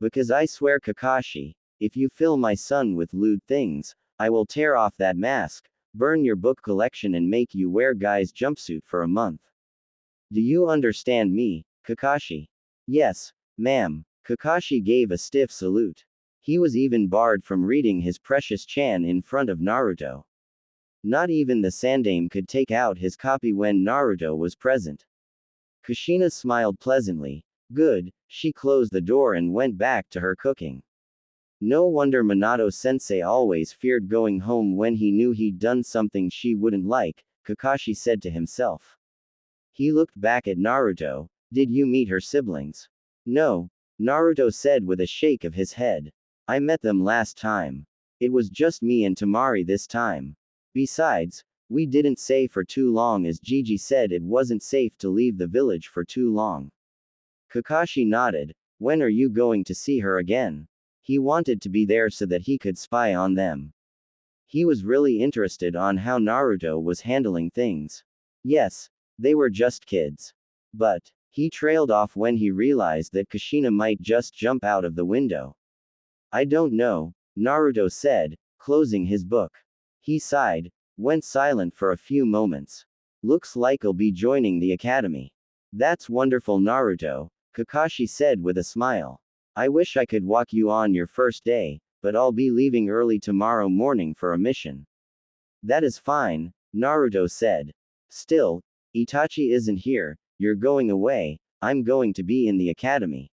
Because I swear Kakashi, if you fill my son with lewd things, I will tear off that mask, burn your book collection and make you wear guy's jumpsuit for a month. Do you understand me, Kakashi? Yes, ma'am. Kakashi gave a stiff salute. He was even barred from reading his precious Chan in front of Naruto. Not even the Sandame could take out his copy when Naruto was present. Kushina smiled pleasantly. Good, she closed the door and went back to her cooking. No wonder Minato-sensei always feared going home when he knew he'd done something she wouldn't like, Kakashi said to himself. He looked back at Naruto. Did you meet her siblings? No, Naruto said with a shake of his head. I met them last time. It was just me and Tamari this time. Besides, we didn't stay for too long as Gigi said it wasn't safe to leave the village for too long. Kakashi nodded. When are you going to see her again? He wanted to be there so that he could spy on them. He was really interested on how Naruto was handling things. Yes, they were just kids. But, he trailed off when he realized that Kushina might just jump out of the window. I don't know, Naruto said, closing his book. He sighed, went silent for a few moments. Looks like I'll be joining the academy. That's wonderful, Naruto, Kakashi said with a smile. I wish I could walk you on your first day, but I'll be leaving early tomorrow morning for a mission. That is fine, Naruto said. Still, Itachi isn't here, you're going away, I'm going to be in the academy.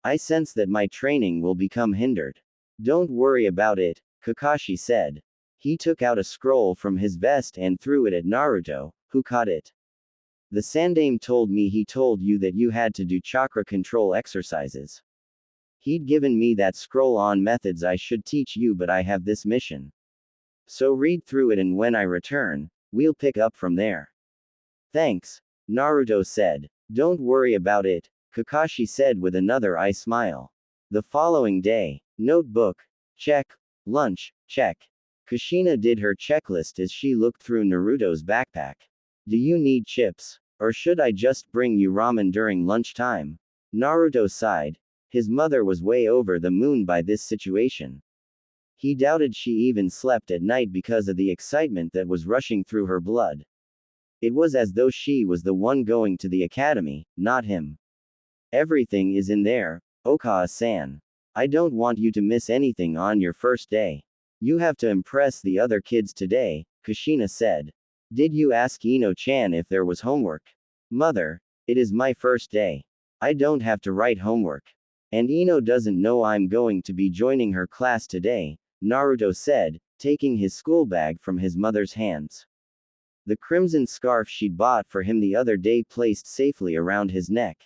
I sense that my training will become hindered. Don't worry about it, Kakashi said. He took out a scroll from his vest and threw it at Naruto, who caught it. The Sandame told me he told you that you had to do chakra control exercises. He'd given me that scroll on methods I should teach you, but I have this mission. So read through it and when I return, we'll pick up from there. Thanks, Naruto said. Don't worry about it, Kakashi said with another eye smile. The following day, notebook, check, lunch, check. Kushina did her checklist as she looked through Naruto's backpack. Do you need chips? Or should I just bring you ramen during lunchtime? Naruto sighed. His mother was way over the moon by this situation. He doubted she even slept at night because of the excitement that was rushing through her blood. It was as though she was the one going to the academy, not him. Everything is in there, Okawa-san. I don't want you to miss anything on your first day. You have to impress the other kids today, Kushina said. Did you ask Ino-chan if there was homework? Mother, it is my first day. I don't have to write homework. And Ino doesn't know I'm going to be joining her class today, Naruto said, taking his school bag from his mother's hands. The crimson scarf she'd bought for him the other day placed safely around his neck.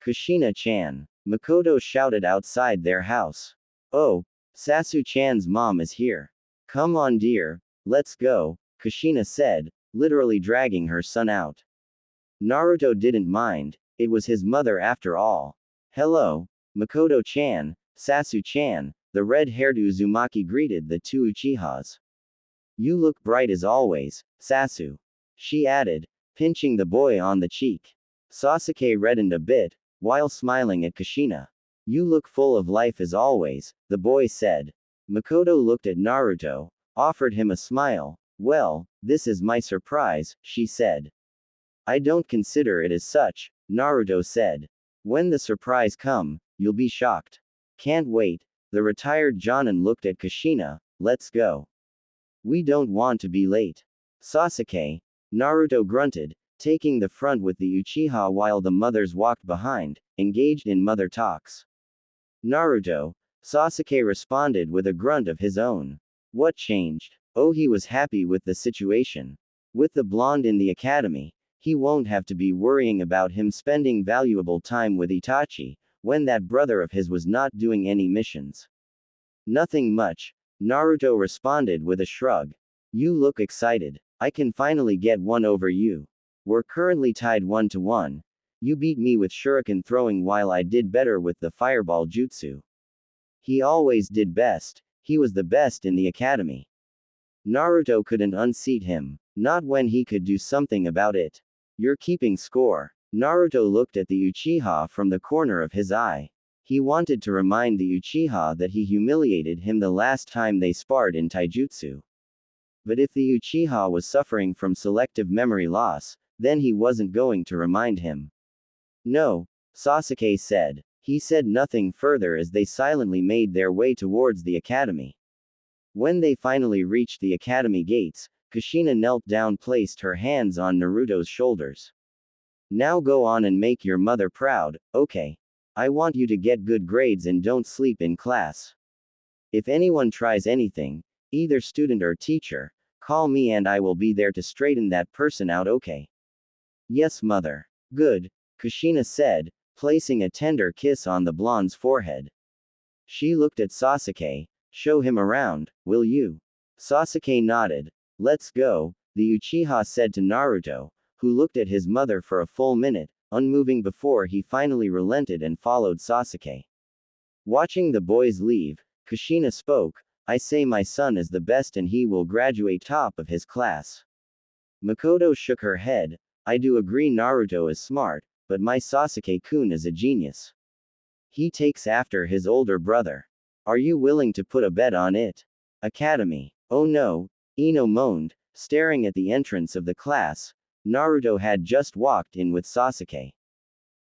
Kushina-chan. Makoto shouted outside their house. Oh, Sasu-chan's mom is here. Come on dear, let's go, Kushina said, literally dragging her son out. Naruto didn't mind, it was his mother after all. Hello, Makoto-chan, Sasu-chan, the red-haired Uzumaki greeted the two Uchihas. You look bright as always, Sasu. She added, pinching the boy on the cheek. Sasuke reddened a bit, while smiling at Kushina. You look full of life as always, the boy said. Makoto looked at Naruto, offered him a smile. Well, this is my surprise, she said. I don't consider it as such, Naruto said. When the surprise come, you'll be shocked. Can't wait. The retired Jonin looked at Kushina. Let's go. We don't want to be late. Sasuke. Naruto grunted, taking the front with the Uchiha while the mothers walked behind, engaged in mother talks. Naruto. Sasuke responded with a grunt of his own. What changed? Oh, he was happy with the situation. With the blonde in the academy, he won't have to be worrying about him spending valuable time with Itachi, when that brother of his was not doing any missions. Nothing much. Naruto responded with a shrug. You look excited. I can finally get one over you. We're currently tied 1-1. You beat me with shuriken throwing while I did better with the fireball jutsu. He always did best. He was the best in the academy. Naruto couldn't unseat him. Not when he could do something about it. You're keeping score. Naruto looked at the Uchiha from the corner of his eye. He wanted to remind the Uchiha that he humiliated him the last time they sparred in taijutsu. But if the Uchiha was suffering from selective memory loss, then he wasn't going to remind him. No, Sasuke said. He said nothing further as they silently made their way towards the academy. When they finally reached the academy gates, Kushina knelt down, placed her hands on Naruto's shoulders. Now go on and make your mother proud, okay? I want you to get good grades and don't sleep in class. If anyone tries anything, either student or teacher, call me and I will be there to straighten that person out, okay? Yes, mother. Good, Kushina said, placing a tender kiss on the blonde's forehead. She looked at Sasuke. Show him around, will you? Sasuke nodded. Let's go, the Uchiha said to Naruto, who looked at his mother for a full minute, unmoving before he finally relented and followed Sasuke. Watching the boys leave, Kushina spoke, I say my son is the best and he will graduate top of his class. Makoto shook her head. I do agree Naruto is smart, but my Sasuke-kun is a genius. He takes after his older brother. Are you willing to put a bet on it? Academy. Oh no, Ino moaned, staring at the entrance of the class. Naruto had just walked in with Sasuke.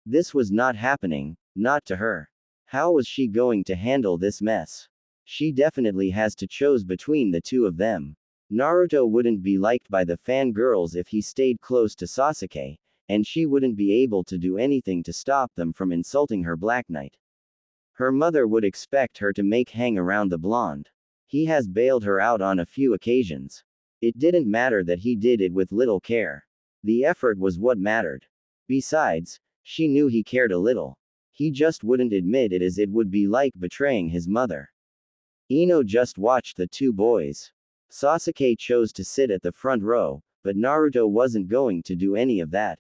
This was not happening, not to her. How was she going to handle this mess? She definitely has to choose between the two of them. Naruto wouldn't be liked by the fangirls if he stayed close to Sasuke, and she wouldn't be able to do anything to stop them from insulting her Black Knight. Her mother would expect her to hang around the blonde. He has bailed her out on a few occasions. It didn't matter that he did it with little care. The effort was what mattered. Besides, she knew he cared a little. He just wouldn't admit it as it would be like betraying his mother. Ino just watched the two boys. Sasuke chose to sit at the front row, but Naruto wasn't going to do any of that.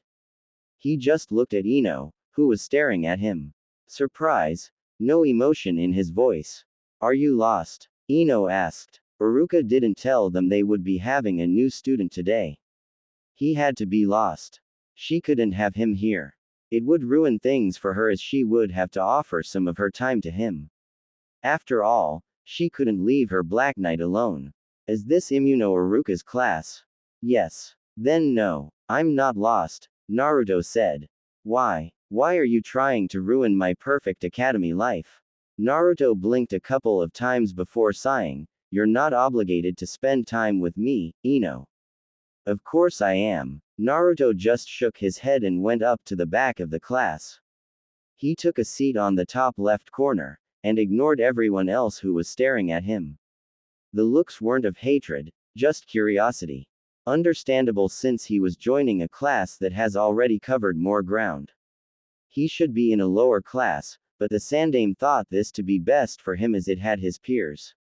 He just looked at Ino, who was staring at him. Surprise. No emotion in his voice. Are you lost? Ino asked. Iruka didn't tell them they would be having a new student today. He had to be lost. She couldn't have him here. It would ruin things for her as she would have to offer some of her time to him. After all, she couldn't leave her Black Knight alone. Is this Immuno Iruka's class? Yes. Then no. I'm not lost, Naruto said. Why? Why are you trying to ruin my perfect academy life? Naruto blinked a couple of times before sighing. You're not obligated to spend time with me, Ino. Of course I am. Naruto just shook his head and went up to the back of the class. He took a seat on the top left corner, and ignored everyone else who was staring at him. The looks weren't of hatred, just curiosity. Understandable since he was joining a class that has already covered more ground. He should be in a lower class, but the Sandaime thought this to be best for him as it had his peers.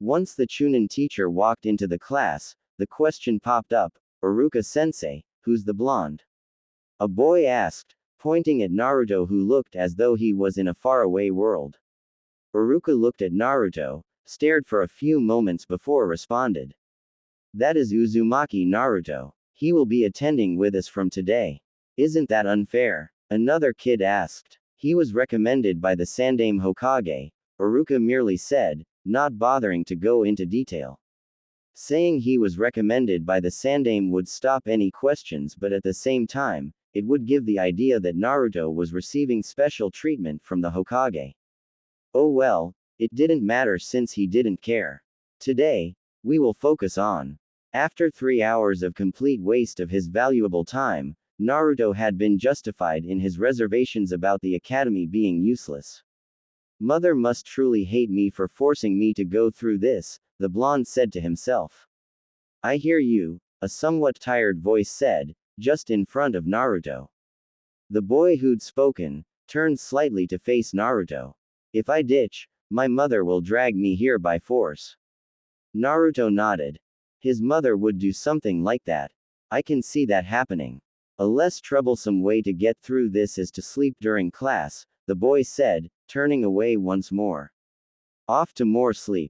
Once the Chunin teacher walked into the class, the question popped up, Iruka-sensei, who's the blonde? A boy asked, pointing at Naruto who looked as though he was in a faraway world. Iruka looked at Naruto, stared for a few moments before responded. That is Uzumaki Naruto. He will be attending with us from today. Isn't that unfair? Another kid asked. He was recommended by the Sandaime Hokage, Iruka merely said, not bothering to go into detail. Saying he was recommended by the Sandaime would stop any questions, but at the same time, it would give the idea that Naruto was receiving special treatment from the Hokage. Oh well, it didn't matter since he didn't care. Today, we will focus on. After 3 hours of complete waste of his valuable time, Naruto had been justified in his reservations about the academy being useless. Mother must truly hate me for forcing me to go through this, the blonde said to himself. I hear you, a somewhat tired voice said, just in front of Naruto. The boy who'd spoken turned slightly to face Naruto. If I ditch, my mother will drag me here by force. Naruto nodded. His mother would do something like that. I can see that happening. A less troublesome way to get through this is to sleep during class, the boy said, turning away once more. Off to more sleep.